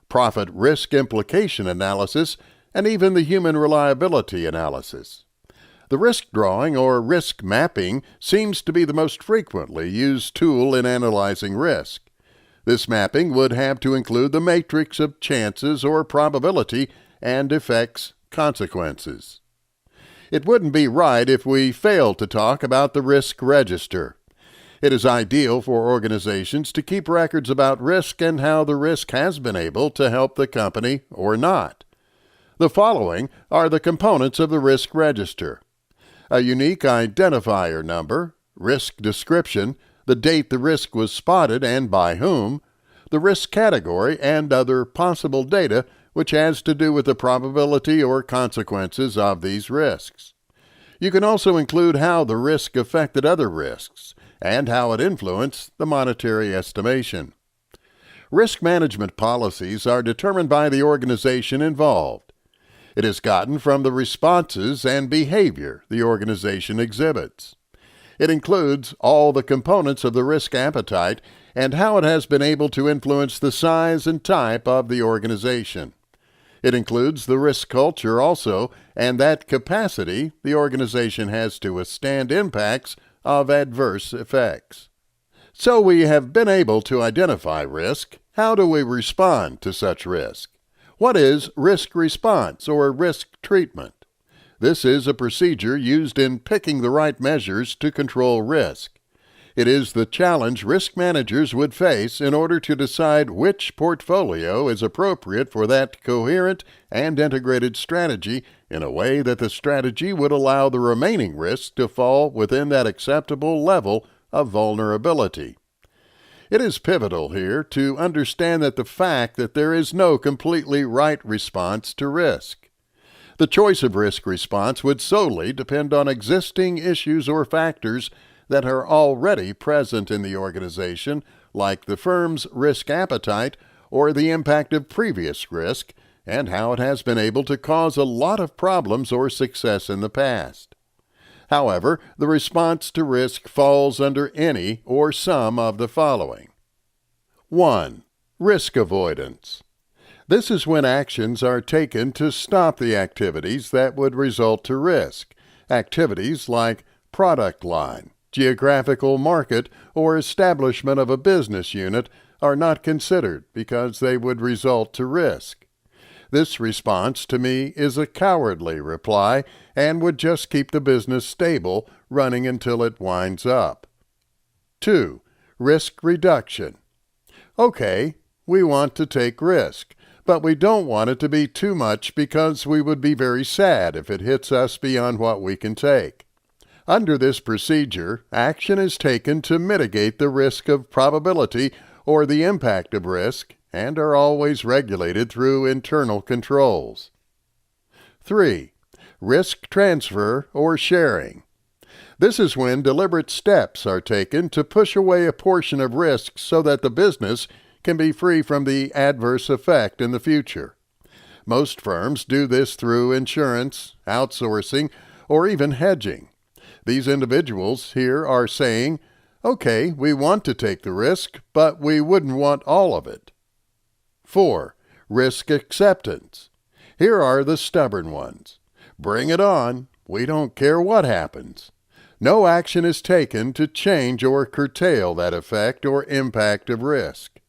profit risk implication analysis, and even the human reliability analysis. The risk drawing or risk mapping seems to be the most frequently used tool in analyzing risk. This mapping would have to include the matrix of chances or probability and effects consequences. It wouldn't be right if we failed to talk about the risk register. It is ideal for organizations to keep records about risk and how the risk has been able to help the company or not. The following are the components of the risk register. A unique identifier number, risk description, the date the risk was spotted and by whom, the risk category, and other possible data which has to do with the probability or consequences of these risks. You can also include how the risk affected other risks and how it influenced the monetary estimation. Risk management policies are determined by the organization involved. It is gotten from the responses and behavior the organization exhibits. It includes all the components of the risk appetite and how it has been able to influence the size and type of the organization. It includes the risk culture also, and that capacity the organization has to withstand impacts of adverse effects. So we have been able to identify risk. How do we respond to such risk? What is risk response or risk treatment? This is a procedure used in picking the right measures to control risk. It is the challenge risk managers would face in order to decide which portfolio is appropriate for that coherent and integrated strategy in a way that the strategy would allow the remaining risks to fall within that acceptable level of vulnerability. It is pivotal here to understand that the fact that there is no completely right response to risk. The choice of risk response would solely depend on existing issues or factors that are already present in the organization, like the firm's risk appetite or the impact of previous risk, and how it has been able to cause a lot of problems or success in the past. However, the response to risk falls under any or some of the following. 1. Risk avoidance. This is when actions are taken to stop the activities that would result to risk. Activities like product line, geographical market, or establishment of a business unit are not considered because they would result to risk. This response to me is a cowardly reply and would just keep the business stable, running until it winds up. 2. Risk reduction. Okay, we want to take risk, but we don't want it to be too much because we would be very sad if it hits us beyond what we can take. Under this procedure, action is taken to mitigate the risk of probability or the impact of risk and are always regulated through internal controls. 3. Risk transfer or sharing. This is when deliberate steps are taken to push away a portion of risk so that the business can be free from the adverse effect in the future. Most firms do this through insurance, outsourcing, or even hedging. These individuals here are saying, okay, we want to take the risk, but we wouldn't want all of it. 4. Risk acceptance. Here are the stubborn ones. Bring it on. We don't care what happens. No action is taken to change or curtail that effect or impact of risk.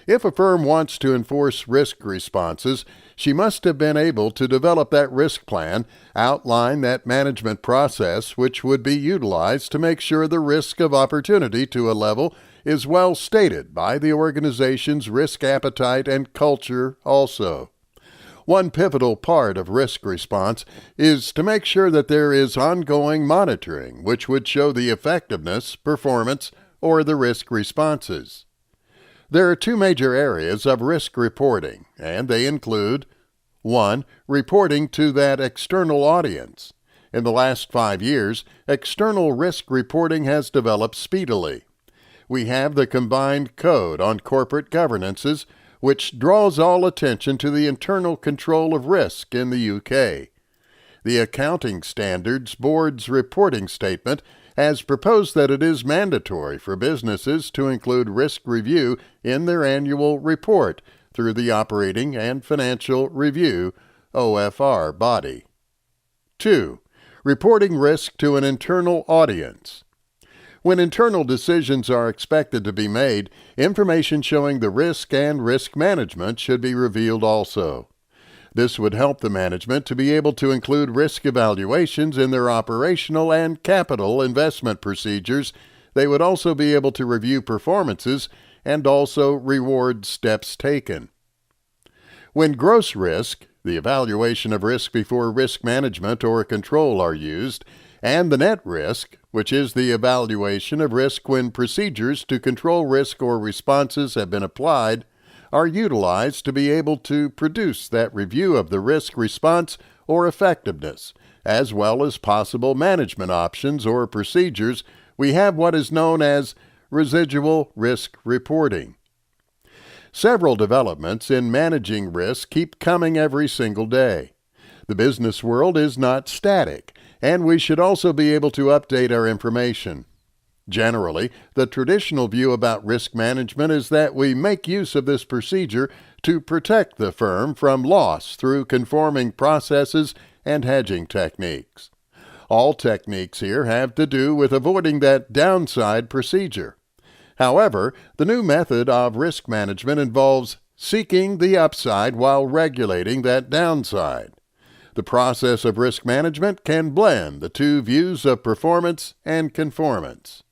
If a firm wants to enforce risk responses, she must have been able to develop that risk plan, outline that management process which would be utilized to make sure the risk of opportunity to a level is well stated by the organization's risk appetite and culture also. One pivotal part of risk response is to make sure that there is ongoing monitoring which would show the effectiveness, performance, or the risk responses. There are two major areas of risk reporting, and they include 1. Reporting to that external audience. In the last 5 years, external risk reporting has developed speedily. We have the Combined Code on Corporate Governances, which draws all attention to the internal control of risk in the UK. The Accounting Standards Board's reporting statement has proposed that it is mandatory for businesses to include risk review in their annual report through the Operating and Financial Review (OFR) body. 2. Reporting risk to an internal audience. When internal decisions are expected to be made, information showing the risk and risk management should be revealed also. This would help the management to be able to include risk evaluations in their operational and capital investment procedures. They would also be able to review performances and also reward steps taken. When gross risk, the evaluation of risk before risk management or control are used, and the net risk, which is the evaluation of risk when procedures to control risk or responses have been applied, are utilized to be able to produce that review of the risk response or effectiveness, as well as possible management options or procedures. We have what is known as residual risk reporting. Several developments in managing risk keep coming every single day. The business world is not static, and we should also be able to update our information. Generally, the traditional view about risk management is that we make use of this procedure to protect the firm from loss through conforming processes and hedging techniques. All techniques here have to do with avoiding that downside procedure. However, the new method of risk management involves seeking the upside while regulating that downside. The process of risk management can blend the two views of performance and conformance.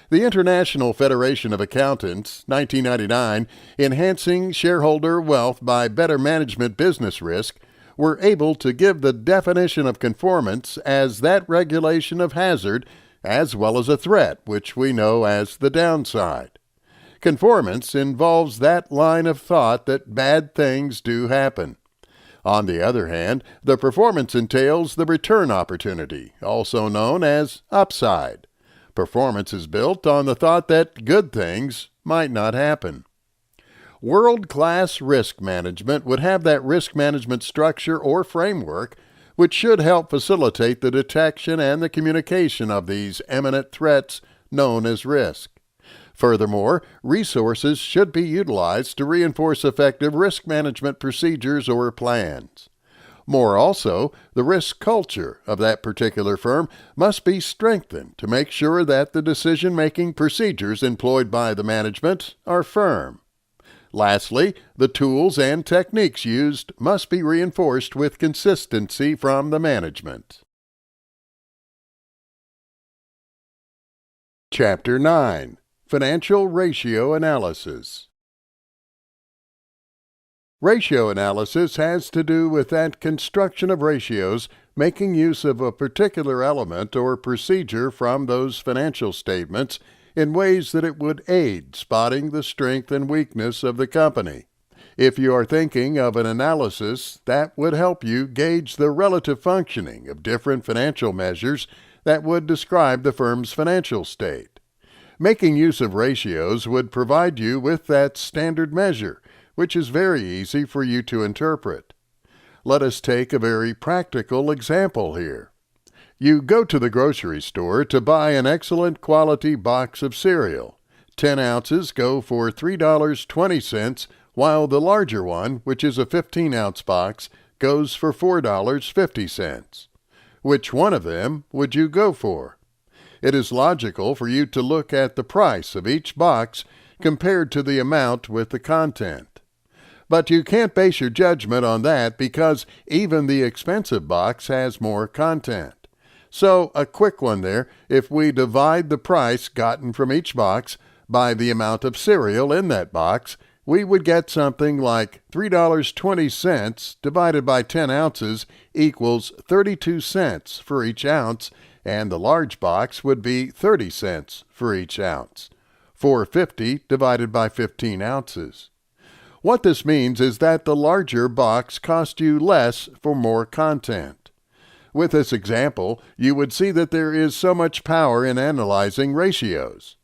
The International Federation of Accountants, 1999, Enhancing Shareholder Wealth by Better Management Business Risk, were able to give the definition of conformance as that regulation of hazard as well as a threat, which we know as the downside. Conformance involves that line of thought that bad things do happen. On the other hand, the performance entails the return opportunity, also known as upside. Performance is built on the thought that good things might not happen. World-class risk management would have that risk management structure or framework which should help facilitate the detection and the communication of these imminent threats known as risk. Furthermore, resources should be utilized to reinforce effective risk management procedures or plans. More also, the risk culture of that particular firm must be strengthened to make sure that the decision-making procedures employed by the management are firm. Lastly, the tools and techniques used must be reinforced with consistency from the management. Chapter 9. Financial Ratio Analysis. Ratio analysis has to do with that construction of ratios, making use of a particular element or procedure from those financial statements in ways that it would aid spotting the strength and weakness of the company. If you are thinking of an analysis, that would help you gauge the relative functioning of different financial measures that would describe the firm's financial state. Making use of ratios would provide you with that standard measure, which is very easy for you to interpret. Let us take a very practical example here. You go to the grocery store to buy an excellent quality box of cereal. 10 ounces go for $3.20, while the larger one, which is a 15-ounce box, goes for $4.50. Which one of them would you go for? It is logical for you to look at the price of each box compared to the amount with the content. But you can't base your judgment on that because even the expensive box has more content. So, a quick one there, if we divide the price gotten from each box by the amount of cereal in that box, we would get something like $3.20 divided by 10 ounces equals 32 cents for each ounce, and the large box would be 30 cents for each ounce. $4.50 divided by 15 ounces. What this means is that the larger box cost you less for more content. With this example, you would see that there is so much power in analyzing ratios.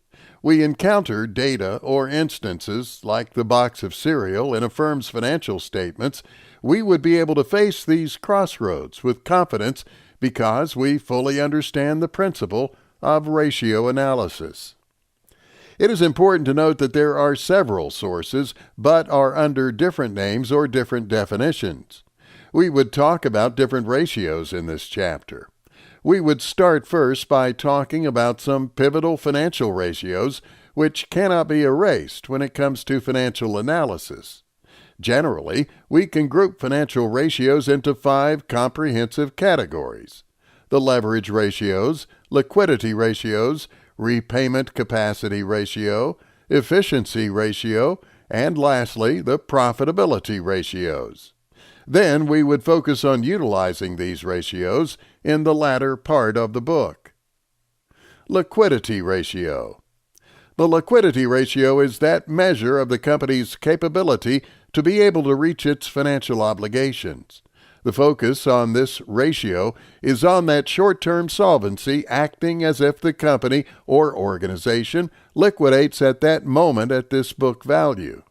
We encounter data or instances, like the box of cereal in a firm's financial statements. We would be able to face these crossroads with confidence because we fully understand the principle of ratio analysis. It is important to note that there are several sources, but are under different names or different definitions. We would talk about different ratios in this chapter. We would start first by talking about some pivotal financial ratios which cannot be erased when it comes to financial analysis. Generally, we can group financial ratios into 5 comprehensive categories: the leverage ratios, liquidity ratios, repayment capacity ratio, efficiency ratio, and lastly, the profitability ratios. Then we would focus on utilizing these ratios in the latter part of the book. Liquidity ratio. The liquidity ratio is that measure of the company's capability to be able to reach its financial obligations. The focus on this ratio is on that short-term solvency, acting as if the company or organization liquidates at that moment at this book value.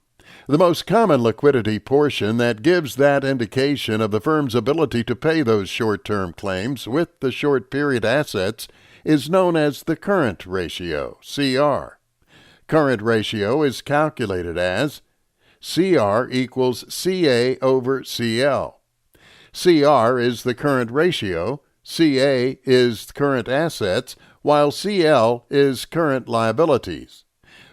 The most common liquidity portion that gives that indication of the firm's ability to pay those short-term claims with the short-period assets is known as the current ratio, CR. Current ratio is calculated as CR equals CA over CL. CR is the current ratio, CA is current assets, while CL is current liabilities.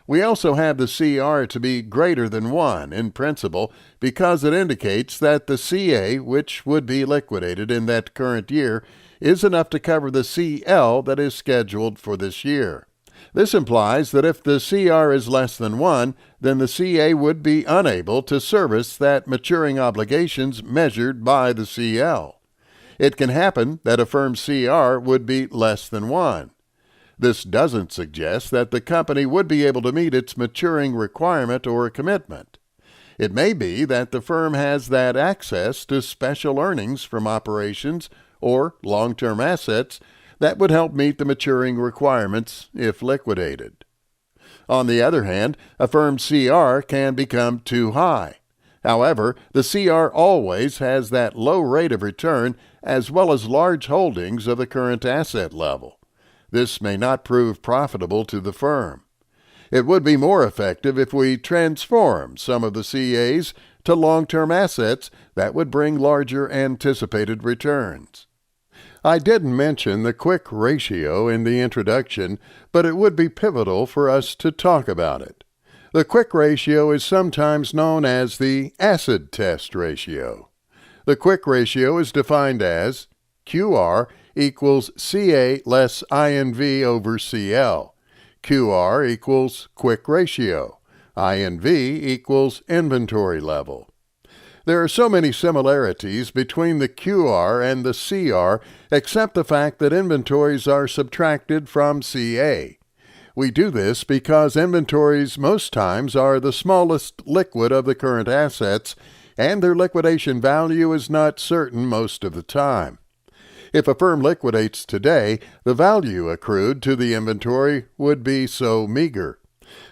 We also have the CR to be greater than 1 in principle because it indicates that the CA, which would be liquidated in that current year, is enough to cover the CL that is scheduled for this year. This implies that if the CR is less than 1, then the CA would be unable to service that maturing obligations measured by the CL. It can happen that a firm's CR would be less than 1. This doesn't suggest that the company would be able to meet its maturing requirement or commitment. It may be that the firm has that access to special earnings from operations or long-term assets that would help meet the maturing requirements if liquidated. On the other hand, a firm's CR can become too high. However, the CR always has that low rate of return as well as large holdings of the current asset level. This may not prove profitable to the firm. It would be more effective if we transform some of the CAs to long-term assets that would bring larger anticipated returns. I didn't mention the quick ratio in the introduction, but it would be pivotal for us to talk about it. The quick ratio is sometimes known as the acid test ratio. The quick ratio is defined as QR equals CA less INV over CL. QR equals quick ratio. INV equals inventory level. There are so many similarities between the QR and the CR, except the fact that inventories are subtracted from CA. We do this because inventories most times are the smallest liquid of the current assets, and their liquidation value is not certain most of the time. If a firm liquidates today, the value accrued to the inventory would be so meager.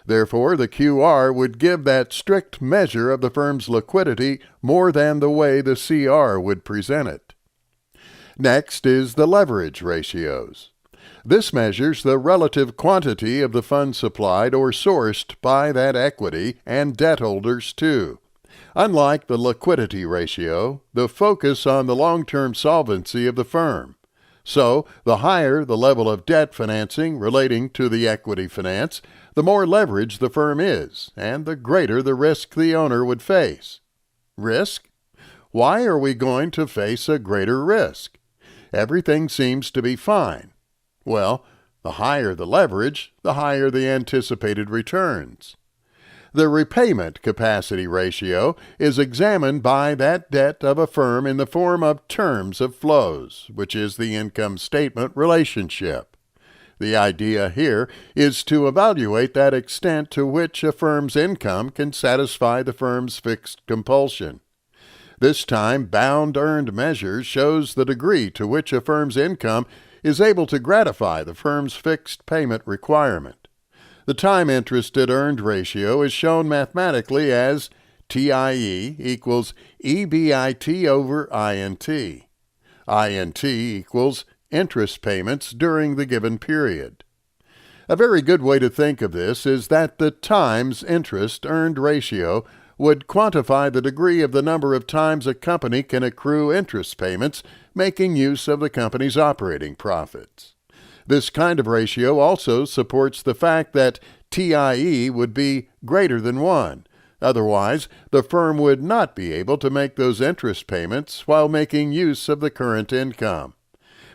Therefore, the QR would give that strict measure of the firm's liquidity more than the way the CR would present it. Next is the leverage ratios. This measures the relative quantity of the funds supplied or sourced by that equity and debt holders too. Unlike the liquidity ratio, the focus on the long-term solvency of the firm. So, the higher the level of debt financing relating to the equity finance, the more leverage the firm is, and the greater the risk the owner would face. Risk? Why are we going to face a greater risk? Everything seems to be fine. Well, the higher the leverage, the higher the anticipated returns. The repayment capacity ratio is examined by that debt of a firm in the form of terms of flows, which is the income statement relationship. The idea here is to evaluate that extent to which a firm's income can satisfy the firm's fixed compulsion. This time-bound earned measure shows the degree to which a firm's income is able to gratify the firm's fixed payment requirement. The time-interested earned ratio is shown mathematically as TIE equals EBIT over INT. INT equals interest payments during the given period. A very good way to think of this is that the times interest earned ratio would quantify the degree of the number of times a company can accrue interest payments, making use of the company's operating profits. This kind of ratio also supports the fact that TIE would be greater than 1. Otherwise, the firm would not be able to make those interest payments while making use of the current income.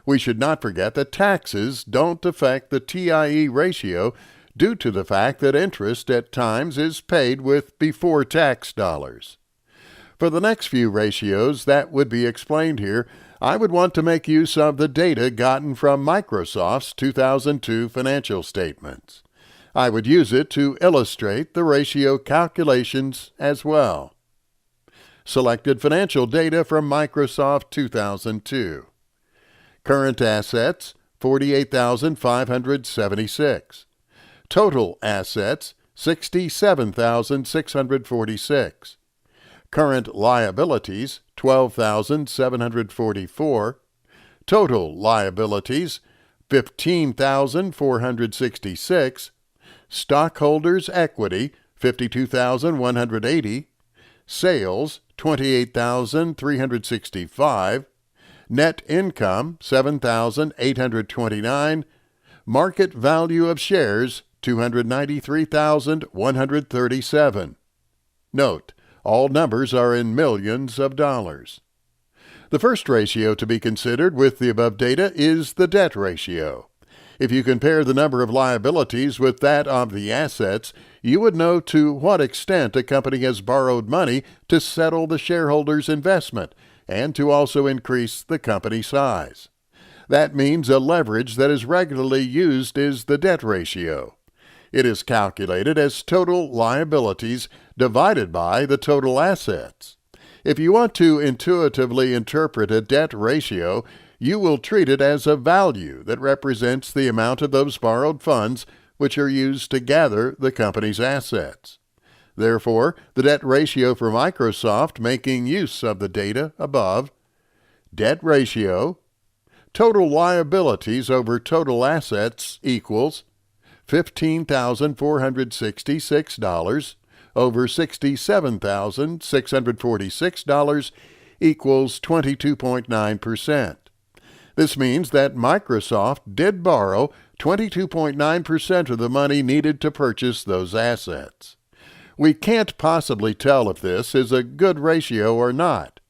We should not forget that taxes don't affect the TIE ratio due to the fact that interest at times is paid with before-tax dollars. For the next few ratios that would be explained here, I would want to make use of the data gotten from Microsoft's 2002 financial statements. I would use it to illustrate the ratio calculations as well. Selected financial data from Microsoft 2002. Current assets, 48,576. Total assets, 67,646. Current liabilities, 12,744. Total liabilities, 15,466. Stockholders' equity, 52,180. Sales, 28,365. Net income, 7,829. Market value of shares, 293,137. Note, all numbers are in millions of dollars. The first ratio to be considered with the above data is the debt ratio. If you compare the number of liabilities with that of the assets, you would know to what extent a company has borrowed money to settle the shareholders' investment and to also increase the company size. That means a leverage that is regularly used is the debt ratio. It is calculated as total liabilities divided by the total assets. If you want to intuitively interpret a debt ratio, you will treat it as a value that represents the amount of those borrowed funds which are used to gather the company's assets. Therefore, the debt ratio for Microsoft, making use of the data above, debt ratio, total liabilities over total assets equals $15,466 over $67,646 equals 22.9%. This means that Microsoft did borrow 22.9% of the money needed to purchase those assets. We can't possibly tell if this is a good ratio or not.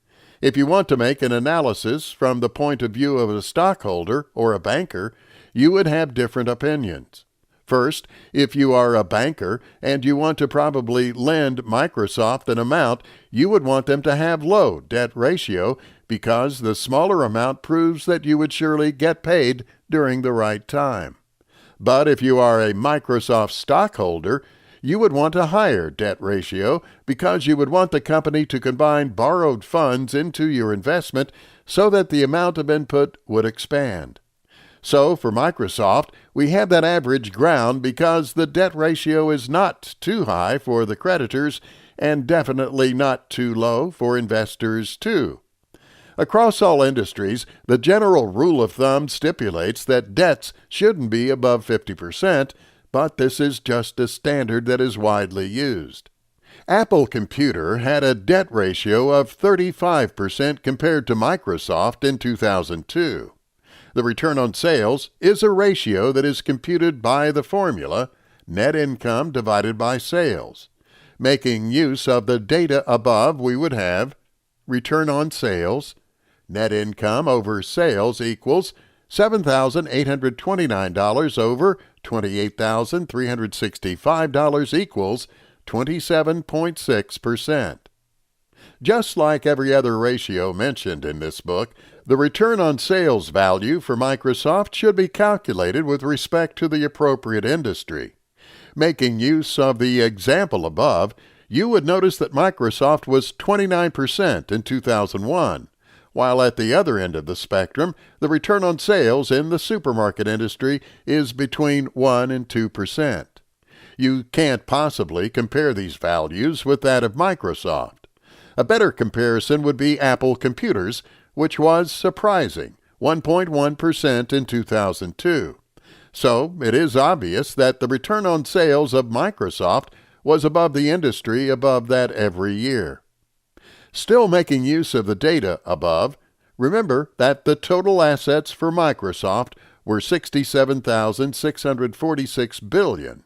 If you want to make an analysis from the point of view of a stockholder or a banker, you would have different opinions. First, if you are a banker and you want to probably lend Microsoft an amount, you would want them to have low debt ratio because the smaller amount proves that you would surely get paid during the right time. But if you are a Microsoft stockholder, you would want a higher debt ratio because you would want the company to combine borrowed funds into your investment so that the amount of input would expand. So for Microsoft, we have that average ground because the debt ratio is not too high for the creditors and definitely not too low for investors too. Across all industries, the general rule of thumb stipulates that debts shouldn't be above 50%, but this is just a standard that is widely used. Apple Computer had a debt ratio of 35% compared to Microsoft in 2002. The return on sales is a ratio that is computed by the formula net income divided by sales. Making use of the data above, we would have return on sales, net income over sales equals $7,829 over $28,365 equals 27.6%. Just like every other ratio mentioned in this book, the return on sales value for Microsoft should be calculated with respect to the appropriate industry. Making use of the example above, you would notice that Microsoft was 29% in 2001, while at the other end of the spectrum, the return on sales in the supermarket industry is between 1 and 2%. You can't possibly compare these values with that of Microsoft. A better comparison would be Apple Computers, which was surprising, 1.1% in 2002. So it is obvious that the return on sales of Microsoft was above the industry above that every year. Still making use of the data above, remember that the total assets for Microsoft were $67,646 billion.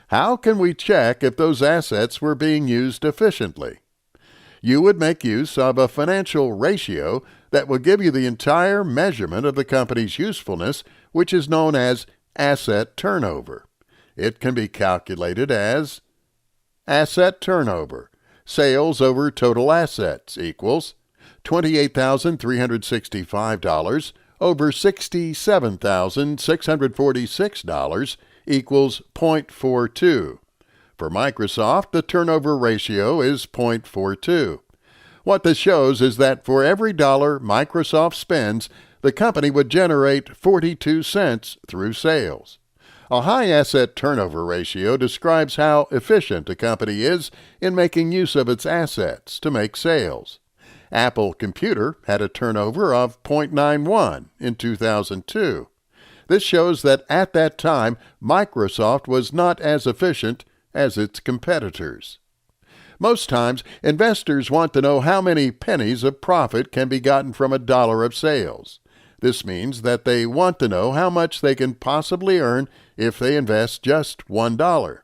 How can we check if those assets were being used efficiently? You would make use of a financial ratio that will give you the entire measurement of the company's usefulness, which is known as asset turnover. It can be calculated as asset turnover, sales over total assets equals $28,365 over $67,646 equals 0.42. For Microsoft, the turnover ratio is 0.42. What this shows is that for every dollar Microsoft spends, the company would generate 42 cents through sales. A high asset turnover ratio describes how efficient a company is in making use of its assets to make sales. Apple Computer had a turnover of 0.91 in 2002. This shows that at that time, Microsoft was not as efficient as its competitors. Most times, investors want to know how many pennies of profit can be gotten from a dollar of sales. This means that they want to know how much they can possibly earn if they invest just $1.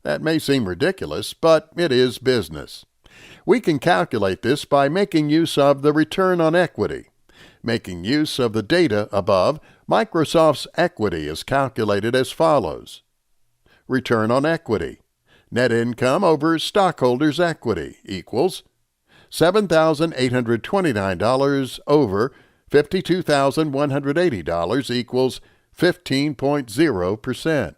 That may seem ridiculous, but it is business. We can calculate this by making use of the return on equity. Making use of the data above, Microsoft's equity is calculated as follows. Return on equity. Net income over stockholders' equity equals $7,829 over $52,180 equals 15.0%.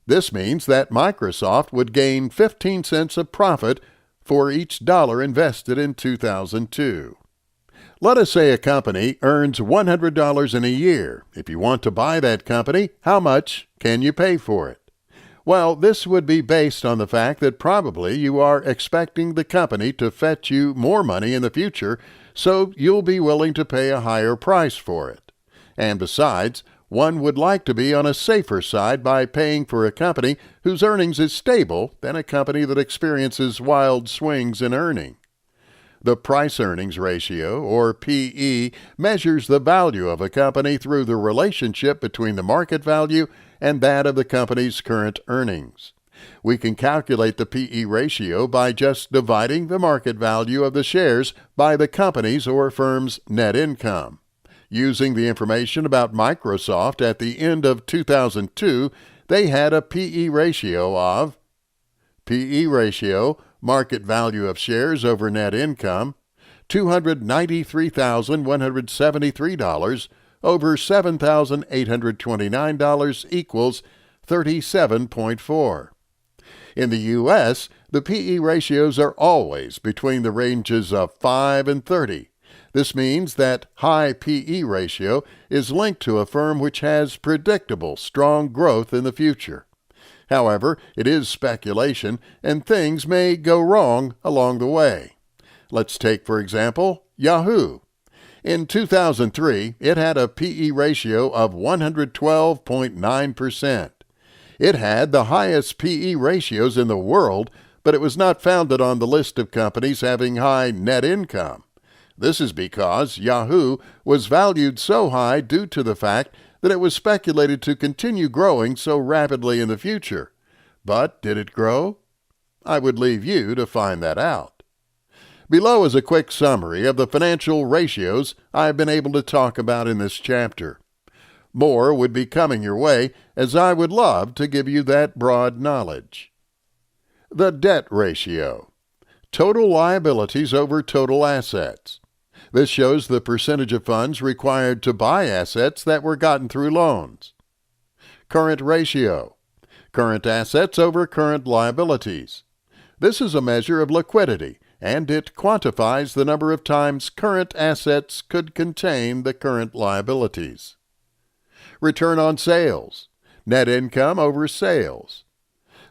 This means that Microsoft would gain 15 cents of profit for each dollar invested in 2002. Let us say a company earns $100 in a year. If you want to buy that company, how much can you pay for it? Well, this would be based on the fact that probably you are expecting the company to fetch you more money in the future, so you'll be willing to pay a higher price for it. And besides, one would like to be on a safer side by paying for a company whose earnings is stable than a company that experiences wild swings in earning. The price-earnings ratio, or PE, measures the value of a company through the relationship between the market value and that of the company's current earnings. We can calculate the PE ratio by just dividing the market value of the shares by the company's or firm's net income. Using the information about Microsoft at the end of 2002, they had a PE ratio of PE ratio, market value of shares over net income, $293,173 over $7,829 equals 37.4. In the U.S., the PE ratios are always between the ranges of 5 and 30. This means that high PE ratio is linked to a firm which has predictable, strong growth in the future. However, it is speculation, and things may go wrong along the way. Let's take, for example, Yahoo. In 2003, it had a PE ratio of 112.9%. It had the highest PE ratios in the world, but it was not founded on the list of companies having high net income. This is because Yahoo was valued so high due to the fact that it was speculated to continue growing so rapidly in the future. But did it grow? I would leave you to find that out. Below is a quick summary of the financial ratios I've been able to talk about in this chapter. More would be coming your way, as I would love to give you that broad knowledge. The debt ratio. Total liabilities over total assets. This shows the percentage of funds required to buy assets that were gotten through loans. Current ratio. Current assets over current liabilities. This is a measure of liquidity, and it quantifies the number of times current assets could contain the current liabilities. Return on sales. Net income over sales.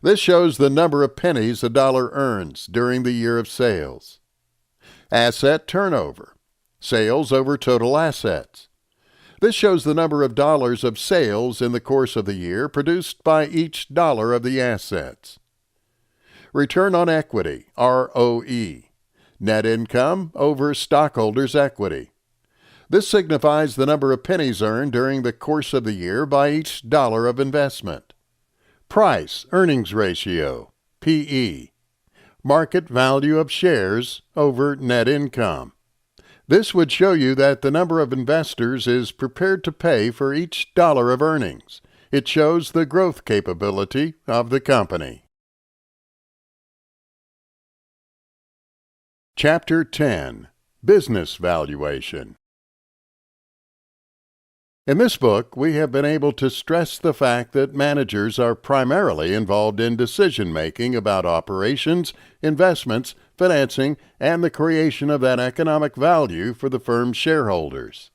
This shows the number of pennies a dollar earns during the year of sales. Asset turnover. Sales over total assets. This shows the number of dollars of sales in the course of the year produced by each dollar of the assets. Return on equity, ROE. Net income over stockholders' equity. This signifies the number of pennies earned during the course of the year by each dollar of investment. Price-earnings ratio, PE. Market value of shares over net income. This would show you that the number of investors is prepared to pay for each dollar of earnings. It shows the growth capability of the company. Chapter 10. Business valuation. In this book, we have been able to stress the fact that managers are primarily involved in decision-making about operations, investments, financing, and the creation of that economic value for the firm's shareholders.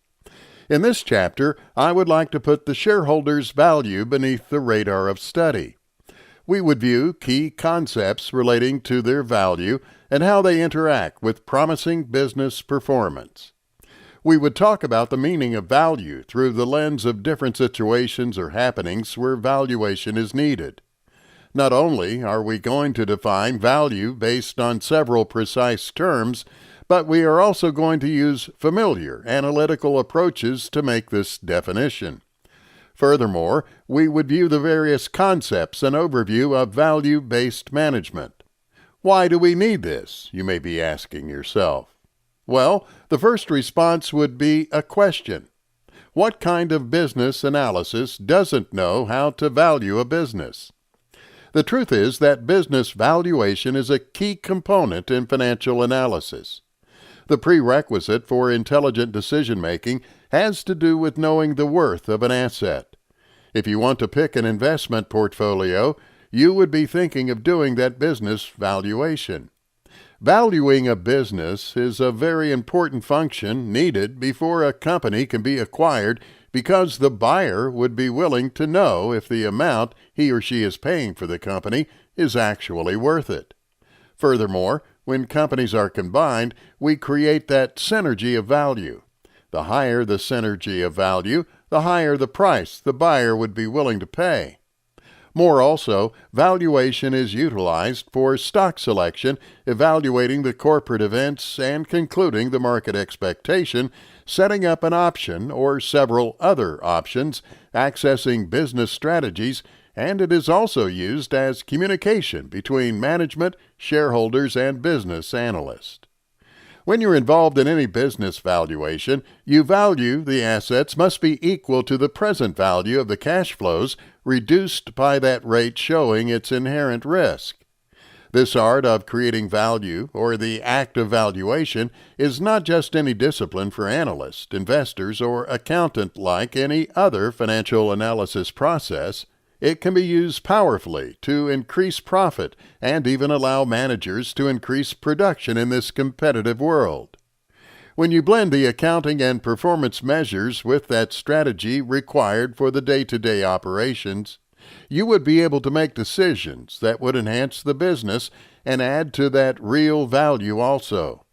In this chapter, I would like to put the shareholders' value beneath the radar of study. We would view key concepts relating to their value and how they interact with promising business performance. We would talk about the meaning of value through the lens of different situations or happenings where valuation is needed. Not only are we going to define value based on several precise terms, but we are also going to use familiar analytical approaches to make this definition. Furthermore, we would view the various concepts and overview of value-based management. Why do we need this, you may be asking yourself? Well, the first response would be a question. What kind of business analysis doesn't know how to value a business? The truth is that business valuation is a key component in financial analysis. The prerequisite for intelligent decision-making has to do with knowing the worth of an asset. If you want to pick an investment portfolio, you would be thinking of doing that business valuation. Valuing a business is a very important function needed before a company can be acquired because the buyer would be willing to know if the amount he or she is paying for the company is actually worth it. Furthermore, when companies are combined, we create that synergy of value. The higher the synergy of value, the higher the price the buyer would be willing to pay. More also, valuation is utilized for stock selection, evaluating the corporate events and concluding the market expectation, setting up an option or several other options, accessing business strategies, and it is also used as communication between management, shareholders, and business analysts. When you're involved in any business valuation, you value the assets must be equal to the present value of the cash flows, reduced by that rate showing its inherent risk. This art of creating value, or the act of valuation, is not just any discipline for analysts, investors, or accountant like any other financial analysis process. It can be used powerfully to increase profit and even allow managers to increase production in this competitive world. When you blend the accounting and performance measures with that strategy required for the day-to-day operations, you would be able to make decisions that would enhance the business and add to that real value also.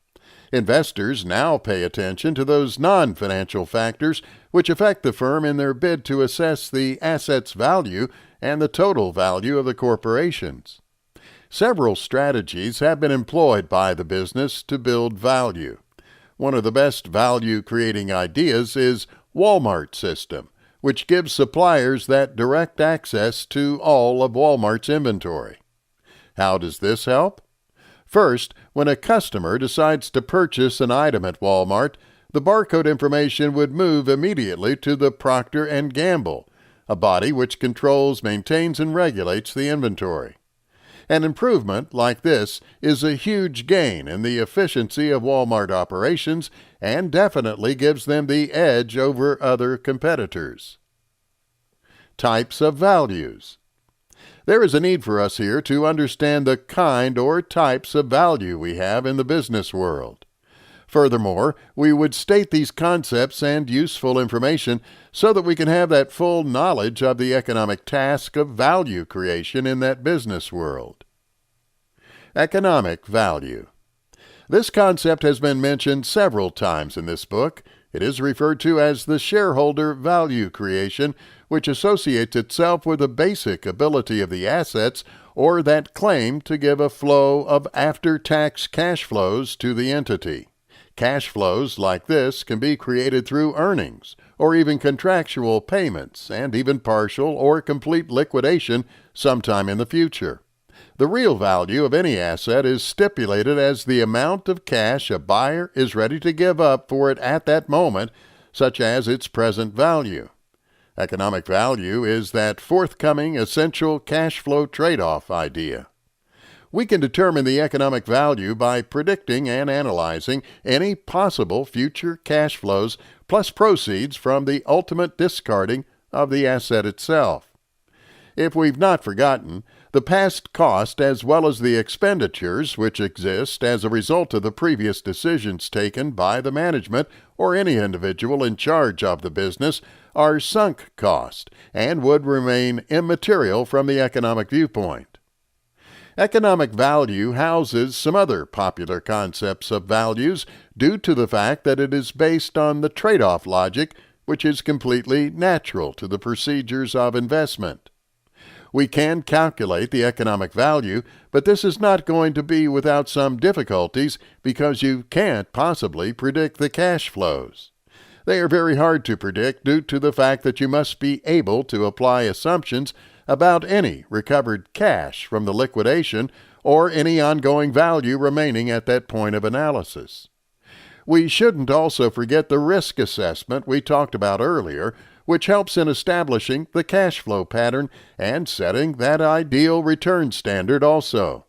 Investors now pay attention to those non-financial factors which affect the firm in their bid to assess the asset's value and the total value of the corporations. Several strategies have been employed by the business to build value. One of the best value-creating ideas is Walmart system, which gives suppliers that direct access to all of Walmart's inventory. How does this help? First, when a customer decides to purchase an item at Walmart, the barcode information would move immediately to the Procter & Gamble, a body which controls, maintains, and regulates the inventory. An improvement like this is a huge gain in the efficiency of Walmart operations and definitely gives them the edge over other competitors. Types of values. There is a need for us here to understand the kind or types of value we have in the business world. Furthermore, we would state these concepts and useful information so that we can have that full knowledge of the economic task of value creation in that business world. Economic value. This concept has been mentioned several times in this book. It is referred to as the shareholder value creation, which associates itself with the basic ability of the assets or that claim to give a flow of after-tax cash flows to the entity. Cash flows like this can be created through earnings, or even contractual payments, and even partial or complete liquidation sometime in the future. The real value of any asset is stipulated as the amount of cash a buyer is ready to give up for it at that moment, such as its present value. Economic value is that forthcoming essential cash flow trade-off idea. We can determine the economic value by predicting and analyzing any possible future cash flows plus proceeds from the ultimate discarding of the asset itself. If we've not forgotten, the past cost as well as the expenditures which exist as a result of the previous decisions taken by the management or any individual in charge of the business are sunk cost and would remain immaterial from the economic viewpoint. Economic value houses some other popular concepts of values due to the fact that it is based on the trade-off logic which is completely natural to the procedures of investment. We can calculate the economic value, but this is not going to be without some difficulties because you can't possibly predict the cash flows. They are very hard to predict due to the fact that you must be able to apply assumptions about any recovered cash from the liquidation or any ongoing value remaining at that point of analysis. We shouldn't also forget the risk assessment we talked about earlier, which helps in establishing the cash flow pattern and setting that ideal return standard also.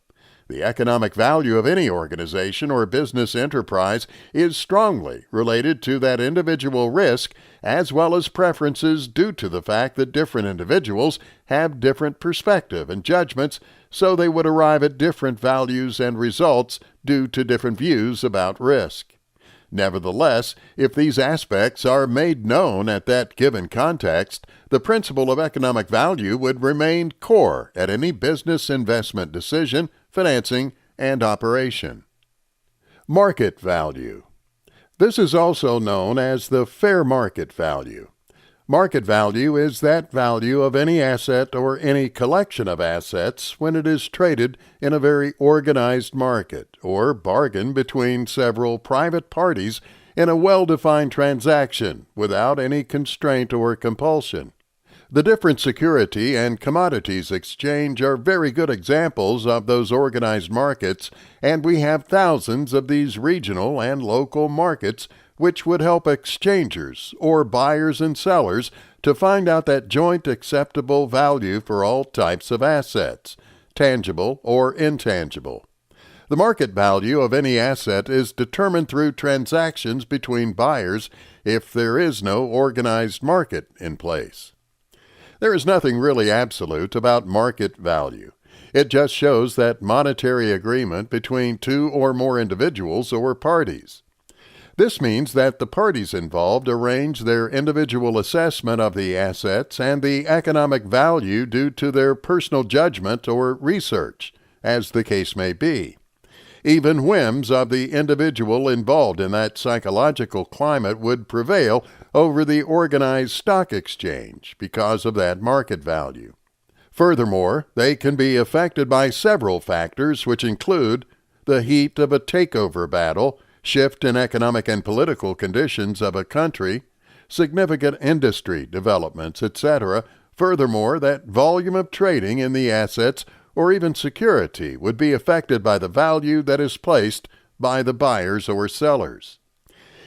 The economic value of any organization or business enterprise is strongly related to that individual risk as well as preferences due to the fact that different individuals have different perspective and judgments, so they would arrive at different values and results due to different views about risk. Nevertheless, if these aspects are made known at that given context, the principle of economic value would remain core at any business investment decision, financing, and operation. Market value. This is also known as the fair market value. Market value is that value of any asset or any collection of assets when it is traded in a very organized market or bargain between several private parties in a well-defined transaction without any constraint or compulsion. The different security and commodities exchange are very good examples of those organized markets, and we have thousands of these regional and local markets which would help exchangers or buyers and sellers to find out that joint acceptable value for all types of assets, tangible or intangible. The market value of any asset is determined through transactions between buyers if there is no organized market in place. There is nothing really absolute about market value. It just shows that monetary agreement between two or more individuals or parties. This means that the parties involved arrange their individual assessment of the assets and the economic value due to their personal judgment or research, as the case may be. Even whims of the individual involved in that psychological climate would prevail over the organized stock exchange because of that market value. Furthermore, they can be affected by several factors which include the heat of a takeover battle, shift in economic and political conditions of a country, significant industry developments, etc. Furthermore, that volume of trading in the assets or even security would be affected by the value that is placed by the buyers or sellers.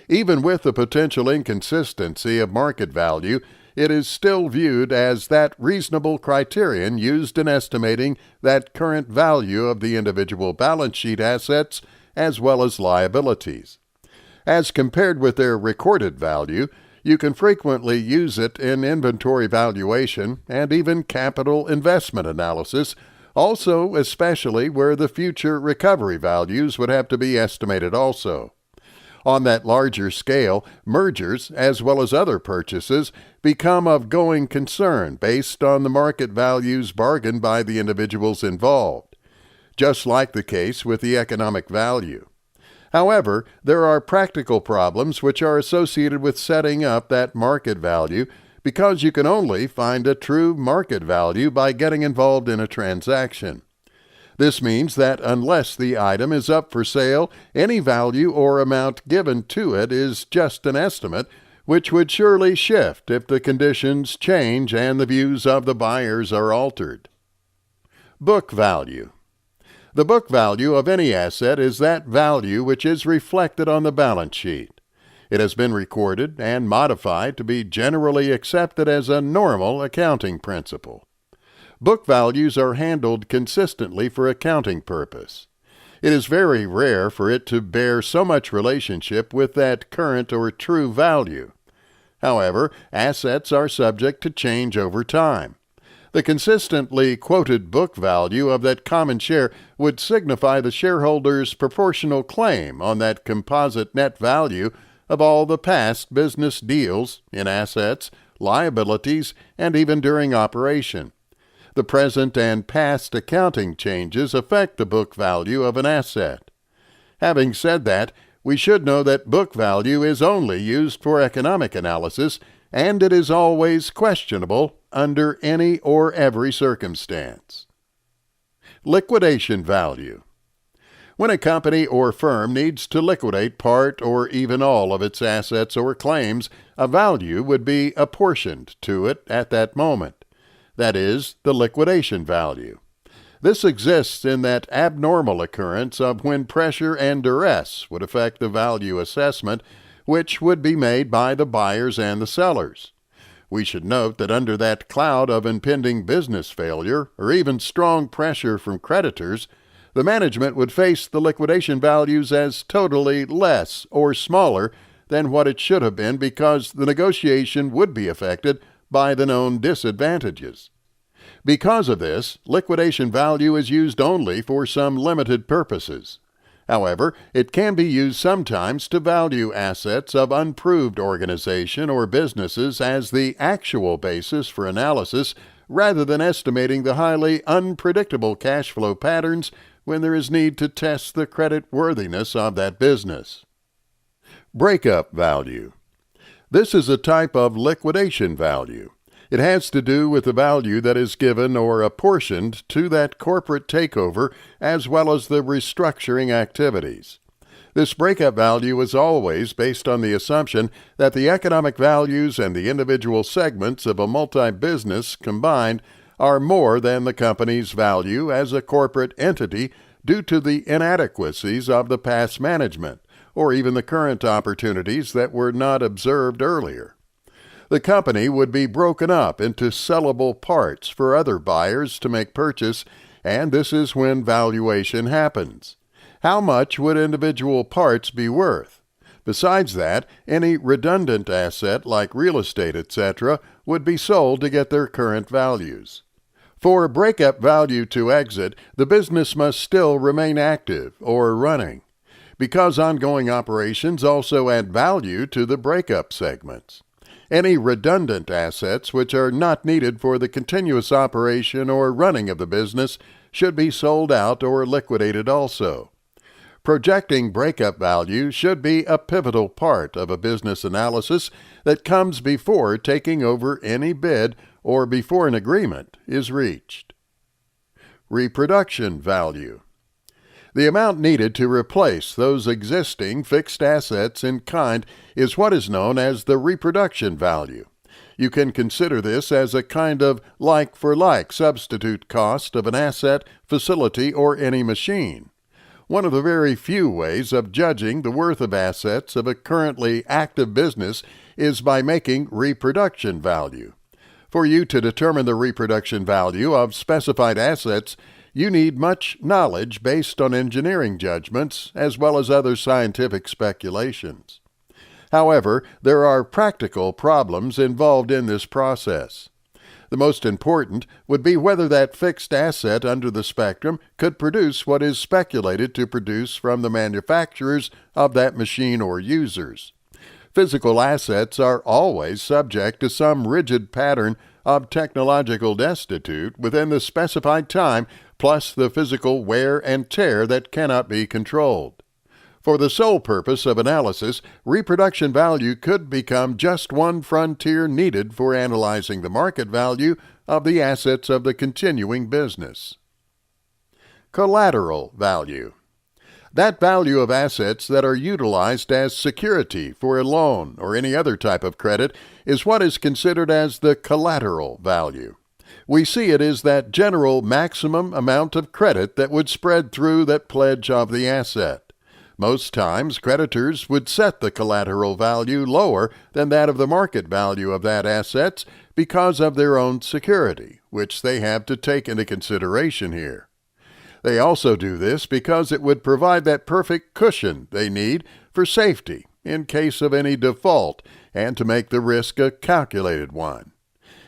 Even with the potential inconsistency of market value, it is still viewed as that reasonable criterion used in estimating that current value of the individual balance sheet assets as well as liabilities. As compared with their recorded value, you can frequently use it in inventory valuation and even capital investment analysis, also especially where the future recovery values would have to be estimated also. On that larger scale, mergers, as well as other purchases, become of going concern based on the market values bargained by the individuals involved, just like the case with the economic value. However, there are practical problems which are associated with setting up that market value because you can only find a true market value by getting involved in a transaction. This means that unless the item is up for sale, any value or amount given to it is just an estimate, which would surely shift if the conditions change and the views of the buyers are altered. Book value. The book value of any asset is that value which is reflected on the balance sheet. It has been recorded and modified to be generally accepted as a normal accounting principle. Book values are handled consistently for accounting purpose. It is very rare for it to bear so much relationship with that current or true value. However, assets are subject to change over time. The consistently quoted book value of that common share would signify the shareholder's proportional claim on that composite net value of all the past business deals in assets, liabilities, and even during operation. The present and past accounting changes affect the book value of an asset. Having said that, we should know that book value is only used for economic analysis, and it is always questionable under any or every circumstance. Liquidation value. When a company or firm needs to liquidate part or even all of its assets or claims, a value would be apportioned to it at that moment. That is, the liquidation value. This exists in that abnormal occurrence of when pressure and duress would affect the value assessment, which would be made by the buyers and the sellers. We should note that under that cloud of impending business failure, or even strong pressure from creditors, the management would face the liquidation values as totally less or smaller than what it should have been because the negotiation would be affected by the known disadvantages. Because of this, liquidation value is used only for some limited purposes. However, it can be used sometimes to value assets of unproved organization or businesses as the actual basis for analysis rather than estimating the highly unpredictable cash flow patterns when there is need to test the creditworthiness of that business. Breakup value. This is a type of liquidation value. It has to do with the value that is given or apportioned to that corporate takeover as well as the restructuring activities. This breakup value is always based on the assumption that the economic values and the individual segments of a multi-business combined are more than the company's value as a corporate entity due to the inadequacies of the past management, or even the current opportunities that were not observed earlier. The company would be broken up into sellable parts for other buyers to make purchase, and this is when valuation happens. How much would individual parts be worth? Besides that, any redundant asset like real estate, etc., would be sold to get their current values. For breakup value to exit, the business must still remain active or running, because ongoing operations also add value to the breakup segments. Any redundant assets which are not needed for the continuous operation or running of the business should be sold out or liquidated also. Projecting breakup value should be a pivotal part of a business analysis that comes before taking over any bid or before an agreement is reached. Reproduction value. The amount needed to replace those existing fixed assets in kind is what is known as the reproduction value. You can consider this as a kind of like-for-like substitute cost of an asset, facility, or any machine. One of the very few ways of judging the worth of assets of a currently active business is by making reproduction value. For you to determine the reproduction value of specified assets, you need much knowledge based on engineering judgments as well as other scientific speculations. However, there are practical problems involved in this process. The most important would be whether that fixed asset under the spectrum could produce what is speculated to produce from the manufacturers of that machine or users. Physical assets are always subject to some rigid pattern of technological destitute within the specified time, plus the physical wear and tear that cannot be controlled. For the sole purpose of analysis, reproduction value could become just one frontier needed for analyzing the market value of the assets of the continuing business. Collateral value. That value of assets that are utilized as security for a loan or any other type of credit is what is considered as the collateral value. We see it as that general maximum amount of credit that would spread through that pledge of the asset. Most times, creditors would set the collateral value lower than that of the market value of that asset because of their own security, which they have to take into consideration here. They also do this because it would provide that perfect cushion they need for safety in case of any default and to make the risk a calculated one.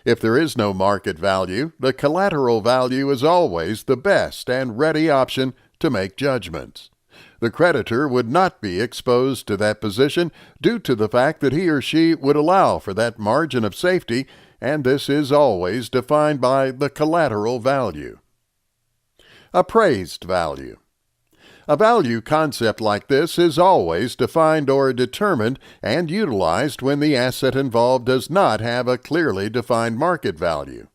If there is no market value, the collateral value is always the best and ready option to make judgments. The creditor would not be exposed to that position due to the fact that he or she would allow for that margin of safety, and this is always defined by the collateral value. Appraised value. A value concept like this is always defined or determined and utilized when the asset involved does not have a clearly defined market value.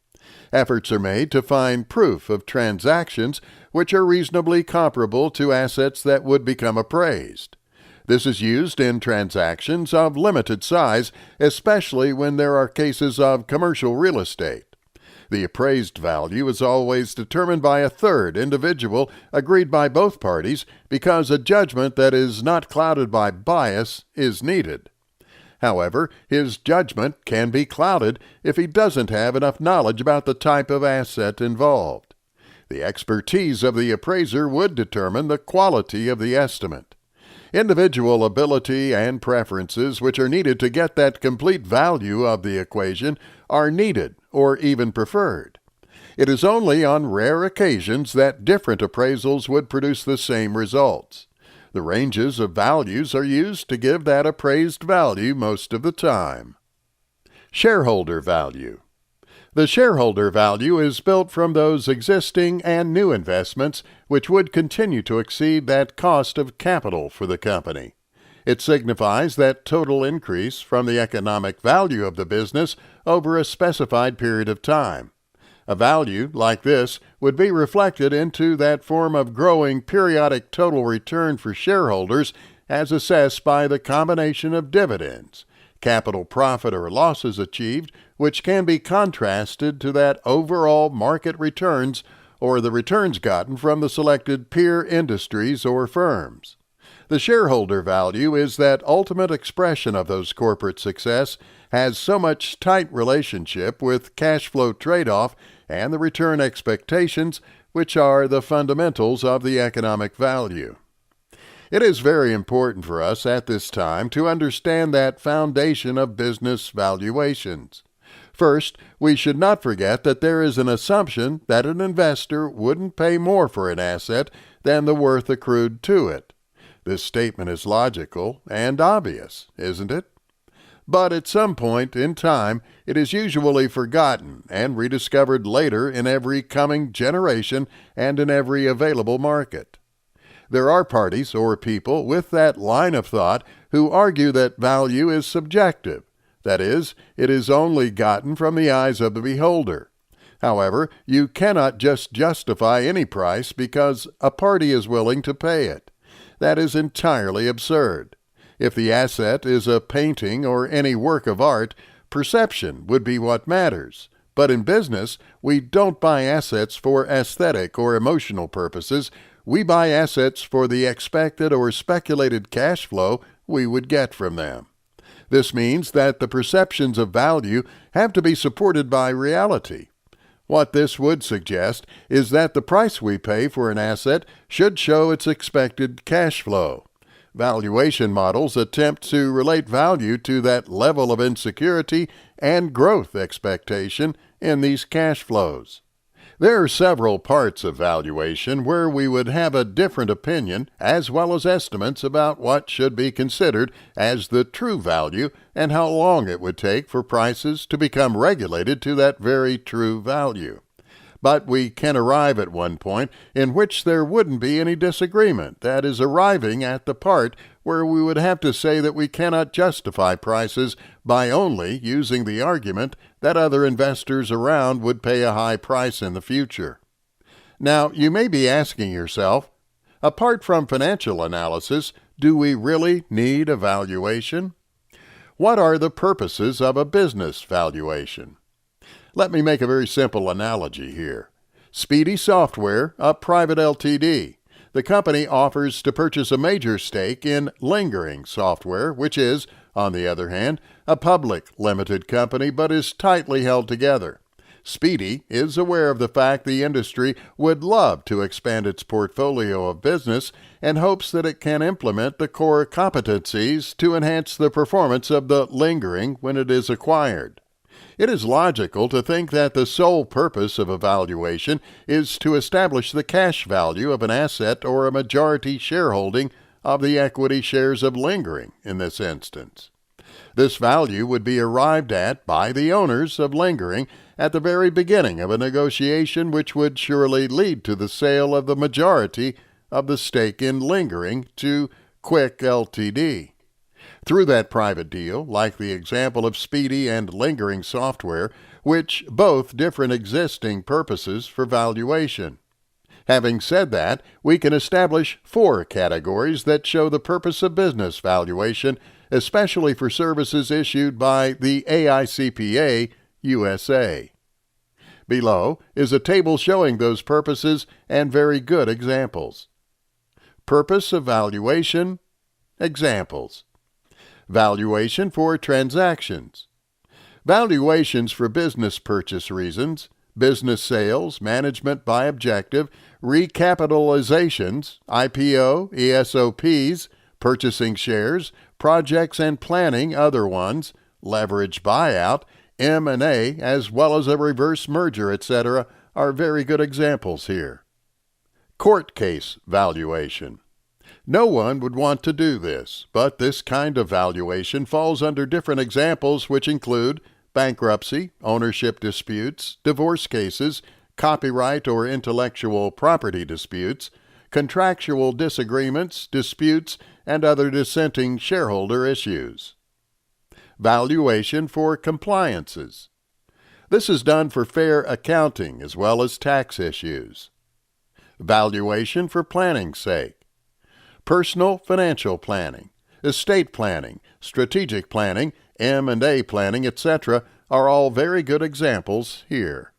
Efforts are made to find proof of transactions which are reasonably comparable to assets that would become appraised. This is used in transactions of limited size, especially when there are cases of commercial real estate. The appraised value is always determined by a third individual agreed by both parties because a judgment that is not clouded by bias is needed. However, his judgment can be clouded if he doesn't have enough knowledge about the type of asset involved. The expertise of the appraiser would determine the quality of the estimate. Individual ability and preferences which are needed to get that complete value of the equation are needed or even preferred. It is only on rare occasions that different appraisals would produce the same results. The ranges of values are used to give that appraised value most of the time. Shareholder value. The shareholder value is built from those existing and new investments which would continue to exceed that cost of capital for the company. It signifies that total increase from the economic value of the business over a specified period of time. A value like this would be reflected into that form of growing periodic total return for shareholders as assessed by the combination of dividends, capital profit or losses achieved, which can be contrasted to that overall market returns or the returns gotten from the selected peer industries or firms. The shareholder value is that ultimate expression of those corporate success, has so much tight relationship with cash flow trade-off and the return expectations, which are the fundamentals of the economic value. It is very important for us at this time to understand that foundation of business valuations. First, we should not forget that there is an assumption that an investor wouldn't pay more for an asset than the worth accrued to it. This statement is logical and obvious, isn't it? But at some point in time, it is usually forgotten and rediscovered later in every coming generation and in every available market. There are parties or people with that line of thought who argue that value is subjective. That is, it is only gotten from the eyes of the beholder. However, you cannot just justify any price because a party is willing to pay it. That is entirely absurd. If the asset is a painting or any work of art, perception would be what matters. But in business, we don't buy assets for aesthetic or emotional purposes. We buy assets for the expected or speculated cash flow we would get from them. This means that the perceptions of value have to be supported by reality. What this would suggest is that the price we pay for an asset should show its expected cash flow. Valuation models attempt to relate value to that level of insecurity and growth expectation in these cash flows. There are several parts of valuation where we would have a different opinion as well as estimates about what should be considered as the true value and how long it would take for prices to become regulated to that very true value. But we can arrive at one point in which there wouldn't be any disagreement, that is, arriving at the part where we would have to say that we cannot justify prices by only using the argument that other investors around would pay a high price in the future. Now, you may be asking yourself, apart from financial analysis, do we really need a valuation? What are the purposes of a business valuation? Let me make a very simple analogy here. Speedy Software, a private Ltd. The company offers to purchase a major stake in Lingering Software, which is, on the other hand, a public limited company but is tightly held together. Speedy is aware of the fact the industry would love to expand its portfolio of business and hopes that it can implement the core competencies to enhance the performance of the lingering when it is acquired. It is logical to think that the sole purpose of a valuation is to establish the cash value of an asset or a majority shareholding of the equity shares of lingering in this instance. This value would be arrived at by the owners of lingering at the very beginning of a negotiation which would surely lead to the sale of the majority of the stake in lingering to Quick Ltd. Through that private deal, like the example of Speedy and Lingering Software, which both different existing purposes for valuation. Having said that, we can establish 4 categories that show the purpose of business valuation, especially for services issued by the AICPA USA. Below is a table showing those purposes and very good examples. Purpose of valuation. Examples. Valuation for transactions. Valuations for business purchase reasons, business sales, management by objective, recapitalizations, IPO, ESOPs, purchasing shares, projects and planning other ones, leverage buyout, M&A, as well as a reverse merger, etc., are very good examples here. Court case valuation. No one would want to do this, but this kind of valuation falls under different examples which include bankruptcy, ownership disputes, divorce cases, copyright or intellectual property disputes, contractual disagreements, disputes, and other dissenting shareholder issues. Valuation for compliances. This is done for fair accounting as well as tax issues. Valuation for planning's sake. Personal financial planning, estate planning, strategic planning, M&A planning, etc. are all very good examples here.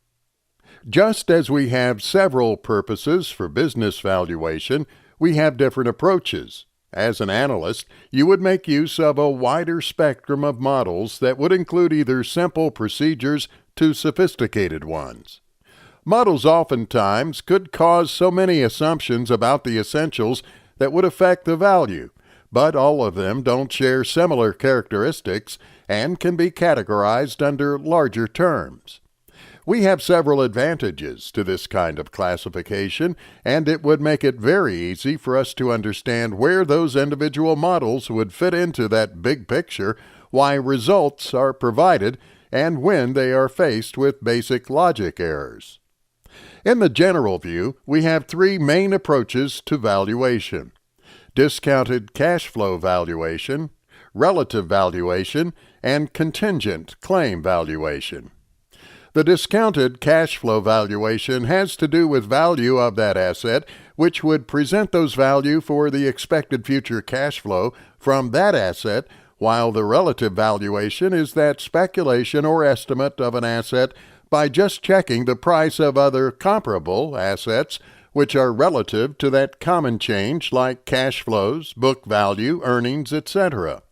Just as we have several purposes for business valuation, we have different approaches. As an analyst, you would make use of a wider spectrum of models that would include either simple procedures to sophisticated ones. Models oftentimes could cause so many assumptions about the essentials that would affect the value, but all of them don't share similar characteristics and can be categorized under larger terms. We have several advantages to this kind of classification, and it would make it very easy for us to understand where those individual models would fit into that big picture, why results are provided, and when they are faced with basic logic errors. In the general view, we have 3 main approaches to valuation: discounted cash flow valuation, relative valuation, and contingent claim valuation. The discounted cash flow valuation has to do with value of that asset, which would present those value for the expected future cash flow from that asset, while the relative valuation is that speculation or estimate of an asset by just checking the price of other comparable assets which are relative to that common change like cash flows, book value, earnings, etc.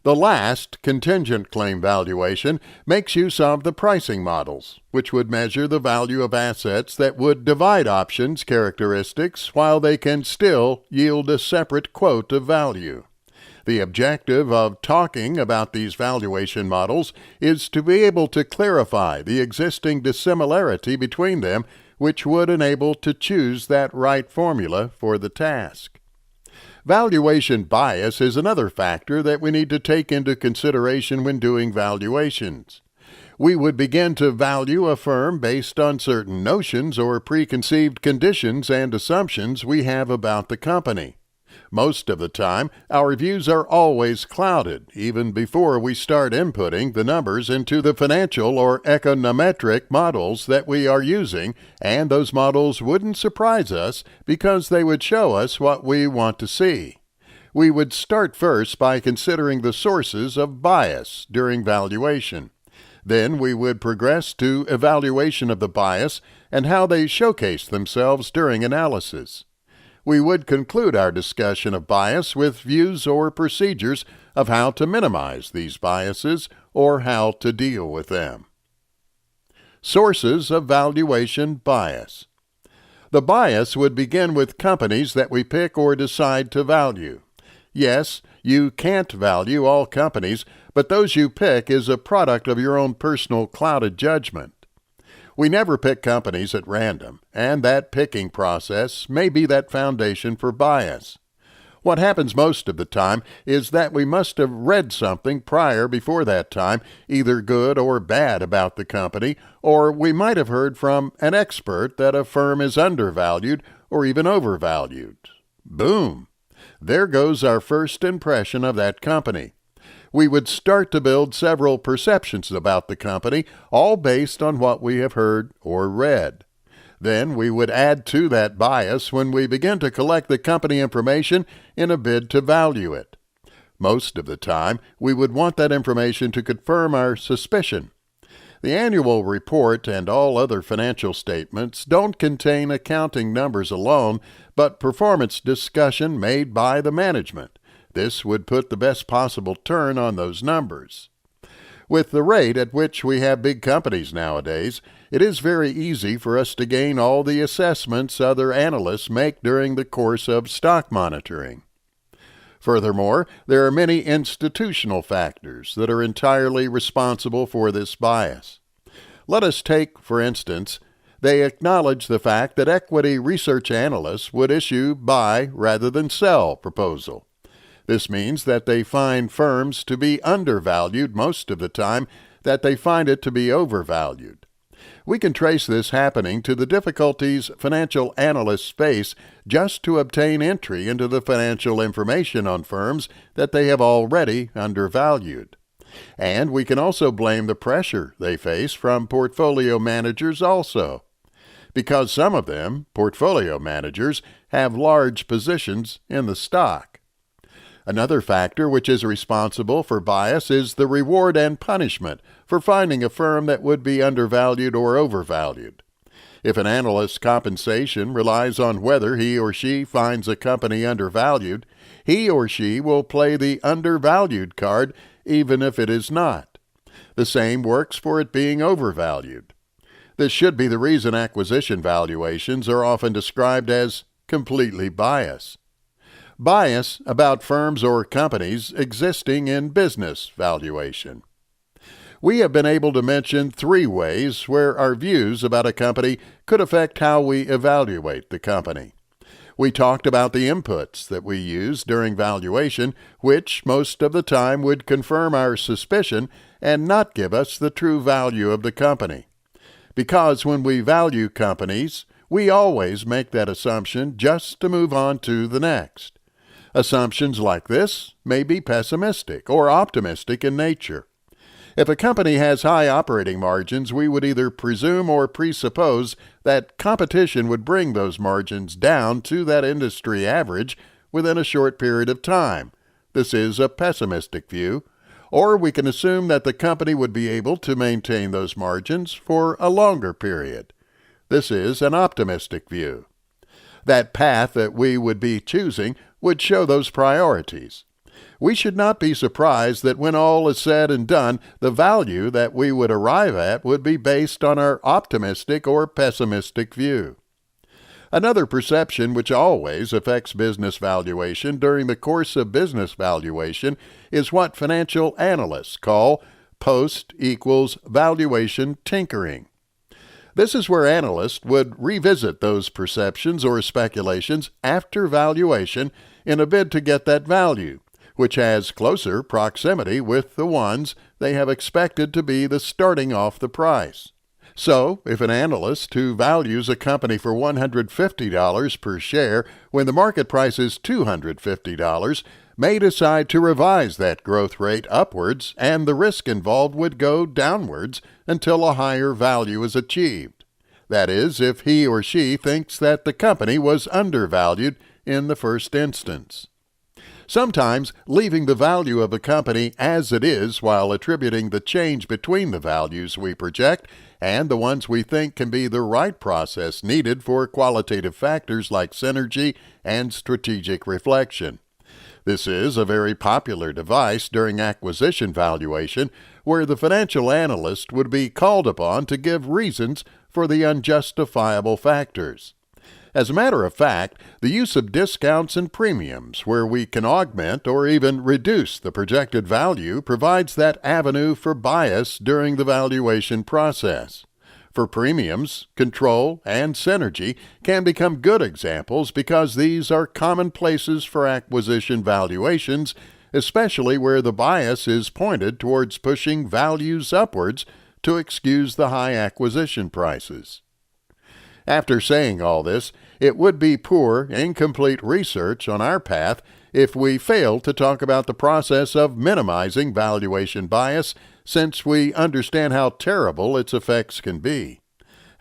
The last, contingent claim valuation, makes use of the pricing models, which would measure the value of assets that would divide options characteristics while they can still yield a separate quote of value. The objective of talking about these valuation models is to be able to clarify the existing dissimilarity between them, which would enable to choose that right formula for the task. Valuation bias is another factor that we need to take into consideration when doing valuations. We would begin to value a firm based on certain notions or preconceived conditions and assumptions we have about the company. Most of the time, our views are always clouded, even before we start inputting the numbers into the financial or econometric models that we are using, and those models wouldn't surprise us because they would show us what we want to see. We would start first by considering the sources of bias during valuation. Then we would progress to evaluation of the bias and how they showcase themselves during analysis. we would conclude our discussion of bias with views or procedures of how to minimize these biases or how to deal with them. Sources of valuation bias. The bias would begin with companies that we pick or decide to value. Yes, you can't value all companies, but those you pick is a product of your own personal clouded judgment. We never pick companies at random, and that picking process may be that foundation for bias. What happens most of the time is that we must have read something before that time, either good or bad about the company, or we might have heard from an expert that a firm is undervalued or even overvalued. Boom! There goes our first impression of that company. We would start to build several perceptions about the company, all based on what we have heard or read. Then we would add to that bias when we begin to collect the company information in a bid to value it. Most of the time, we would want that information to confirm our suspicion. The annual report and all other financial statements don't contain accounting numbers alone, but performance discussion made by the management. This would put the best possible turn on those numbers. With the rate at which we have big companies nowadays, it is very easy for us to gain all the assessments other analysts make during the course of stock monitoring. Furthermore, there are many institutional factors that are entirely responsible for this bias. Let us take, for instance, they acknowledge the fact that equity research analysts would issue buy rather than sell proposal. This means that they find firms to be undervalued most of the time, that they find it to be overvalued. We can trace this happening to the difficulties financial analysts face just to obtain entry into the financial information on firms that they have already undervalued. And we can also blame the pressure they face from portfolio managers also, because some of them, portfolio managers, have large positions in the stock. Another factor which is responsible for bias is the reward and punishment for finding a firm that would be undervalued or overvalued. If an analyst's compensation relies on whether he or she finds a company undervalued, he or she will play the undervalued card even if it is not. The same works for it being overvalued. This should be the reason acquisition valuations are often described as completely biased. Bias about firms or companies existing in business valuation. We have been able to mention 3 ways where our views about a company could affect how we evaluate the company. We talked about the inputs that we use during valuation, which most of the time would confirm our suspicion and not give us the true value of the company. Because when we value companies, we always make that assumption just to move on to the next. Assumptions like this may be pessimistic or optimistic in nature. If a company has high operating margins, we would either presume or presuppose that competition would bring those margins down to that industry average within a short period of time. This is a pessimistic view. Or we can assume that the company would be able to maintain those margins for a longer period. This is an optimistic view. That path that we would be choosing would show those priorities. We should not be surprised that when all is said and done, the value that we would arrive at would be based on our optimistic or pessimistic view. Another perception which always affects business valuation during the course of business valuation is what financial analysts call post-valuation tinkering. This is where analysts would revisit those perceptions or speculations after valuation in a bid to get that value, which has closer proximity with the ones they have expected to be the starting off the price. So, if an analyst who values a company for $150 per share when the market price is $250 may decide to revise that growth rate upwards, and the risk involved would go downwards until a higher value is achieved. That is, if he or she thinks that the company was undervalued in the first instance. Sometimes leaving the value of a company as it is while attributing the change between the values we project and the ones we think can be the right process needed for qualitative factors like synergy and strategic reflection. This is a very popular device during acquisition valuation, where the financial analyst would be called upon to give reasons for the unjustifiable factors. As a matter of fact, the use of discounts and premiums where we can augment or even reduce the projected value provides that avenue for bias during the valuation process. For premiums, control, and synergy can become good examples because these are common places for acquisition valuations, especially where the bias is pointed towards pushing values upwards to excuse the high acquisition prices. After saying all this, it would be poor, incomplete research on our path if we failed to talk about the process of minimizing valuation bias, since we understand how terrible its effects can be.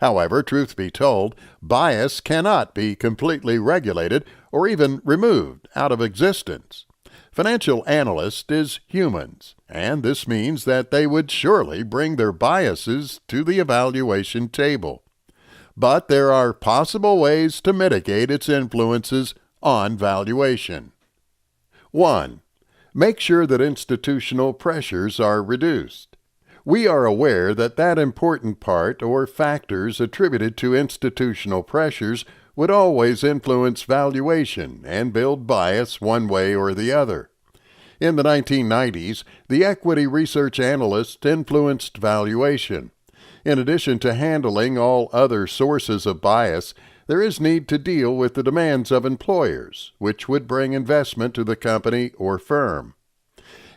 However, truth be told, bias cannot be completely regulated or even removed out of existence. Financial analysts is humans, and this means that they would surely bring their biases to the evaluation table. But there are possible ways to mitigate its influences on valuation. 1. Make sure that institutional pressures are reduced. We are aware that important part or factors attributed to institutional pressures would always influence valuation and build bias one way or the other. In the 1990s, the equity research analysts influenced valuation. In addition to handling all other sources of bias, there is need to deal with the demands of employers, which would bring investment to the company or firm.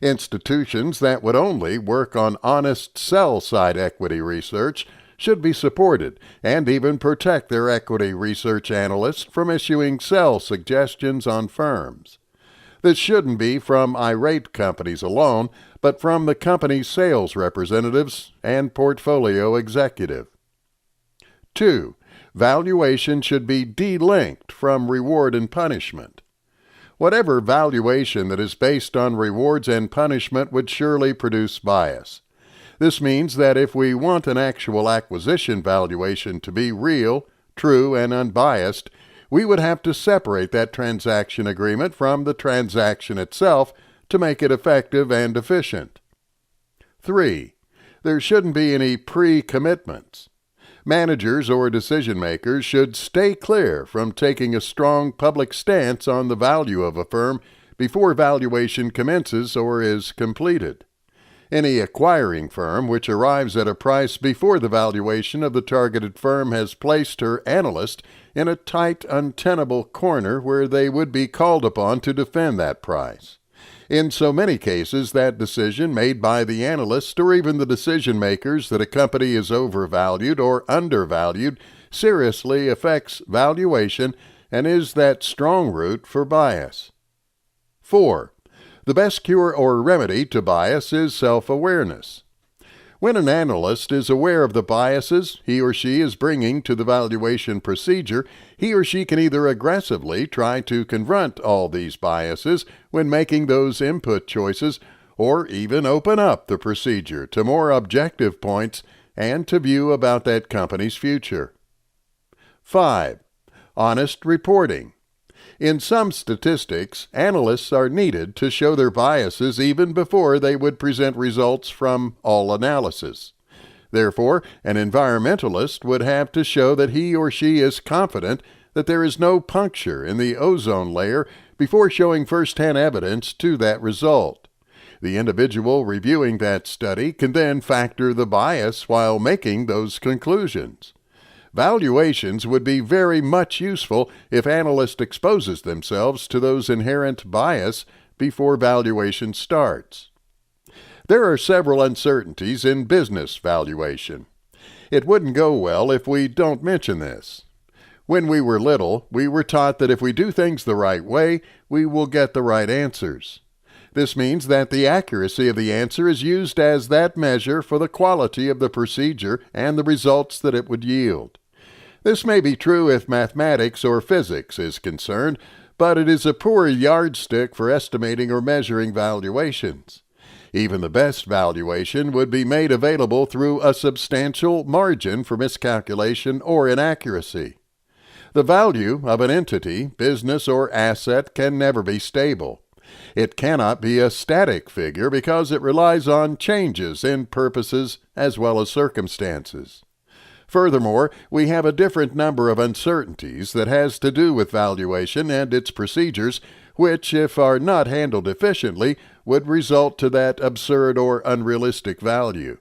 Institutions that would only work on honest sell-side equity research should be supported and even protect their equity research analysts from issuing sell suggestions on firms. This shouldn't be from irate companies alone, but from the company's sales representatives and portfolio executive. 2. Valuation should be delinked from reward and punishment. Whatever valuation that is based on rewards and punishment would surely produce bias. This means that if we want an actual acquisition valuation to be real, true, and unbiased, we would have to separate that transaction agreement from the transaction itself to make it effective and efficient. 3. There shouldn't be any pre-commitments. Managers or decision-makers should stay clear from taking a strong public stance on the value of a firm before valuation commences or is completed. Any acquiring firm which arrives at a price before the valuation of the targeted firm has placed her analyst in a tight, untenable corner where they would be called upon to defend that price. In so many cases, that decision made by the analyst or even the decision-makers that a company is overvalued or undervalued seriously affects valuation and is that strong root for bias. 4. The best cure or remedy to bias is self-awareness. When an analyst is aware of the biases he or she is bringing to the valuation procedure, he or she can either aggressively try to confront all these biases when making those input choices, or even open up the procedure to more objective points and to view about that company's future. 5. Honest reporting. In some statistics, analysts are needed to show their biases even before they would present results from all analysis. Therefore, an environmentalist would have to show that he or she is confident that there is no puncture in the ozone layer before showing first-hand evidence to that result. The individual reviewing that study can then factor the bias while making those conclusions. Valuations would be very much useful if analyst exposes themselves to those inherent bias before valuation starts. There are several uncertainties in business valuation. It wouldn't go well if we don't mention this. When we were little, we were taught that if we do things the right way, we will get the right answers. This means that the accuracy of the answer is used as that measure for the quality of the procedure and the results that it would yield. This may be true if mathematics or physics is concerned, but it is a poor yardstick for estimating or measuring valuations. Even the best valuation would be made available through a substantial margin for miscalculation or inaccuracy. The value of an entity, business, or asset can never be stable. It cannot be a static figure because it relies on changes in purposes as well as circumstances. Furthermore, we have a different number of uncertainties that has to do with valuation and its procedures, which, if are not handled efficiently, would result to that absurd or unrealistic value.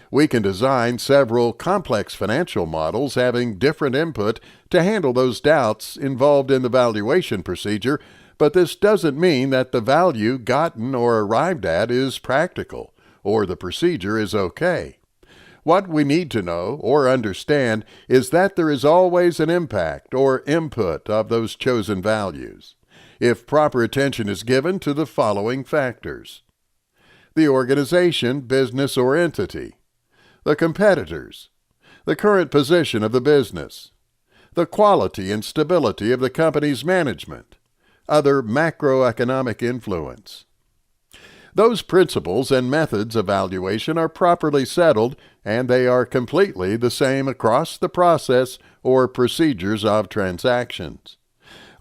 We can design several complex financial models having different input to handle those doubts involved in the valuation procedure, but this doesn't mean that the value gotten or arrived at is practical, or the procedure is okay. What we need to know or understand is that there is always an impact or input of those chosen values, if proper attention is given to the following factors: the organization, business, or entity, the competitors, the current position of the business, the quality and stability of the company's management, other macroeconomic influence. Those principles and methods of valuation are properly settled, and they are completely the same across the process or procedures of transactions.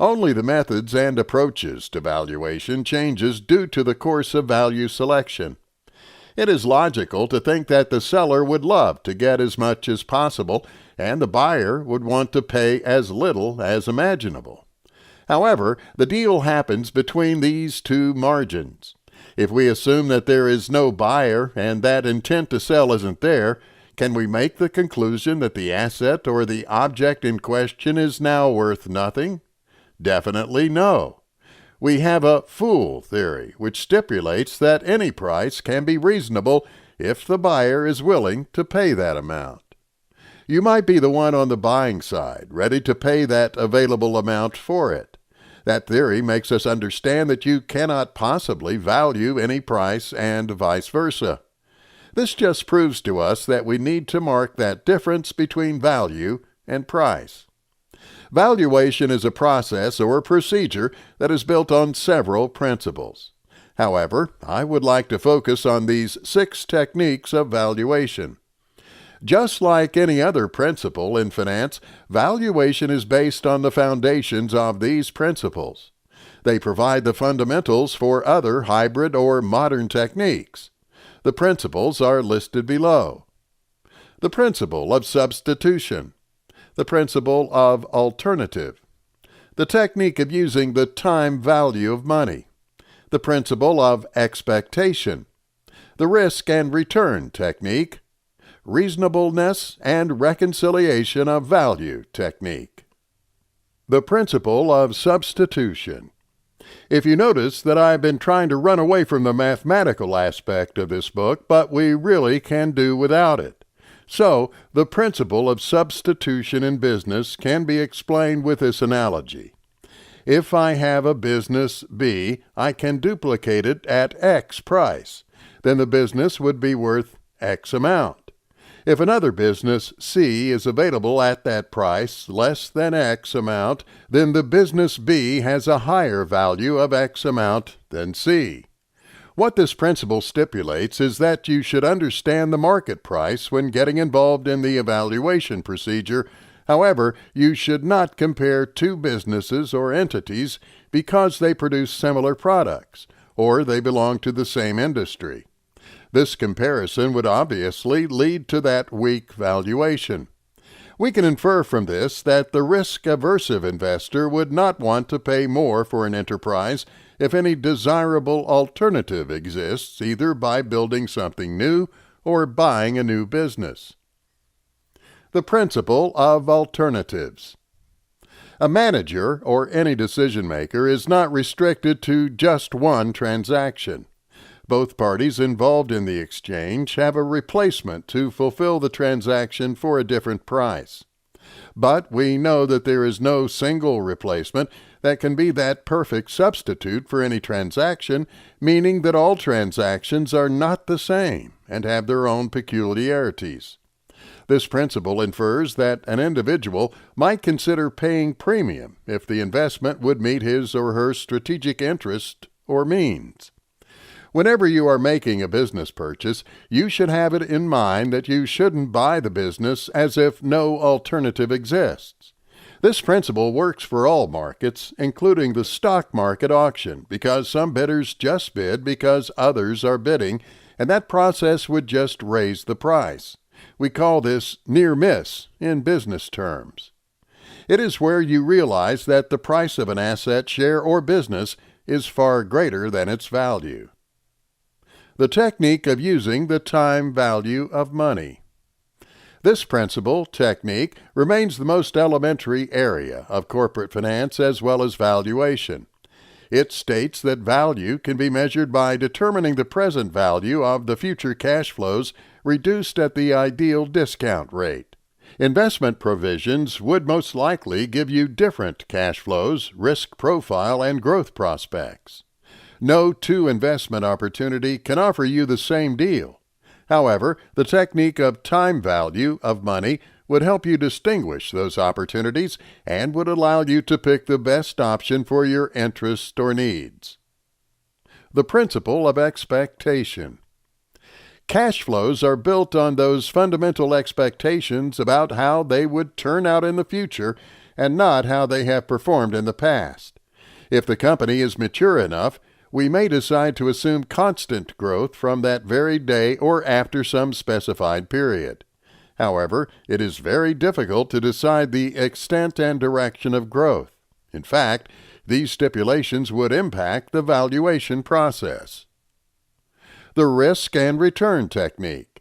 Only the methods and approaches to valuation changes due to the course of value selection. It is logical to think that the seller would love to get as much as possible, and the buyer would want to pay as little as imaginable. However, the deal happens between these two margins. If we assume that there is no buyer and that intent to sell isn't there, can we make the conclusion that the asset or the object in question is now worth nothing? Definitely no. We have a fool theory, which stipulates that any price can be reasonable if the buyer is willing to pay that amount. You might be the one on the buying side, ready to pay that available amount for it. That theory makes us understand that you cannot possibly value any price and vice versa. This just proves to us that we need to mark that difference between value and price. Valuation is a process or procedure that is built on several principles. However, I would like to focus on these 6 techniques of valuation. Just like any other principle in finance, valuation is based on the foundations of these principles. They provide the fundamentals for other hybrid or modern techniques. The principles are listed below. The principle of substitution. The principle of alternative. The technique of using the time value of money. The principle of expectation. The risk and return technique. Reasonableness and reconciliation of value technique. The principle of substitution. If you notice that I've been trying to run away from the mathematical aspect of this book, but we really can do without it. So, the principle of substitution in business can be explained with this analogy. If I have a business B, I can duplicate it at X price. Then the business would be worth X amount. If another business, C, is available at that price, less than X amount, then the business B has a higher value of X amount than C. What this principle stipulates is that you should understand the market price when getting involved in the evaluation procedure. However, you should not compare two businesses or entities because they produce similar products, or they belong to the same industry. This comparison would obviously lead to that weak valuation. We can infer from this that the risk-aversive investor would not want to pay more for an enterprise if any desirable alternative exists, either by building something new or buying a new business. The principle of alternatives. A manager or any decision-maker is not restricted to just one transaction. Both parties involved in the exchange have a replacement to fulfill the transaction for a different price. But we know that there is no single replacement that can be that perfect substitute for any transaction, meaning that all transactions are not the same and have their own peculiarities. This principle infers that an individual might consider paying premium if the investment would meet his or her strategic interest or means. Whenever you are making a business purchase, you should have it in mind that you shouldn't buy the business as if no alternative exists. This principle works for all markets, including the stock market auction, because some bidders just bid because others are bidding, and that process would just raise the price. We call this near miss in business terms. It is where you realize that the price of an asset, share, or business is far greater than its value. The technique of using the time value of money. This principle, technique, remains the most elementary area of corporate finance as well as valuation. It states that value can be measured by determining the present value of the future cash flows reduced at the ideal discount rate. Investment provisions would most likely give you different cash flows, risk profile, and growth prospects. No two investment opportunity can offer you the same deal. However, the technique of time value of money would help you distinguish those opportunities and would allow you to pick the best option for your interests or needs. The principle of expectation. Cash flows are built on those fundamental expectations about how they would turn out in the future and not how they have performed in the past. If the company is mature enough, we may decide to assume constant growth from that very day or after some specified period. However, it is very difficult to decide the extent and direction of growth. In fact, these stipulations would impact the valuation process. The risk and return technique.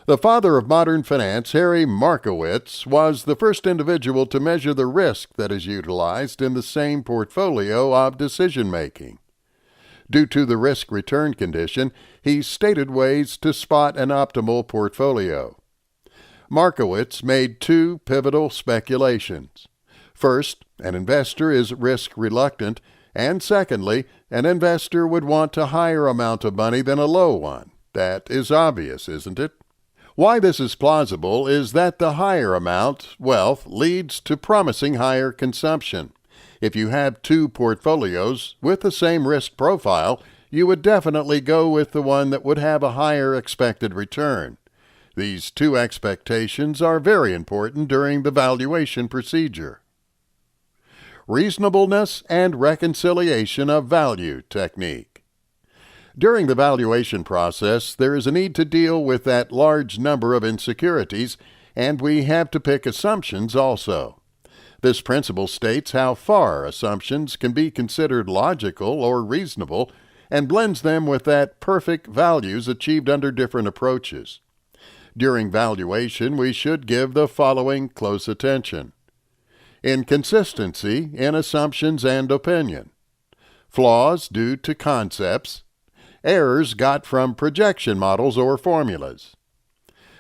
The father of modern finance, Harry Markowitz, was the first individual to measure the risk that is utilized in the same portfolio of decision-making. Due to the risk-return condition, he stated ways to spot an optimal portfolio. Markowitz made two pivotal speculations. First, an investor is risk-reluctant, and secondly, an investor would want a higher amount of money than a low one. That is obvious, isn't it? Why this is plausible is that the higher amount, wealth, leads to promising higher consumption. If you have two portfolios with the same risk profile, you would definitely go with the one that would have a higher expected return. These two expectations are very important during the valuation procedure. Reasonableness and reconciliation of value technique. During the valuation process, there is a need to deal with that large number of insecurities, and we have to pick assumptions also. This principle states how far assumptions can be considered logical or reasonable and blends them with that perfect values achieved under different approaches. During valuation, we should give the following close attention. Inconsistency in assumptions and opinion. Flaws due to concepts. Errors got from projection models or formulas.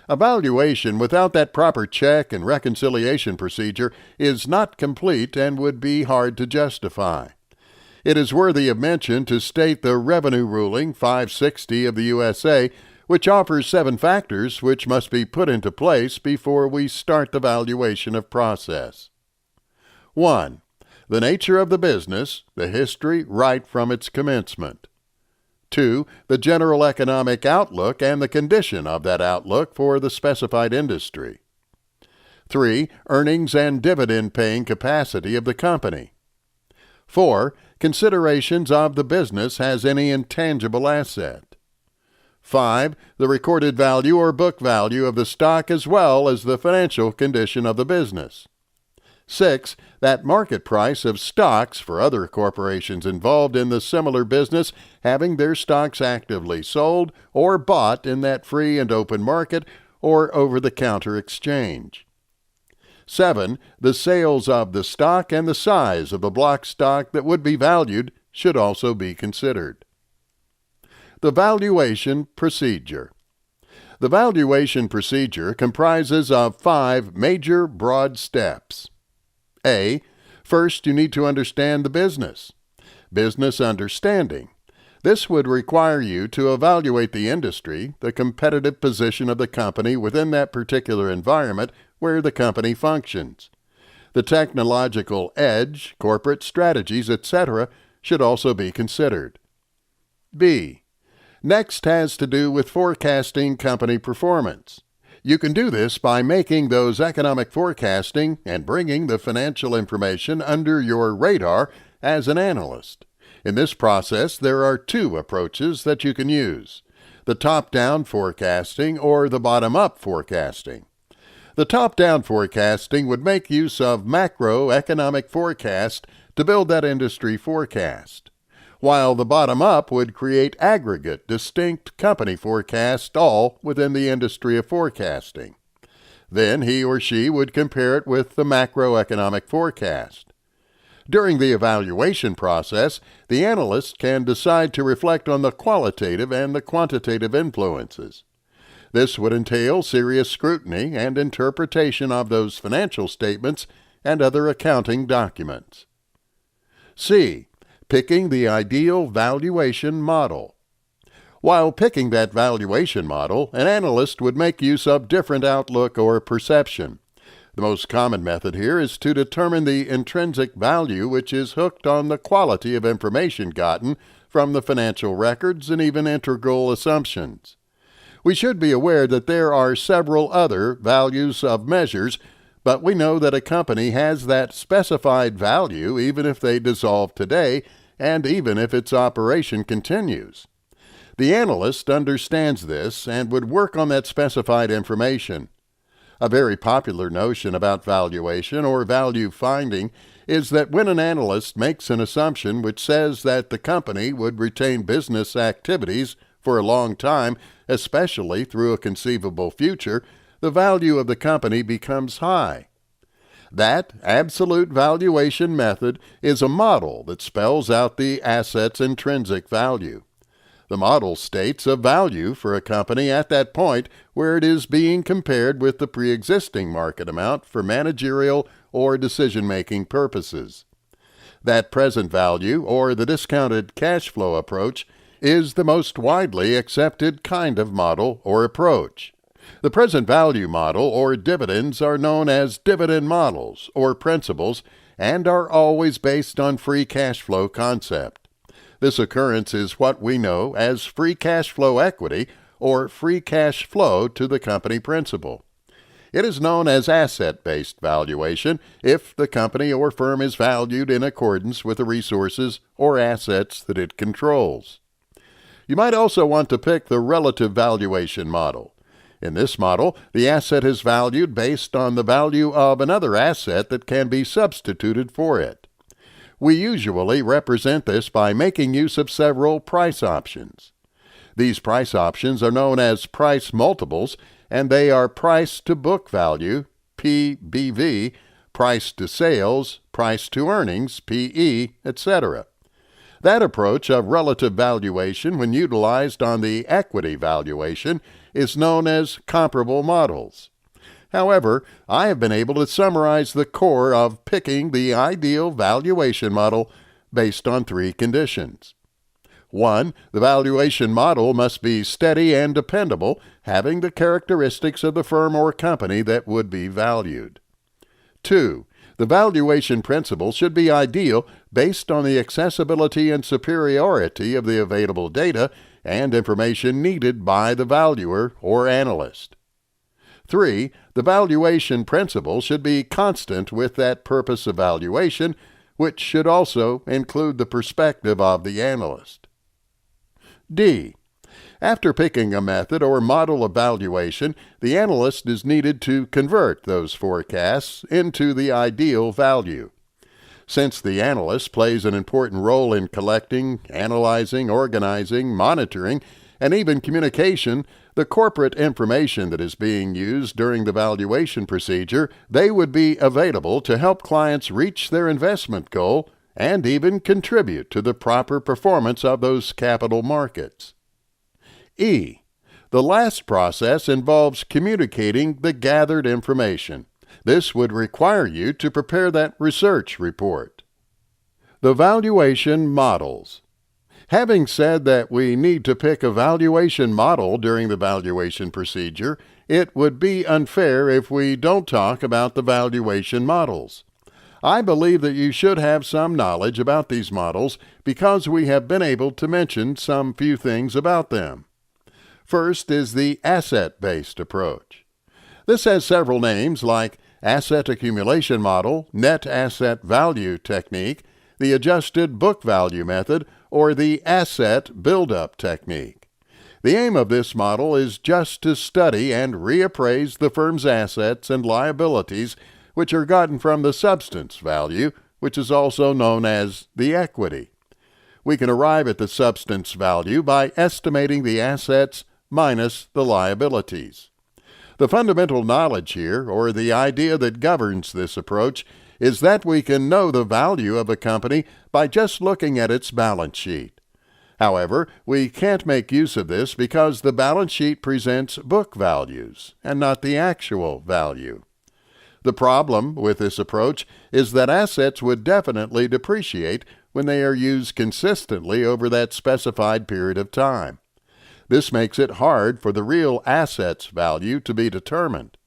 A valuation without that proper check and reconciliation procedure is not complete and would be hard to justify. It is worthy of mention to state the Revenue Ruling 560 of the USA, which offers 7 factors which must be put into place before we start the valuation of process. 1. The nature of the business, the history right from its commencement. 2. The general economic outlook and the condition of that outlook for the specified industry. 3. Earnings and dividend-paying capacity of the company. 4. Considerations of the business has any intangible asset. 5. The recorded value or book value of the stock as well as the financial condition of the business. 6. That market price of stocks for other corporations involved in the similar business having their stocks actively sold or bought in that free and open market or over-the-counter exchange. 7. The sales of the stock and the size of the block stock that would be valued should also be considered. The valuation procedure. The valuation procedure comprises of 5 major broad steps. A. First, you need to understand the business. Business understanding. This would require you to evaluate the industry, the competitive position of the company within that particular environment where the company functions. The technological edge, corporate strategies, etc. should also be considered. B. Next has to do with forecasting company performance. You can do this by making those economic forecasting and bringing the financial information under your radar as an analyst. In this process, there are two approaches that you can use: the top-down forecasting or the bottom-up forecasting. The top-down forecasting would make use of macroeconomic forecast to build that industry forecast, while the bottom-up would create aggregate, distinct company forecast all within the industry of forecasting. Then he or she would compare it with the macroeconomic forecast. During the evaluation process, the analyst can decide to reflect on the qualitative and the quantitative influences. This would entail serious scrutiny and interpretation of those financial statements and other accounting documents. C. Picking the ideal valuation model. While picking that valuation model, an analyst would make use of different outlook or perception. The most common method here is to determine the intrinsic value, which is hooked on the quality of information gotten from the financial records and even integral assumptions. We should be aware that there are several other values of measures, but we know that a company has that specified value even if they dissolve today and even if its operation continues. The analyst understands this and would work on that specified information. A very popular notion about valuation or value finding is that when an analyst makes an assumption which says that the company would retain business activities for a long time, especially through a conceivable future, the value of the company becomes high. That absolute valuation method is a model that spells out the asset's intrinsic value. The model states a value for a company at that point where it is being compared with the pre-existing market amount for managerial or decision-making purposes. That present value, or the discounted cash flow approach, is the most widely accepted kind of model or approach. The present value model or dividends are known as dividend models or principles and are always based on free cash flow concept. This occurrence is what we know as free cash flow equity or free cash flow to the company principal. It is known as asset-based valuation if the company or firm is valued in accordance with the resources or assets that it controls. You might also want to pick the relative valuation model. In this model, the asset is valued based on the value of another asset that can be substituted for it. We usually represent this by making use of several price options. These price options are known as price multiples, and they are price to book value, PBV, price to sales, price to earnings, PE, etc. That approach of relative valuation, when utilized on the equity valuation, is known as comparable models. However, I have been able to summarize the core of picking the ideal valuation model based on three conditions. 1. The valuation model must be steady and dependable, having the characteristics of the firm or company that would be valued. 2. The valuation principle should be ideal based on the accessibility and superiority of the available data and information needed by the valuer or analyst. 3. The valuation principle should be constant with that purpose of valuation, which should also include the perspective of the analyst. D. After picking a method or model of valuation, the analyst is needed to convert those forecasts into the ideal value. Since the analyst plays an important role in collecting, analyzing, organizing, monitoring, and even communication, the corporate information that is being used during the valuation procedure, they would be available to help clients reach their investment goal and even contribute to the proper performance of those capital markets. E. The last process involves communicating the gathered information. This would require you to prepare that research report. The valuation models. Having said that we need to pick a valuation model during the valuation procedure, it would be unfair if we don't talk about the valuation models. I believe that you should have some knowledge about these models because we have been able to mention some few things about them. First is the asset-based approach. This has several names like asset accumulation model, net asset value technique, the adjusted book value method, or the asset buildup technique. The aim of this model is just to study and reappraise the firm's assets and liabilities, which are gotten from the substance value, which is also known as the equity. We can arrive at the substance value by estimating the assets minus the liabilities. The fundamental knowledge here, or the idea that governs this approach, is that we can know the value of a company by just looking at its balance sheet. However, we can't make use of this because the balance sheet presents book values and not the actual value. The problem with this approach is that assets would definitely depreciate when they are used consistently over that specified period of time. This makes it hard for the real asset's value to be determined.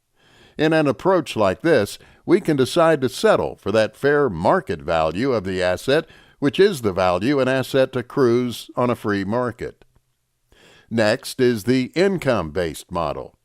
In an approach like this, we can decide to settle for that fair market value of the asset, which is the value an asset accrues on a free market. Next is the income-based model.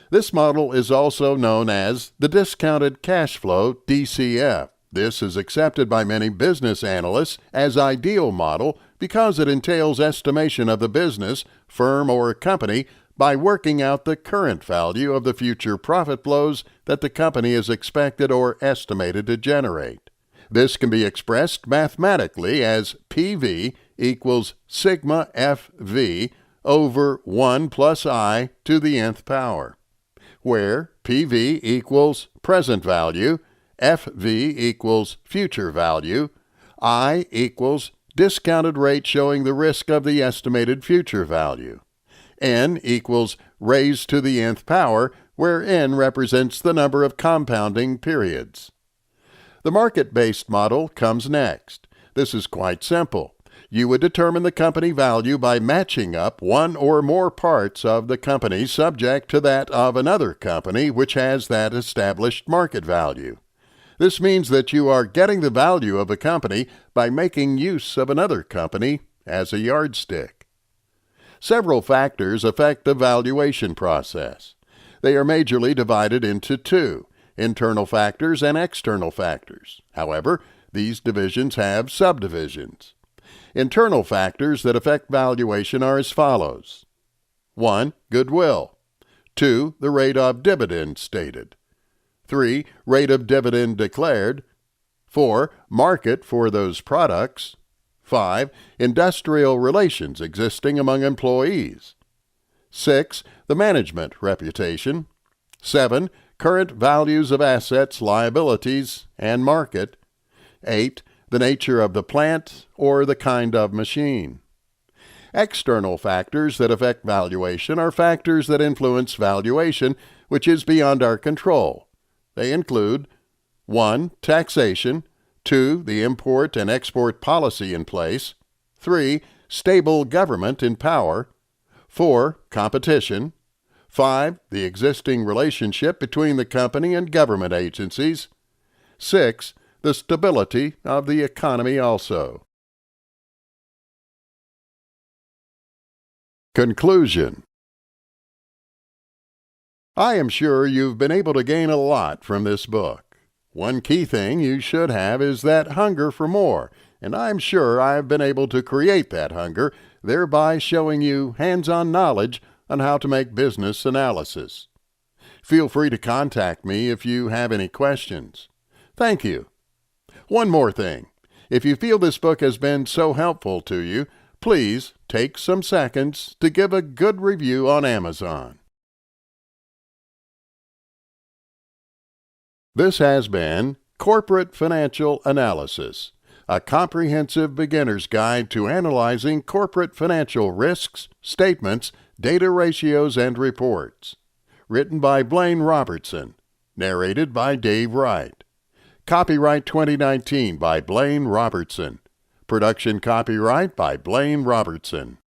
This model is also known as the discounted cash flow DCF. This is accepted by many business analysts as ideal model because it entails estimation of the business, firm, or company by working out the current value of the future profit flows that the company is expected or estimated to generate. This can be expressed mathematically as PV equals sigma FV over 1 plus I to the nth power, where PV equals present value, FV equals future value, I equals discounted rate showing the risk of the estimated future value. N equals raised to the nth power, where N represents the number of compounding periods. The market-based model comes next. This is quite simple. You would determine the company value by matching up one or more parts of the company subject to that of another company which has that established market value. This means that you are getting the value of a company by making use of another company as a yardstick. Several factors affect the valuation process. They are majorly divided into two, internal factors and external factors. However, these divisions have subdivisions. Internal factors that affect valuation are as follows. 1. Goodwill. 2. The rate of dividend stated. 3. Rate of dividend declared. 4. Market for those products. 5. Industrial relations existing among employees. 6. The management reputation. 7. Current values of assets, liabilities, and market. 8. The nature of the plant or the kind of machine. External factors that affect valuation are factors that influence valuation, which is beyond our control. They include 1. Taxation. 2. The import and export policy in place. 3. Stable government in power. 4. Competition. 5. The existing relationship between the company and government agencies. 6. The stability of the economy also. Conclusion. I am sure you've been able to gain a lot from this book. One key thing you should have is that hunger for more, and I'm sure I've been able to create that hunger, thereby showing you hands-on knowledge on how to make business analysis. Feel free to contact me if you have any questions. Thank you. One more thing. If you feel this book has been so helpful to you, please take some seconds to give a good review on Amazon. This has been Corporate Financial Analysis, a comprehensive beginner's guide to analyzing corporate financial risks, statements, data ratios, and reports. Written by Blaine Robertson. Narrated by Dave Wright. Copyright 2019 by Blaine Robertson. Production copyright by Blaine Robertson.